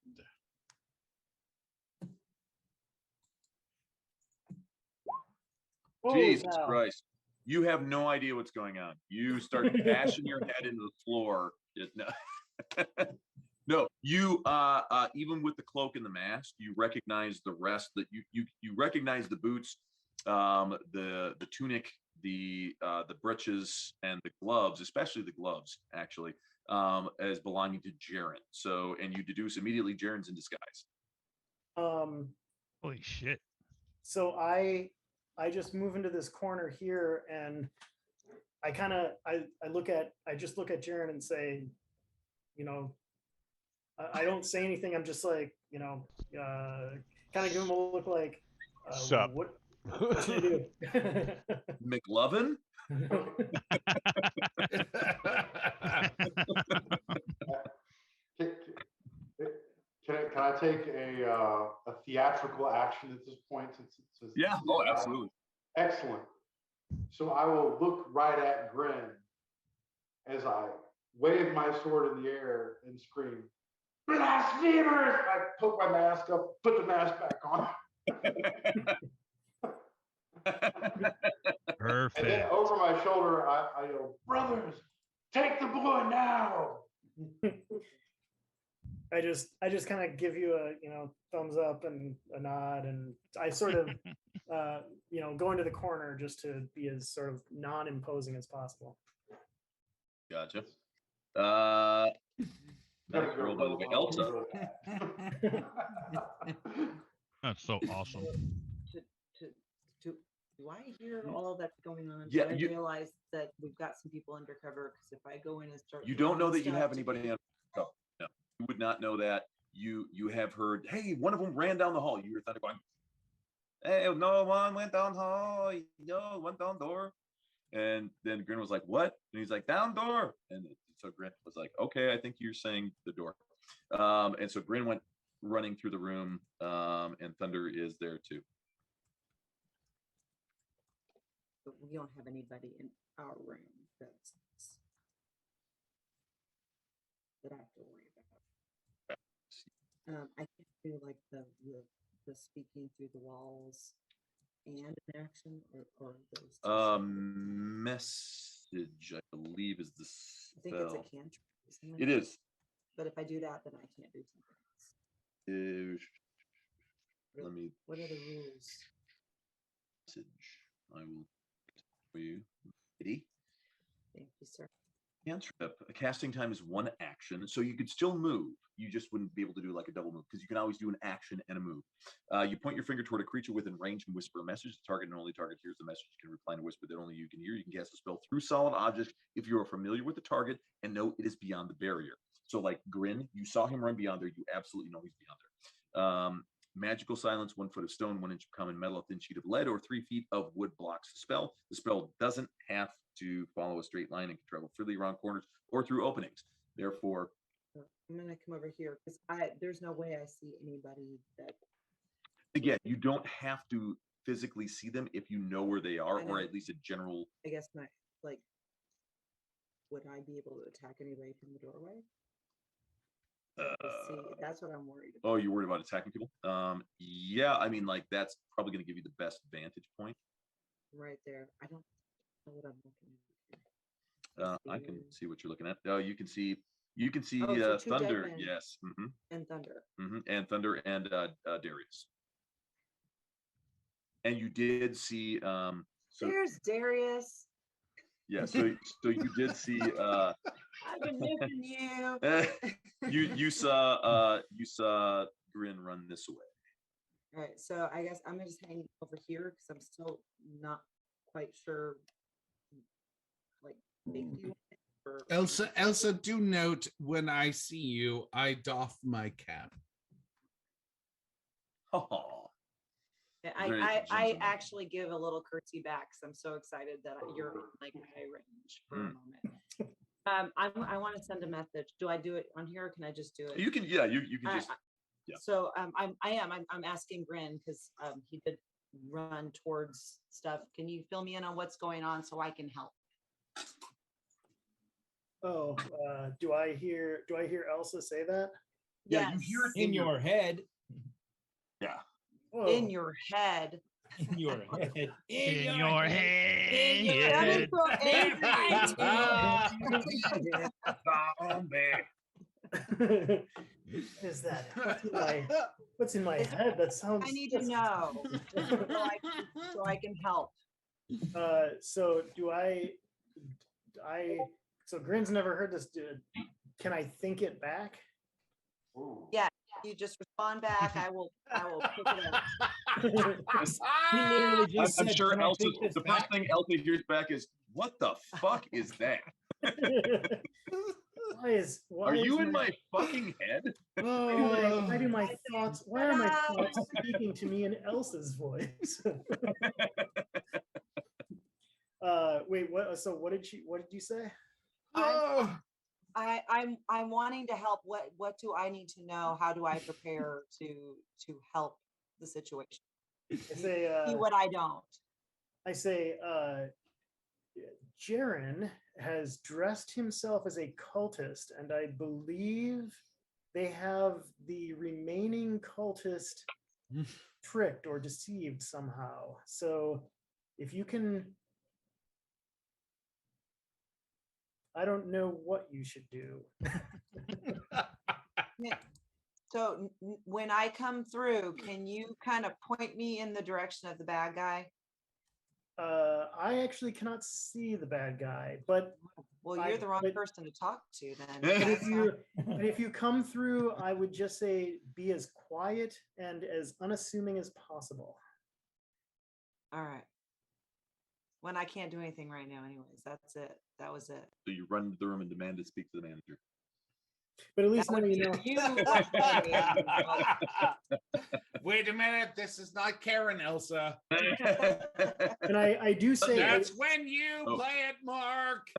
Jesus Christ. You have no idea what's going on. You start bashing your head into the floor. No, you even with the cloak and the mask, you recognize the rest. That you recognize the boots, the tunic, the breeches, and the gloves, especially the gloves, actually, as belonging to Jaren. So, and you deduce immediately Jaren's in disguise.
Holy shit!
So I just move into this corner here, and I just look at Jaren and say, I don't say anything. I'm just like, kind of give him a look like,
Sup?
What should I do?
McLovin?
Can I take a theatrical action at this point? Since
yeah. Oh, absolutely.
Excellent. So I will look right at Grin as I wave my sword in the air and scream, "Blasphemers!" I poke my mask up, put the mask back on.
Perfect.
And then over my shoulder, I yell, "Brothers, take the boy now!"
I just kind of give you a thumbs up and a nod, and I sort of go into the corner just to be as sort of non-imposing as possible.
Gotcha. That girl, by the way, Elsa.
That's so awesome.
Do I hear all that's going on?
Yeah,
I realize that we've got some people undercover, because if I go in and start,
you don't know that you have anybody undercover. No, you would not know that. You have heard, hey, one of them ran down the hall. You hear Thunder going, hey, no one went down hall. No, went down door. And then Grin was like, what? And he's like, down door. And so Grin was like, okay, I think you're saying the door. And so Grin went running through the room, and Thunder is there too.
But we don't have anybody in our room that I have to worry about. I can't do like the speaking through the walls and an action, or those.
Message, I believe, is the
I think it's a
spell.
cantrip. Isn't
It is.
But if I do that, then I can't do something else.
Let me.
What are the rules?
Message. I will for you. Kitty.
Thank you, sir.
Cantrip. A casting time is 1 action, so you could still move. You just wouldn't be able to do like a double move because you can always do an action and a move. You point your finger toward a creature within range and whisper a message. The target and only target hears the message. You can reply in a whisper that only you can hear. You can cast a spell through solid objects if you are familiar with the target and know it is beyond the barrier. So, like Grin, you saw him run beyond there. You absolutely know he's beyond there. Magical silence, 1 foot of stone, 1 inch of common metal, a thin sheet of lead, or 3 feet of wood blocks the spell. The spell doesn't have to follow a straight line and can travel freely around corners or through openings. Therefore,
I'm gonna come over here because there's no way I see anybody that.
again, you don't have to physically see them if you know where they are, or at least a general.
I guess would I be able to attack anybody from the doorway? See, that's what I'm worried about.
Oh, you're worried about attacking people? Yeah, I mean, like that's probably going to give you the best vantage point.
Right there. I don't know what I'm looking
at. I can see what you're looking at. Oh, you can see
so
thunder. Yes. Mm-hmm.
And thunder.
Mm-hmm. And thunder and Darius. And you did see. So
there's Darius.
Yeah. So you did see.
I've been missing you.
you saw Grin run this way.
All right, so I guess I'm gonna just hang over here because I'm still not quite sure. Like safety.
Elsa, do note when I see you, I doff my cap.
Oh.
I actually give a little curtsy back because I'm so excited that you're in like high range for a moment. I want to send a message. Do I do it on here or can I just do it?
You can, yeah, you can just. Yeah.
So I'm asking Grin because he did run towards stuff. Can you fill me in on what's going on so I can help?
Oh, do I hear Elsa say that?
Yeah, you hear it
in your head.
Yeah.
Whoa.
In your head.
In your head.
In your head.
Is that what's in my head? That sounds.
I need to know so I can help.
So do I? So Grin's never heard this. Can I think it back?
Ooh.
Yeah, you just respond back. I will pick it up.
I'm sure Elsa. The first thing Elsa hears back is, "What the fuck is that?"
Why
are
is
you in my fucking head?
Why do my thoughts? Why are my thoughts speaking to me in Elsa's voice? Wait, what? So what did you say?
I'm wanting to help. What do I need to know? How do I prepare to help the situation?
I say
see what I don't.
I say Jaren has dressed himself as a cultist, and I believe they have the remaining cultist tricked or deceived somehow. So if you can, I don't know what you should do.
So when I come through, can you kind of point me in the direction of the bad guy?
I actually cannot see the bad guy, but
you're the wrong person to talk to then.
But if you come through, I would just say be as quiet and as unassuming as possible.
All right. When I can't do anything right now, anyways, that's it. That was it.
So you run into the room and demand to speak to the manager.
But at least now you know.
Wait a minute, this is not Karen, Elsa.
And I do say
that's when you play it, Mark.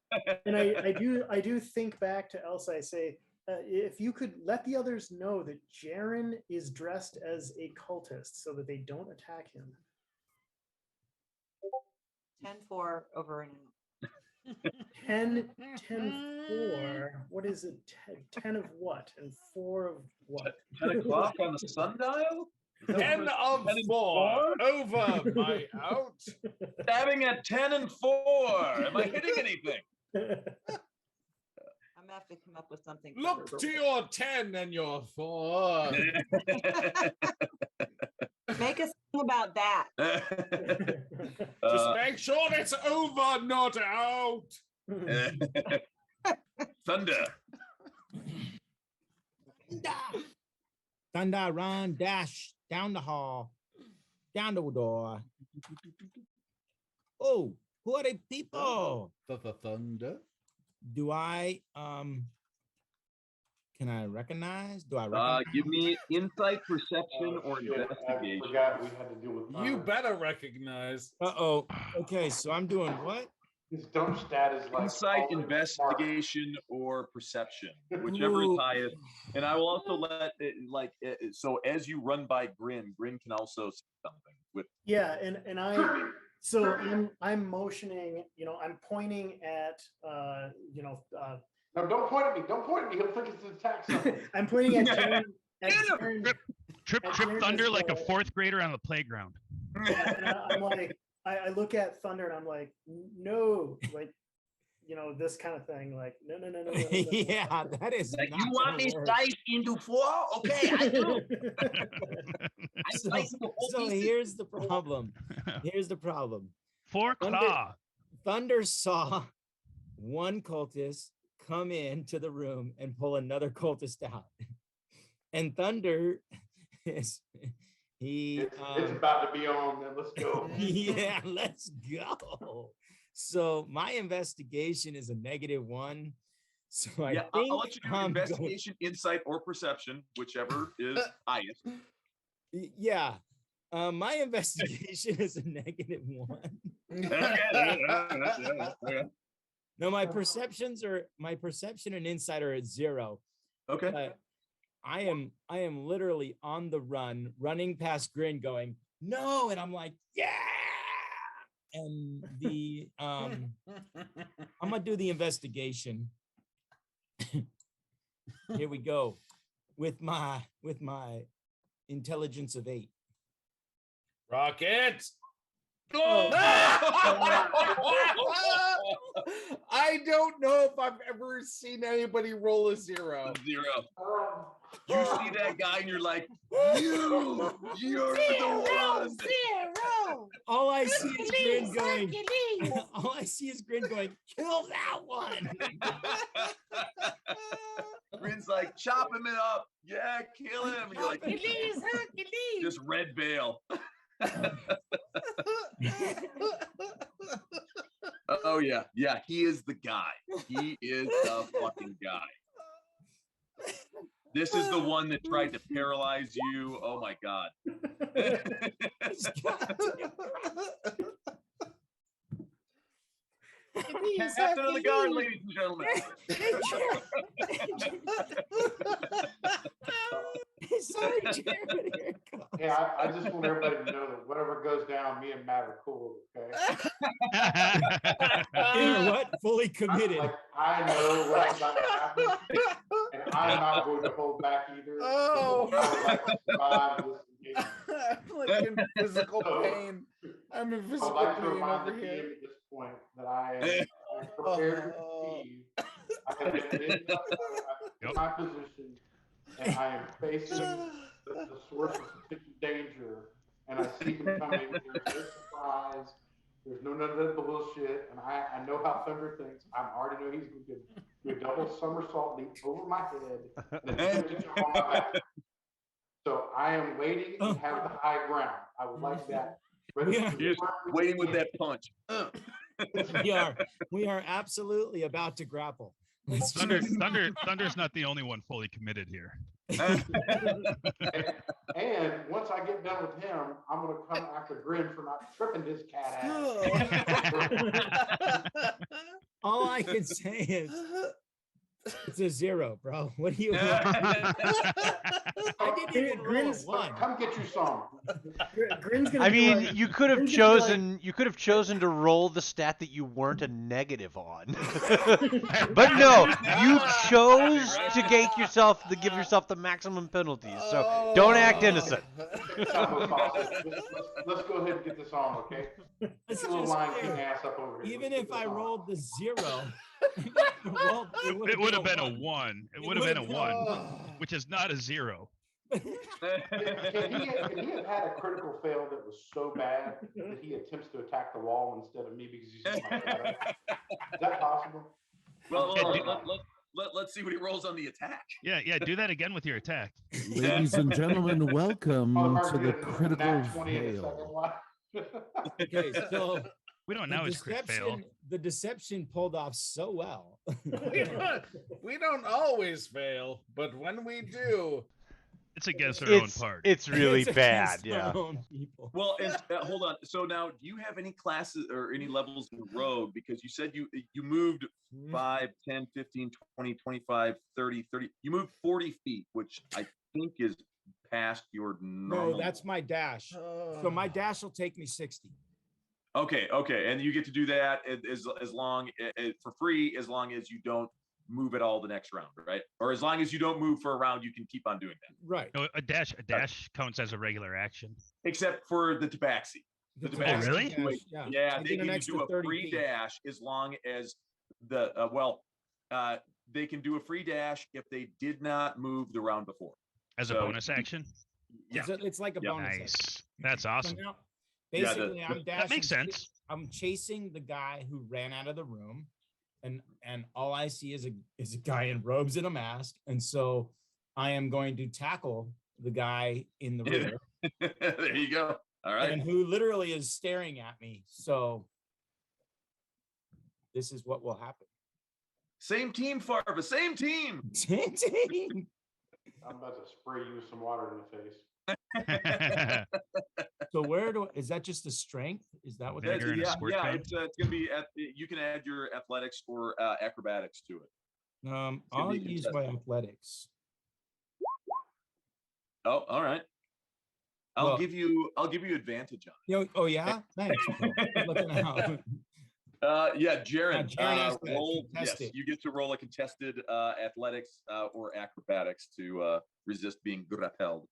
And I do think back to Elsa. I say, if you could let the others know that Jaren is dressed as a cultist so that they don't attack him.
10-4 over and
10, 10, 4. What is it? 10 of what? And 4 of what?
10 o'clock on the sundial?
10 of 4 over my out.
Stabbing at 10 and 4. Am I hitting anything?
I'm gonna have to come up with something.
Look
clever.
to your 10 and your 4.
Make a song about that.
Just make sure it's over, not out.
Thunder.
Thunder, run, dash, down the hall, down the door. Oh, who are the people?
The thunder.
Do I can I recognize? Do I recognize?
Give me insight, perception, or
Shit, I
investigation.
forgot we had to deal with
You
thunder.
better recognize.
Uh-oh. Okay, so I'm doing what?
His dump stat is like
Insight,
all in
investigation, or perception, whichever is
Ooh.
highest. And I will also let it, so as you run by Grin can also see something with.
Yeah, and I'm motioning, I'm pointing at
No, don't point at me. Don't point at me. He'll think it's an attack. Something.
I'm pointing at Jaren.
Trip Thunder like a fourth grader on the playground.
I'm like, I look at Thunder and I'm like, no, like, this kind of thing. Like, no.
Yeah, that is
Like,
not
you want
gonna
me
work.
sliced into 4? Okay, I do. I
So,
slice into whole
so
pieces.
here's the problem. Here's the problem.
4 claw.
Thunder saw one cultist come into the room and pull another cultist out. And Thunder is
It's about to be on. Then let's go.
yeah, let's go. So my investigation is a -1. So I
Yeah,
think
I'll let you do
I'm going-
investigation, insight, or perception, whichever is highest.
Yeah. My investigation is a -1.
Okay.
No, my perception and insight are at 0.
Okay.
But I am literally on the run, running past Grin, going, no, and I'm like, yeah. And the I'm gonna do the investigation. Here we go. With my intelligence of 8.
Rocket.
Oh.
I don't know if I've ever seen anybody roll a 0.
0. You see that guy and you're like, you're the one.
0.
All I see is Grin going. All I see is Grin going, kill that one.
Grin's like, chop him it up. Yeah, kill him. And you're like, just red veil. Oh yeah, he is the guy. He is the fucking guy. This is the one that tried to paralyze you. Oh my god. Captain of the guard, ladies and gentlemen.
Sorry, Jeremy.
Yeah, I just want everybody to know that whatever goes down, me and Matt are cool. Okay.
You're what? Fully committed.
Like, I know what's about to happen, and I'm not going to hold back either.
Oh.
I would like to survive this engagement.
I'm like in physical pain. I'm in
I would
physical
like to
pain
remind
over
the
here.
team at this point that I am prepared to receive. I have been in my position, and I am facing the source of potential danger, and I see him coming. There's no surprise. There's none of that bullshit, and I know how Thunder thinks. I already know he's going to do a double somersault leap over my head and attempt to jump on my back. So I am waiting and have the high ground. I would like that.
Yeah.
You're just waiting with that punch.
We are absolutely about to grapple.
Thunder's not the only one fully committed here.
And once I get done with him, I'm going to come after Grin for not tripping his cat ass.
All I can say is
It's a 0, bro. What do you want? I didn't even roll a 1.
Come get you some.
Grin's gonna
I
be
mean,
like-
you could have
Grin's gonna be
chosen. You could have chosen to roll the stat that you weren't a negative on. But no, you chose to give yourself the maximum penalties. So don't act innocent.
Let's go ahead and get this on, okay?
Let's
Get a little
just
Lion
clear.
King ass up over here.
Even
Let's
if
get
I
this on.
rolled the 0,
It would have been a 1. It would have been a 1,
Oh.
which is not a 0.
Can he have had a critical fail that was so bad that he attempts to attack the wall instead of me because he's in my shadow? Is that possible?
Well,
Yeah,
let's see what he rolls on the attack.
Yeah, do that again with your attack.
Ladies and gentlemen, welcome to the critical
Nat 20 in the second
fail.
one.
Okay, so
We don't
the
know his crit fail.
deception pulled off so well.
We don't always fail, but when we do,
It's against our own part.
It's really
It's
bad.
against our
Yeah.
own people.
Well, and hold on. So now, do you have any classes or any levels in rogue? Because you said you moved 5, 10, 15, 20, 25, 30, 30. You moved 40 feet, which I think is past your normal.
No, that's my dash. So my dash will take me 60.
Okay, and you get to do that as long for free, as long as you don't move at all the next round, right? Or as long as you don't move for a round, you can keep on doing that.
Right.
No, a dash counts as a regular action.
Except for the tabaxi. The
The
tabaxi
really?
do it-
Dash,
yeah,
I
they
get an
can
extra
do a
30
free
feet.
dash as long as the they can do a free dash if they did not move the round before.
As a
So-
bonus action?
Yeah.
It's like a
Yeah.
bonus.
Nice.
action.
That's
So
awesome.
now,
Yeah,
basically, I'm dashing.
That makes sense.
I'm chasing the guy who ran out of the room, and all I see is a guy in robes and a mask, and so I am going to tackle the guy in the rear,
There you go. All right.
and who literally is staring at me. So this is what will happen.
Same team, Farva. Same team.
I'm about to spray you with some water in the face.
So is that just a strength? Is that what that
Vinegar and a
Yeah,
squirt
yeah.
gun?
It's gonna be you can add your athletics or acrobatics to it. gonna
I'll
be
use my athletics.
Oh, all right. I'll
Well-
give you advantage on
Oh yeah, thanks. bro. Looking out.
it. Yeah, Jaren.
Jaren has to
roll.
contest
Yes,
it.
you get to roll a contested athletics or acrobatics to resist being grappled.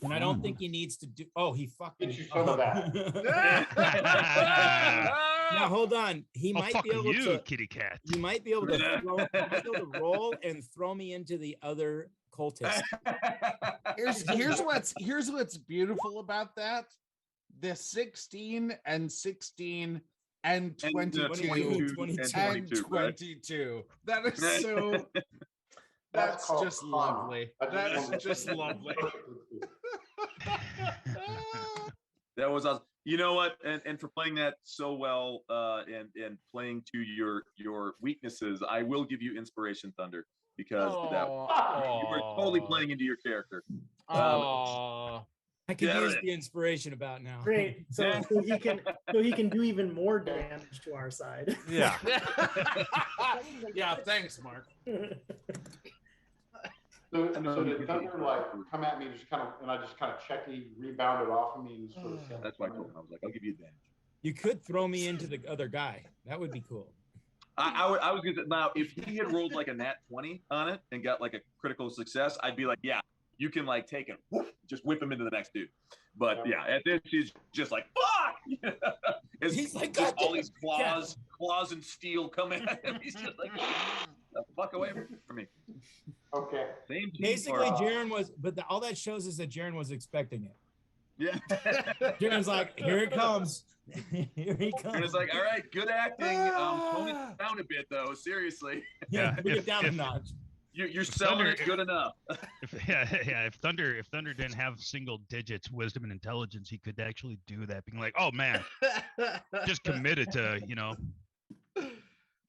And I don't think he needs to do. Oh, he fucking.
Get you some of that.
Now hold on. He
Oh,
might
fuck
be able
you,
to.
kitty cat.
You might be able to roll and throw me into the other cultist.
here's what's beautiful about that. The 16 and 16 and 22 and 22. That is so. That's
called
just
karma.
lovely.
I
That is
wanted to
just
say that
lovely.
perfectly.
That was awesome. You know what? And for playing that so well, and playing to your weaknesses, I will give you inspiration, Thunder, because that you were totally playing into your character.
Oh,
I could
Yeah.
use the inspiration about now.
Great. So he can do even more damage to our side.
Yeah.
yeah. Thanks, Mark.
So did Thunder like come at me and I just kind of checky rebounded off of me and sort of said,
That's why I told him. I was like, I'll give you advantage.
You could throw me into the other guy. That would be cool.
I was gonna now if he had rolled like a nat 20 on it and got like a critical success, I'd be like, yeah, you can like take it, whoosh, just whip him into the next dude. But yeah, at this he's just like fuck.
He's like,
just all
"God
these claws and steel coming at him. He's just like the fuck away from me.
okay.
Same team
Basically,
for-
Jaren was, but all that shows is that Jaren was expecting it.
yeah.
Jaren's like, here it comes. Here he comes.
And it's like, all right, good acting. Tone it down a bit though. Seriously,
Yeah,
Yeah,
bring
if-
it down a
if-
notch.
you're selling it good enough.
If Thunder didn't have single digits wisdom and intelligence, he could actually do that. Being like, oh man, just committed to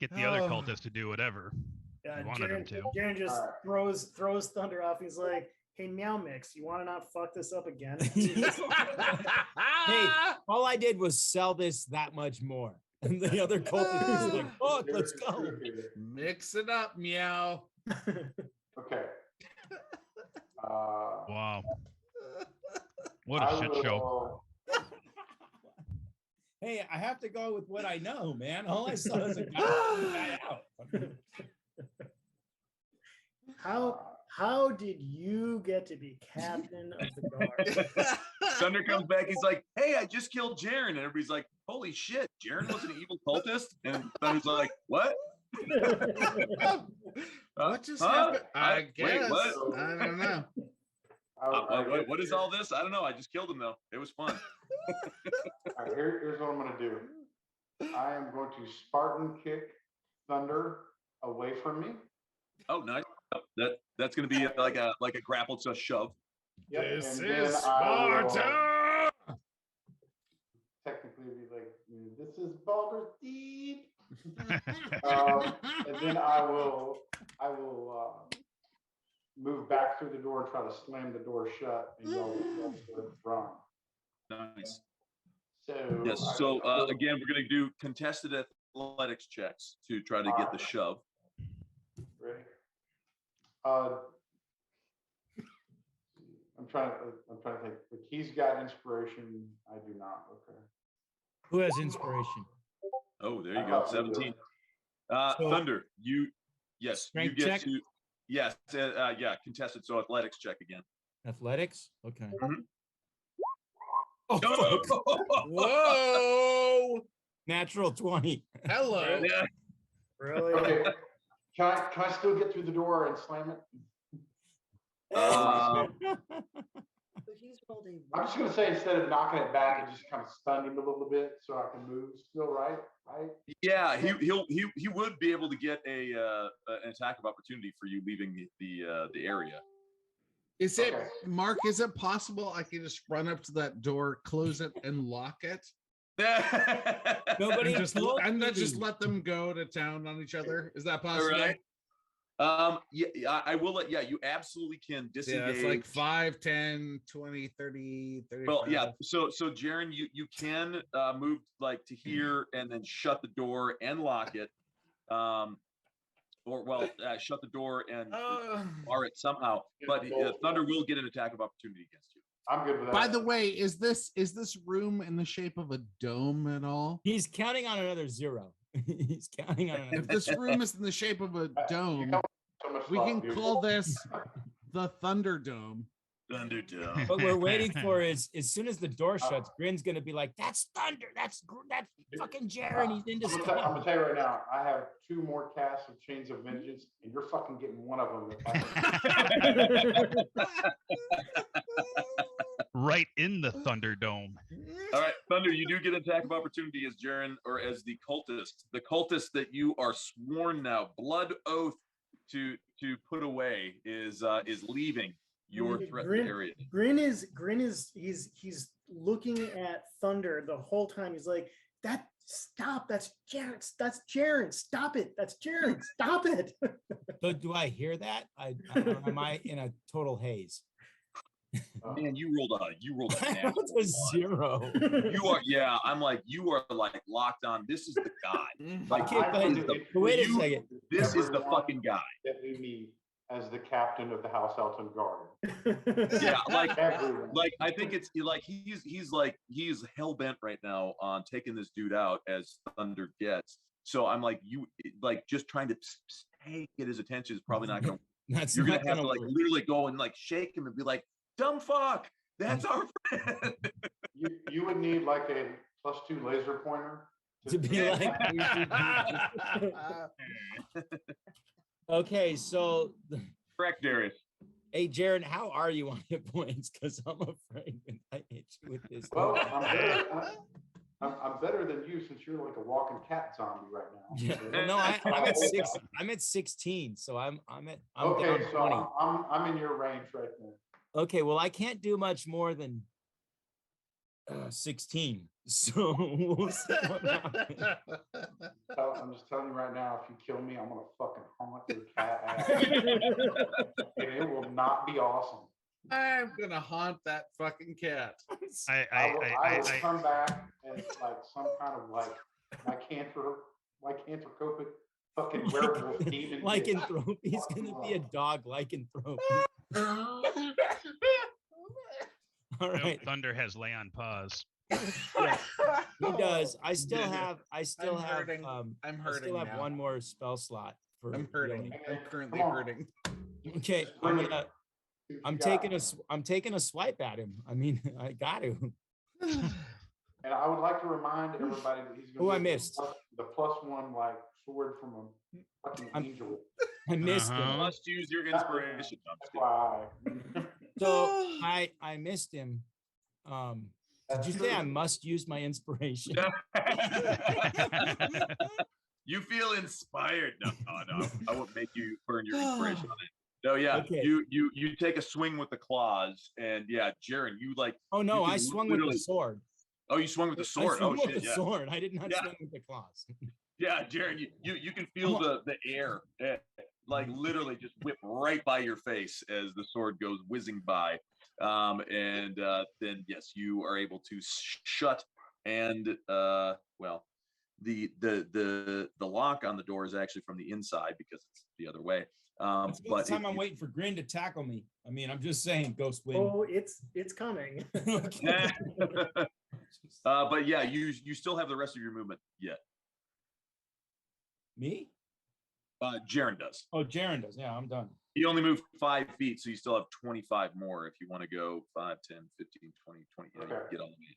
get the other cultist to do whatever
Yeah,
he wanted him to.
Jaren just throws Thunder off. He's like, "Hey, Meow Mix, you want to not fuck this up again?"
Hey, all I did was sell this that much more. And the other cultist was like, fuck, let's go.
Mix it up, meow.
Okay.
Wow. What a shit show.
Hey, I have to go with what I know, man. All I saw is a guy out.
How did you get to be captain of the guard?
Thunder comes back. He's like, "Hey, I just killed Jaren," and everybody's like, "Holy shit, Jaren was an evil cultist." And Thunder's like, "What?
What just happened? I guess.
Wait, what?
I don't know.
What is all this? I don't know. I just killed him though. It was fun."
All right, here's what I'm going to do. I am going to Spartan kick Thunder away from me.
Oh, nice. That's going to be like a grapple to a shove.
Yep.
This
and
is
then I will
Sparta.
technically be like, this is Baldur's Deep. And then I will move back through the door and try to slam the door shut and go run.
Nice.
So
Yes. So again, we're going to do contested athletics checks to try to get the shove.
Ready? I'm trying to think. Like, he's got inspiration. I do not. Okay.
Who has inspiration?
Oh, there you go. 17. Thunder, yes, you get
check?
to, yes, yeah, contested. So athletics check again.
Athletics? Okay.
Mm-hmm.
Oh,
Whoa!
Natural 20.
Hello.
Yeah.
Really?
Okay. Can I still get through the door and slam it?
So he's rolled a
I'm just gonna say instead of knocking it back, it just kind of stunned him a little bit, so I can move still, right?
Yeah, he would be able to get an attack of opportunity for you leaving the area.
Is it, Mark, is it possible I can just run up to that door, close it, and lock it?
Nobody
and then just let them go to town on each other? Is that possible?
All right. Yeah, I will let, you absolutely can disengage.
Yeah, it's like 5, 10, 20, 30, 35.
Well, yeah. So Jaren, you can move like to here and then shut the door and lock it. Shut the door and bar it somehow. But Thunder will get an attack of opportunity against you.
I'm good with that.
By the way, is this room in the shape of a dome at all?
He's counting on another 0. He's counting on another.
If this room is in the shape of a dome, we can call this the Thunderdome.
Thunderdome.
What we're waiting for is, as soon as the door shuts, Grin's gonna be like, "That's Thunder. That's fucking Jaren. He's into
I'm
stuff."
gonna tell you right now, I have 2 more casts of Chains of Vengeance, and you're fucking getting one of them.
Right in the Thunderdome.
All right, Thunder, you do get an attack of opportunity as Jaren or as the cultist. The cultist that you are sworn now, blood oath to put away is leaving your threatened area.
Grin is he's looking at Thunder the whole time. He's like, stop, that's Jaren, stop it, that's Jaren, stop it.
So do I hear that? Am I in a total haze?
Man, you rolled a natural
What's a 0?
You are, yeah. I'm like, you are like locked on. This is the guy. Like,
Wait a second.
This is the fucking guy
that we meet as the captain of the House Elton Guard.
Yeah, like I think it's like he's hell bent right now on taking this dude out as Thunder gets. So I'm like, you like just trying to get his attention is probably not gonna. You're gonna have to like literally go and like shake him and be like, dumb fuck, that's our friend.
You would need like a +2 laser pointer
to be like. Okay, so
correct, Darius.
Hey, Jaren, how are you on hit points? Because I'm afraid when I hit you with this.
Well, I'm better than you since you're like a walking cat zombie right now.
Yeah. Well, no, I'm at 6. I'm at 16, so I'm
okay.
Down
So
20.
I'm in your range right there.
Okay, well, I can't do much more than 16. So we'll see what happens.
I'm just telling you right now, if you kill me, I'm gonna fucking haunt your cat ass. And it will not be awesome.
I'm gonna haunt that fucking cat.
I will come back and like some kind of like lycanthropic fucking werewolf demon.
Lycanthrope. He's gonna be a dog lycanthrope. All
Nope,
right.
Thunder has lay on pause.
Yeah, he does. I still have
I'm hurting. I'm
I still
hurting
have
now.
one more spell slot for
I'm hurting.
healing.
I'm currently
Come on.
hurting.
Okay, I'm taking a swipe at him. I mean, I got to.
And I would like to remind everybody that he's
Oh, I
going to
missed.
the +1 like sword from a fucking angel.
I missed
Uh-huh.
him.
Must use your inspiration. No, I'm just kidding.
Why?
So I missed him. Did you say I must use my inspiration?
You feel inspired. No, I won't make you burn your inspiration on it. No, yeah,
Okay.
you take a swing with the claws, and yeah, Jaren, you like.
Oh no,
you can
I swung with the
literally-
sword.
Oh, you swung with the sword.
I swung
Oh
with
shit,
the
yeah,
sword. I did not
Yeah.
swing with the claws.
yeah, Jaren, you can feel the air, like literally just whip right by your face as the sword goes whizzing by, and then yes, you are able to shut and well. The lock on the door is actually from the inside because it's the other way.
That's about
But
the time I'm waiting for Grin to tackle me. I mean, I'm just saying, Ghost Wind.
Oh, it's coming.
but yeah, you still have the rest of your movement yet.
Me?
Jaren does.
Oh, Jaren does. Yeah, I'm done.
He only moved 5 feet, so you still have 25 more if you want to go 5, 10, 15, 20, 20. You know, you
Okay.
can get all the way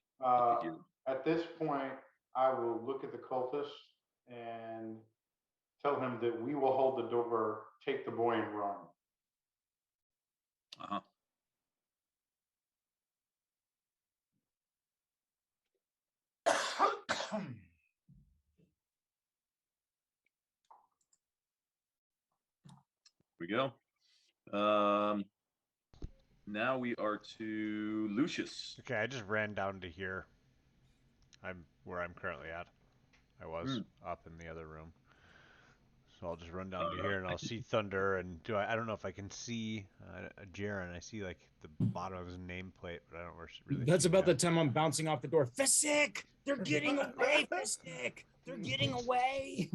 up to here.
At this point, I will look at the cultist and tell him that we will hold the door, take the boy, and run.
Uh-huh. We go. Now we are to Lucius.
Okay, I just ran down to here. I'm where I'm currently at. I was up in the other room. So I'll just run down to here and I'll see Thunder and I don't know if I can see Jaren. I see like the bottom of his nameplate, but I don't really
That's
see
about the
him.
time I'm bouncing off the door. Fisick! They're getting away, Fisick! They're getting away!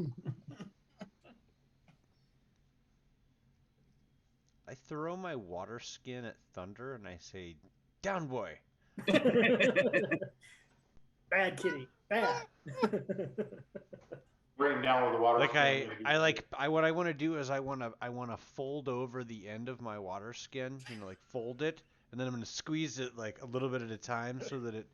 I throw my water skin at Thunder and I say, "Down, boy."
Bad kitty. Bad.
Bring him down with the water.
Like
skin.
what I want to do is I want to fold over the end of my water skin, like fold it, and then I'm going to squeeze it like a little bit at a time so that it,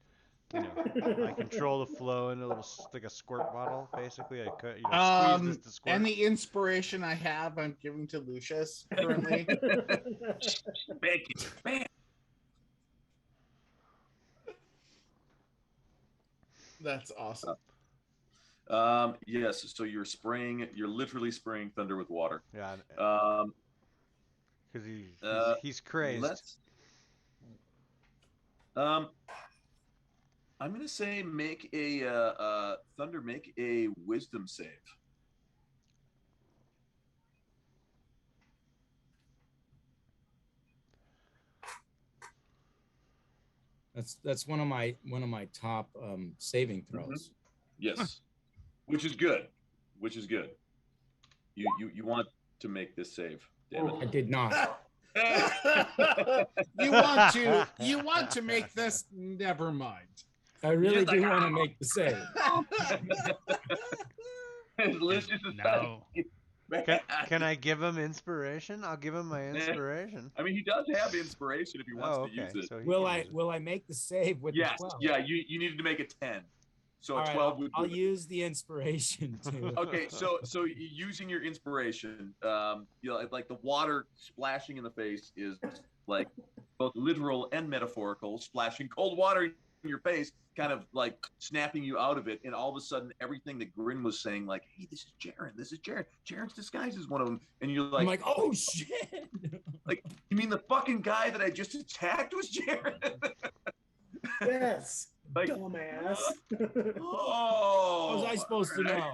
I control the flow in a little like a squirt bottle, basically. I could, squeeze this to squirt.
And the inspiration I have, I'm giving to Lucius currently. That's awesome.
Yes, so you're literally spraying Thunder with water.
Yeah. Because he's crazed.
I'm gonna say make a Thunder make a wisdom save.
That's one of my top saving throws.
Yes, which is good. You want to make this save. Damn it.
I did not.
You want to make this. Never mind.
I really do want to make the save.
No.
Can I give him inspiration? I'll give him my inspiration.
I mean, he does have inspiration if he wants to use it.
So
will I make the save with
yes,
the 12?
yeah, you needed to make a 10. So
All
a
right,
12 would
I'll
do it.
use the inspiration too.
Okay, so using your inspiration, like the water splashing in the face is like both literal and metaphorical. Splashing cold water in your face, kind of like snapping you out of it, and all of a sudden, everything that Grin was saying, like, "Hey, this is Jaren. Jaren's disguise is one of them," and you're like,
I'm like, "Oh shit!"
Like, you mean the fucking guy that I just attacked was Jaren?
Yes.
Like,
dumbass.
Oh,
how was I supposed to know?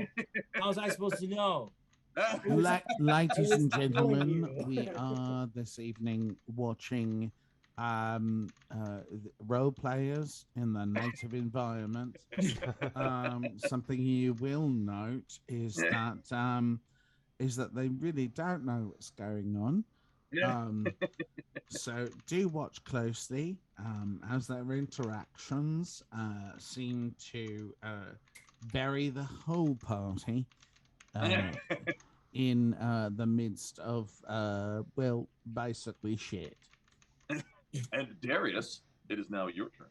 How was I supposed to know?
Ladies and gentlemen, we are this evening watching role players in the native environment. Something you will note is that is that they really don't know what's going on.
Yeah.
So do watch closely as their interactions seem to bury the whole party in the midst of, well, basically shit.
And Darius, it is now your turn.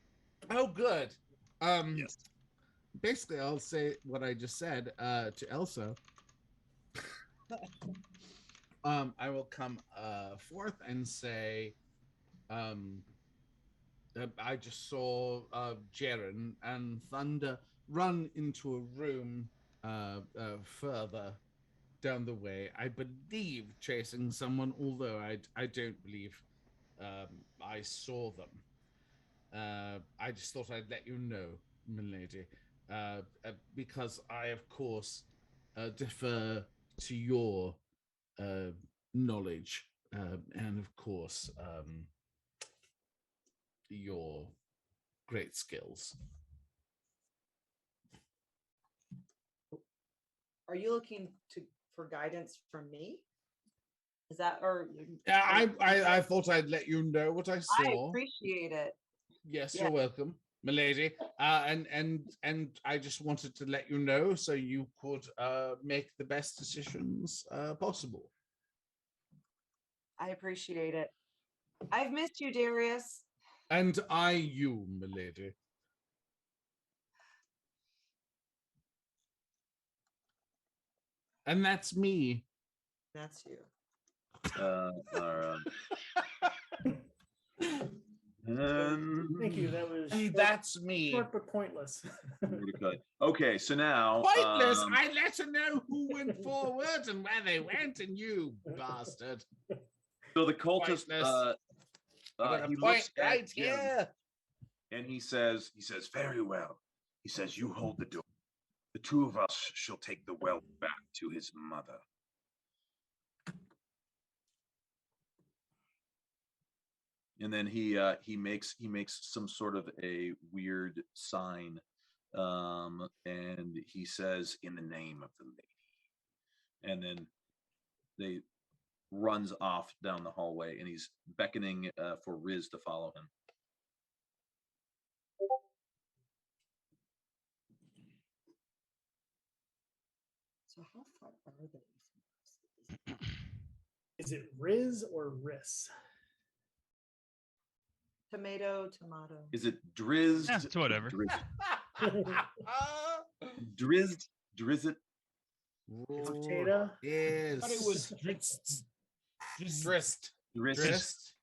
Oh, good.
Yes.
Basically, I'll say what I just said to Elsa. I will come forth and say, I just saw Jaren and Thunder run into a room further down the way. I believe chasing someone, although I don't believe I saw them. I just thought I'd let you know, milady, because I, of course, defer to your knowledge and, of course, your great skills.
Are you looking for guidance from me? Is that or?
Yeah, I thought I'd let you know what I saw.
I appreciate it.
Yes,
Yeah.
you're welcome, milady. And I just wanted to let you know so you could make the best decisions possible.
I appreciate it. I've missed you, Darius.
And I you, milady. And that's me.
That's you.
All right.
Thank you. That was short,
that's me.
Short but pointless.
Okay, so now
pointless. I let her know who went forward and where they went, and you bastard.
So the cultist, he looks
right
at Jim,
here,
and he says, "Very well." He says, "You hold the door. The two of us shall take the well back to his mother." And then he makes some sort of a weird sign, and he says, "In the name of the lady," and then they runs off down the hallway, and he's beckoning for Riz to follow him.
So how far are they from us?
Is it Riz or Riss?
Tomato.
Is it drizzed?
Yeah, it's whatever.
Drizzed? Drizzed?
It's potato.
Yes.
But it was
Drist.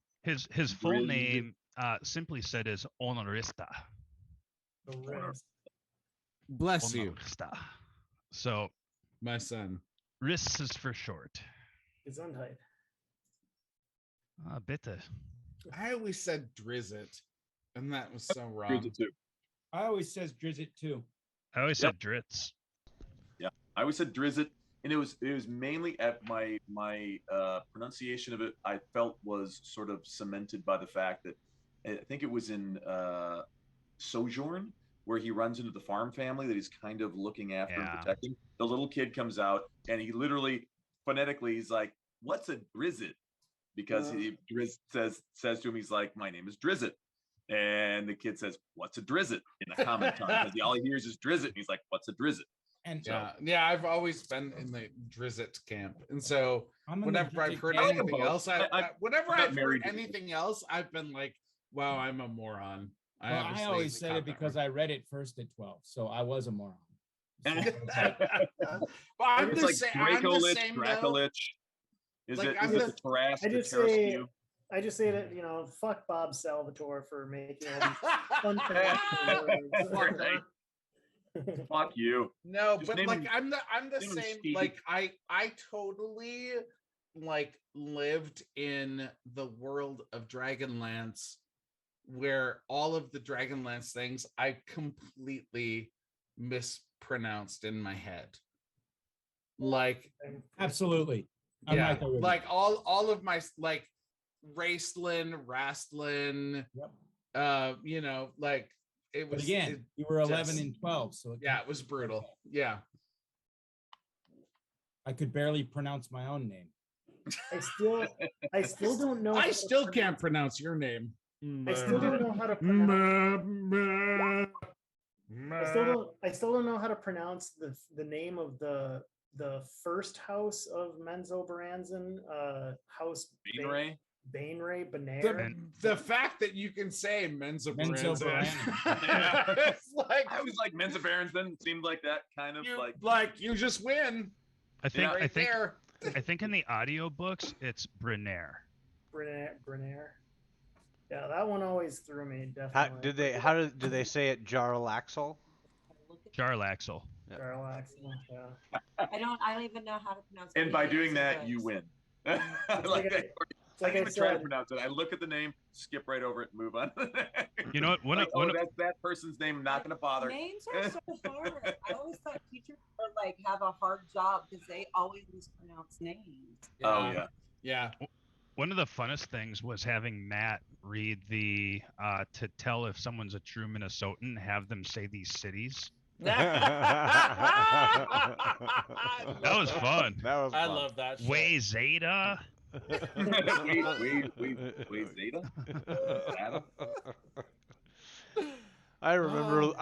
His full name, simply said, is Honorista.
Bless you.
Honorista. So,
my son.
Riss is for short.
Gesundheit.
Bitte.
I always said Drizzit, and that was so wrong.
Drizzit too.
I always says Drizzit too.
I always said Dritz.
Yeah, I always said Drizzit, and it was mainly at my pronunciation of it. I felt was sort of cemented by the fact that I think it was in Sojourn where he runs into the farm family that he's kind of looking after and protecting. The little kid comes out, and he literally phonetically he's like, "What's a Drizzit?" Because Drizzt says to him, he's like, "My name is Drizzit." And the kid says, "What's a Drizzit?" in a comment time, because all he hears is Drizzit. And he's like, "What's a Drizzit?"
And
so,
yeah, I've always been in the Drizzit camp. And so whenever I've heard
camp.
anything else, whenever I've heard
Drizzit.
anything else, I've been like, wow, I'm a moron.
Well, I always said it because I read it first at 12, so I was a moron. So
well, I'm
it's
the
like
same.
Dracolich. Is
like,
it Tarasque?
I just say that, fuck Bob Salvatore for making all these fun
Fuck you.
No,
Just
but like
him,
I'm the same. Like I totally like lived in the world of Dragonlance where all of the Dragonlance things I completely mispronounced in my head. Like
absolutely. I'm
yeah,
right there with
like all of my like Raistlin, Rastlin, like it was.
But again, you were 11 and 12, so
yeah, it was brutal. Yeah.
I could barely pronounce my own name.
I still don't know.
I still can't pronounce your name.
I still don't know how to pronounce. I still don't know how to pronounce the name of the first house of Menzo Baranzan, House
Bainray?
Bainray Benair.
The fact that you can say Menzo
Menzo
Baranzan. It's like
I was like Menza Berenson seemed like that kind of
you just win.
I think
Yeah.
I think
There.
I think in the audiobooks it's Brenair.
Brenair. Yeah, that one always threw me. Definitely.
How do they say it? Jarlaxle?
Jarlaxle.
Jarlaxle. Yeah.
I don't even know how to pronounce it.
And by doing that, you win. I
like
didn't
I
even try to
said.
pronounce it. I look at the name, skip right over it, and move on.
You know what?
That's that person's name. I'm not going to bother.
Names are so hard. I always thought teachers would like have a hard job because they always mispronounce names.
Oh yeah.
Yeah.
One of the funnest things was having Matt read the to tell if someone's a true Minnesotan, have them say these cities. That was fun.
That was fun.
I love that shit.
Way Zeta.
Wait, Zeta?
I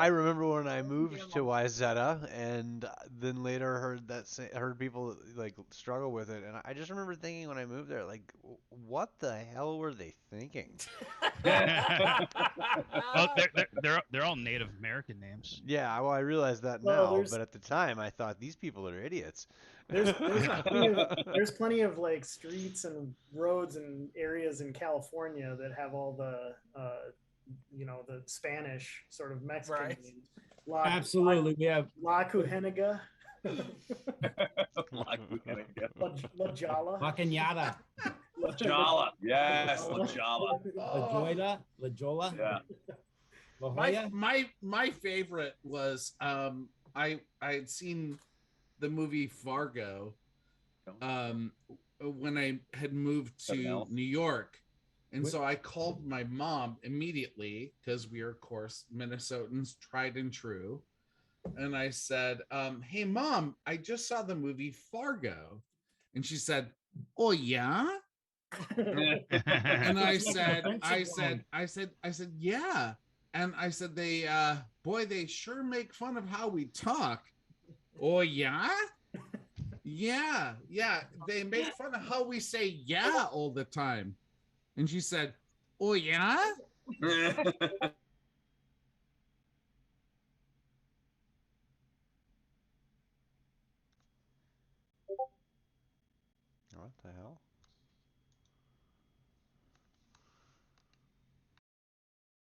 remember when I moved to Wyzetta, and then later heard people like struggle with it, and I just remember thinking when I moved there, like, what the hell were they thinking?
Well, they're all Native American names.
Yeah, well, I realize that now, but at the time I thought these people are idiots.
There's plenty of like streets and roads and areas in California that have all the the Spanish sort of Mexican names.
Absolutely, we have
La Cuhenega.
La Cuhenega.
La Jala.
La Cañada.
La Jala. Yes, La Jala.
La Jola.
Yeah.
La Jolla.
My favorite was I had seen the movie Fargo when I had moved to New York. And so I called my mom immediately because we are, of course, Minnesotans, tried and true. And I said, hey, Mom, I just saw the movie Fargo. And she said, oh, yeah? And I said, yeah. And I said, they sure make fun of how we talk. Oh, yeah? Yeah. They make fun of how we say yeah all the time. And she said, oh, yeah?
What the hell?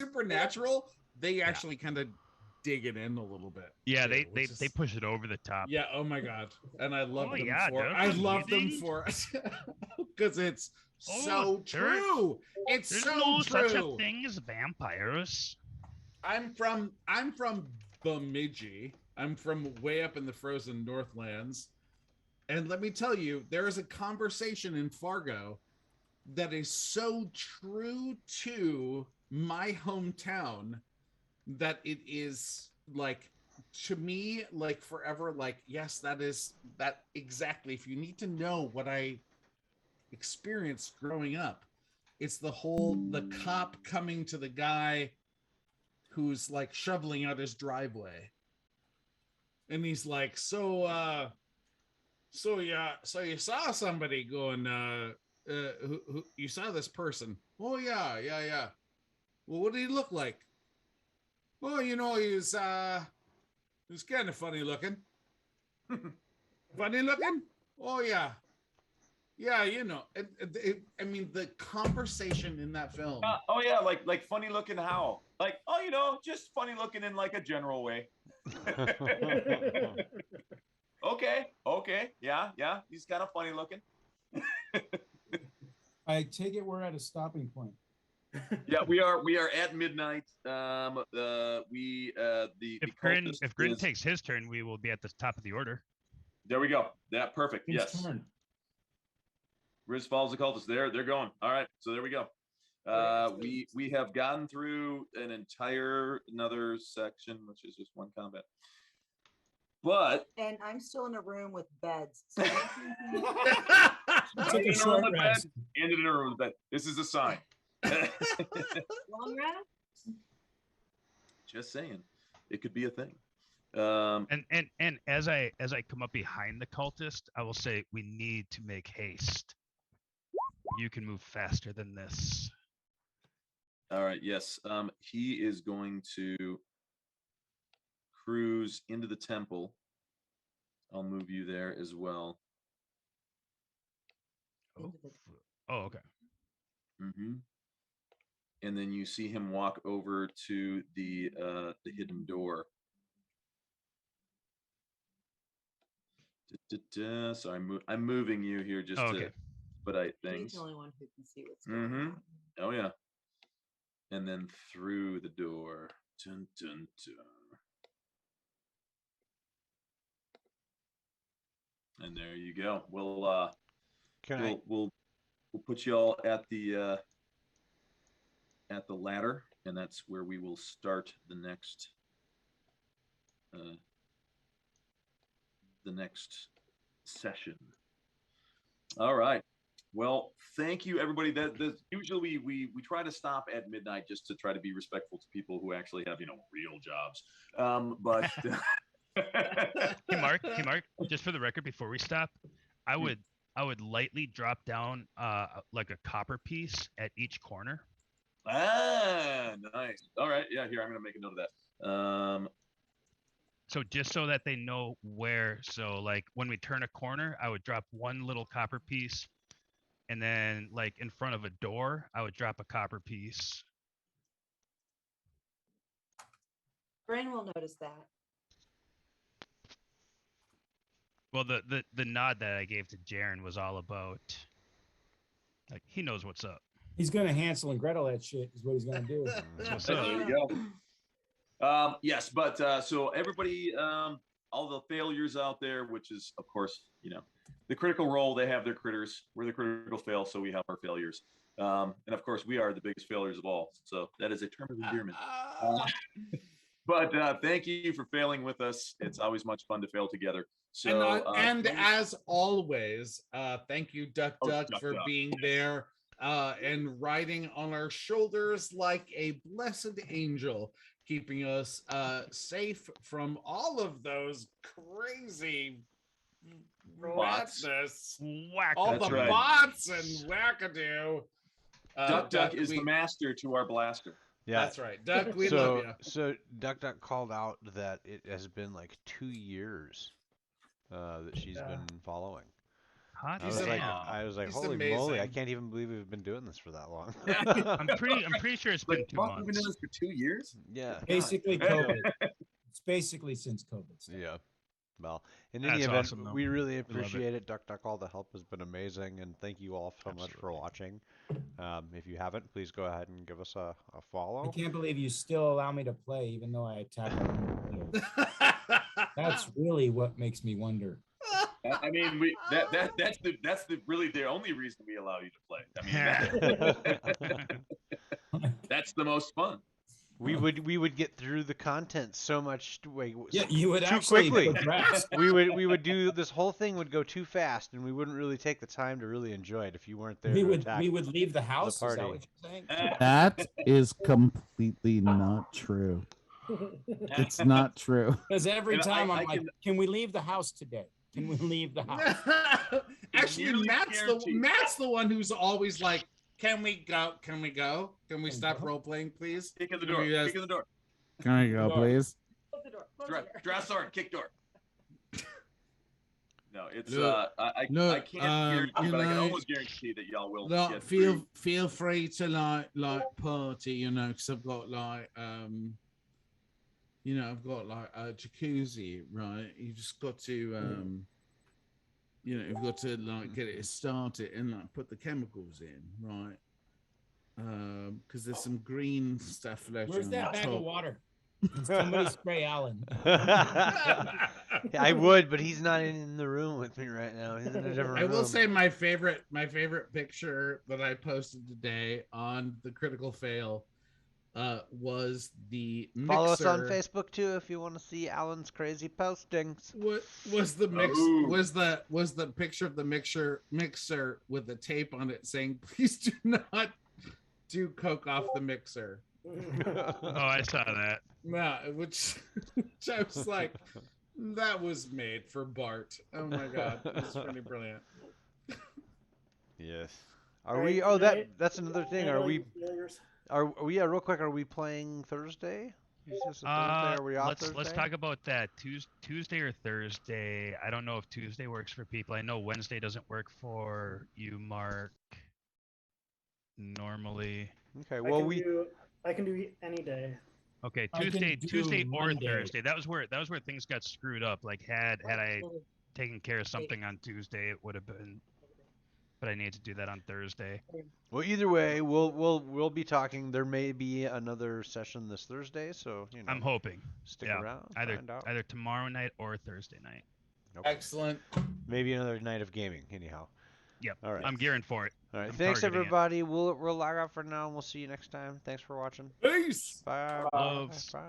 Supernatural, they actually kind of dig it in a little bit.
Yeah,
too,
they push it over the top.
Yeah, oh my God. And I love them for it.
dude,
I love them for it. Because it's so true. It's
there's
so
no
true.
such a thing as vampires.
I'm from Bemidji. I'm from way up in the frozen Northlands. And let me tell you, there is a conversation in Fargo that is so true to my hometown that it is like, to me, like forever, like, yes, that exactly. If you need to know what I experienced growing up, it's the cop coming to the guy who's like shoveling out his driveway. And he's like, so you saw somebody going, who you saw this person? Oh yeah. Well, what did he look like? Well, he was kind of funny looking. Funny looking? Oh yeah. Yeah, I mean, the conversation in that film.
Oh yeah, like funny looking how? Like, just funny looking in like a general way. Okay. Yeah. He's kind of funny looking.
I take it we're at a stopping point.
Yeah, we are at midnight. If
Grin takes his turn, we will be at the top of the order.
There we go. That perfect.
His
Yes.
turn.
Riz follows the cultists. They're going. All right. So there we go. We have gotten through another section, which is just one combat. But
And I'm still in a room with beds. So
Took a short rest.
Ended in a room with bed. This is a sign.
long rest?
Just saying, it could be a thing.
And as I come up behind the cultist, I will say we need to make haste. You can move faster than this.
All right. Yes. He is going to cruise into the temple. I'll move you there as well.
Oh, okay.
Mm-hmm. And then you see him walk over to the hidden door. So I'm moving you here just to expedite things.
He's the only one who can see what's going on.
Oh yeah. And then through the door. Dun, dun, dun. And there you go. We'll put you all at the ladder, and that's where we will start the next session. All right. Well, thank you, everybody. Usually we try to stop at midnight just to try to be respectful to people who actually have real jobs. But
Hey Mark, just for the record, before we stop, I would lightly drop down like a copper piece at each corner.
Ah, nice. All right, yeah. Here, I'm gonna make a note of that.
So just so that they know where. So like when we turn a corner, I would drop one little copper piece, and then like in front of a door, I would drop a copper piece.
Brain will notice that.
Well, the nod that I gave to Jaren was all about, like, he knows what's up.
He's gonna Hansel and Gretel that shit. Is what he's gonna do.
There you go. Yes, but so everybody, all the failures out there, which is of course, the critical role. They have their critters. We're the critical fail, so we have our failures. And of course, we are the biggest failures of all. So that is a term of endearment. But thank you for failing with us. It's always much fun to fail together. So
and as always, thank you, Duck, for being there and riding on our shoulders like a blessed angel, keeping us safe from all of those crazy madness, all the bots and wackadoo.
Duck is the master to our blaster.
Yeah,
that's right. Duck, we love you.
So Duck called out that it has been like 2 years that she's been following.
Hot
I was like, holy moly! I can't even believe we've been doing this for that long.
I'm pretty sure it's been 2 months.
We've been doing this for 2 years.
Yeah,
basically COVID. It's basically since COVID.
Yeah. Well, in any event, we really appreciate it. Duck, all the help has been amazing, and thank you all so much for watching. If you haven't, please go ahead and give us a follow.
I can't believe you still allow me to play, even though I attacked you. That's really what makes me wonder.
I mean, that's really the only reason we allow you to play. I mean, that's the most fun.
We would get through the content so much
you would
too
actually
quickly. we would do this whole thing would go too fast, and we wouldn't really take the time to really enjoy it if you weren't there.
We would leave the house.
The party.
Is that what you're saying?
That is completely not true. It's not true.
Because every time I'm like, can we leave the house today? Can we leave the house?
Actually, Matt's the one who's always like, can we go? Can we go? Can we stop role playing, please?
Kick in the door. Kick in the door.
Can I go, please?
Close the door.
Draw sword. Kick door. No, it's I can't guarantee, but I can almost guarantee that y'all will.
Look, feel free to like party, because I've got like I've got like a jacuzzi, right? You just got to you've got to like get it started and like put the chemicals in, right? Because there's some green stuff left.
Where's that bag of water? Somebody spray Alan.
I would, but he's not in the room with me right now. He's in a different room.
I will say my favorite picture that I posted today on the Critical Fail was the
Follow us on
mixer.
Facebook too if you want to see Alan's crazy postings.
What was the mix?
Oh.
Was the picture of the mixer with the tape on it saying, "Please do not do coke off the mixer."
Oh, I saw that.
Yeah, which I was like, that was made for Bart. Oh my god, it's pretty brilliant.
Yes.
All
Are
right,
we?
can
Oh,
I
that's another thing. Are
handle
we?
your failures?
Are we? Yeah, real quick. Are we playing Thursday? Is this a Thursday? Are we off
let's
Thursday?
talk about that. Tuesday or Thursday. I don't know if Tuesday works for people. I know Wednesday doesn't work for you, Mark. Normally.
Okay. Well,
I can do any day.
Okay,
I can do
Tuesday or
Monday.
Thursday. That was where things got screwed up. Like had I taken care of something on Tuesday, it would have been. But I need to do that on Thursday.
Well, either way, we'll be talking. There may be another session this Thursday, so you know.
I'm hoping.
Stick
Yeah,
around.
Either
Find out.
either tomorrow night or Thursday night.
Okay.
Excellent.
Maybe another night of gaming. Anyhow.
Yep.
All right.
I'm gearing for it.
All right.
I'm
Thanks
targeting it.
everybody. We'll log out for now, and we'll see you next time. Thanks for watching.
Peace.
Bye.
Loves.
Bye.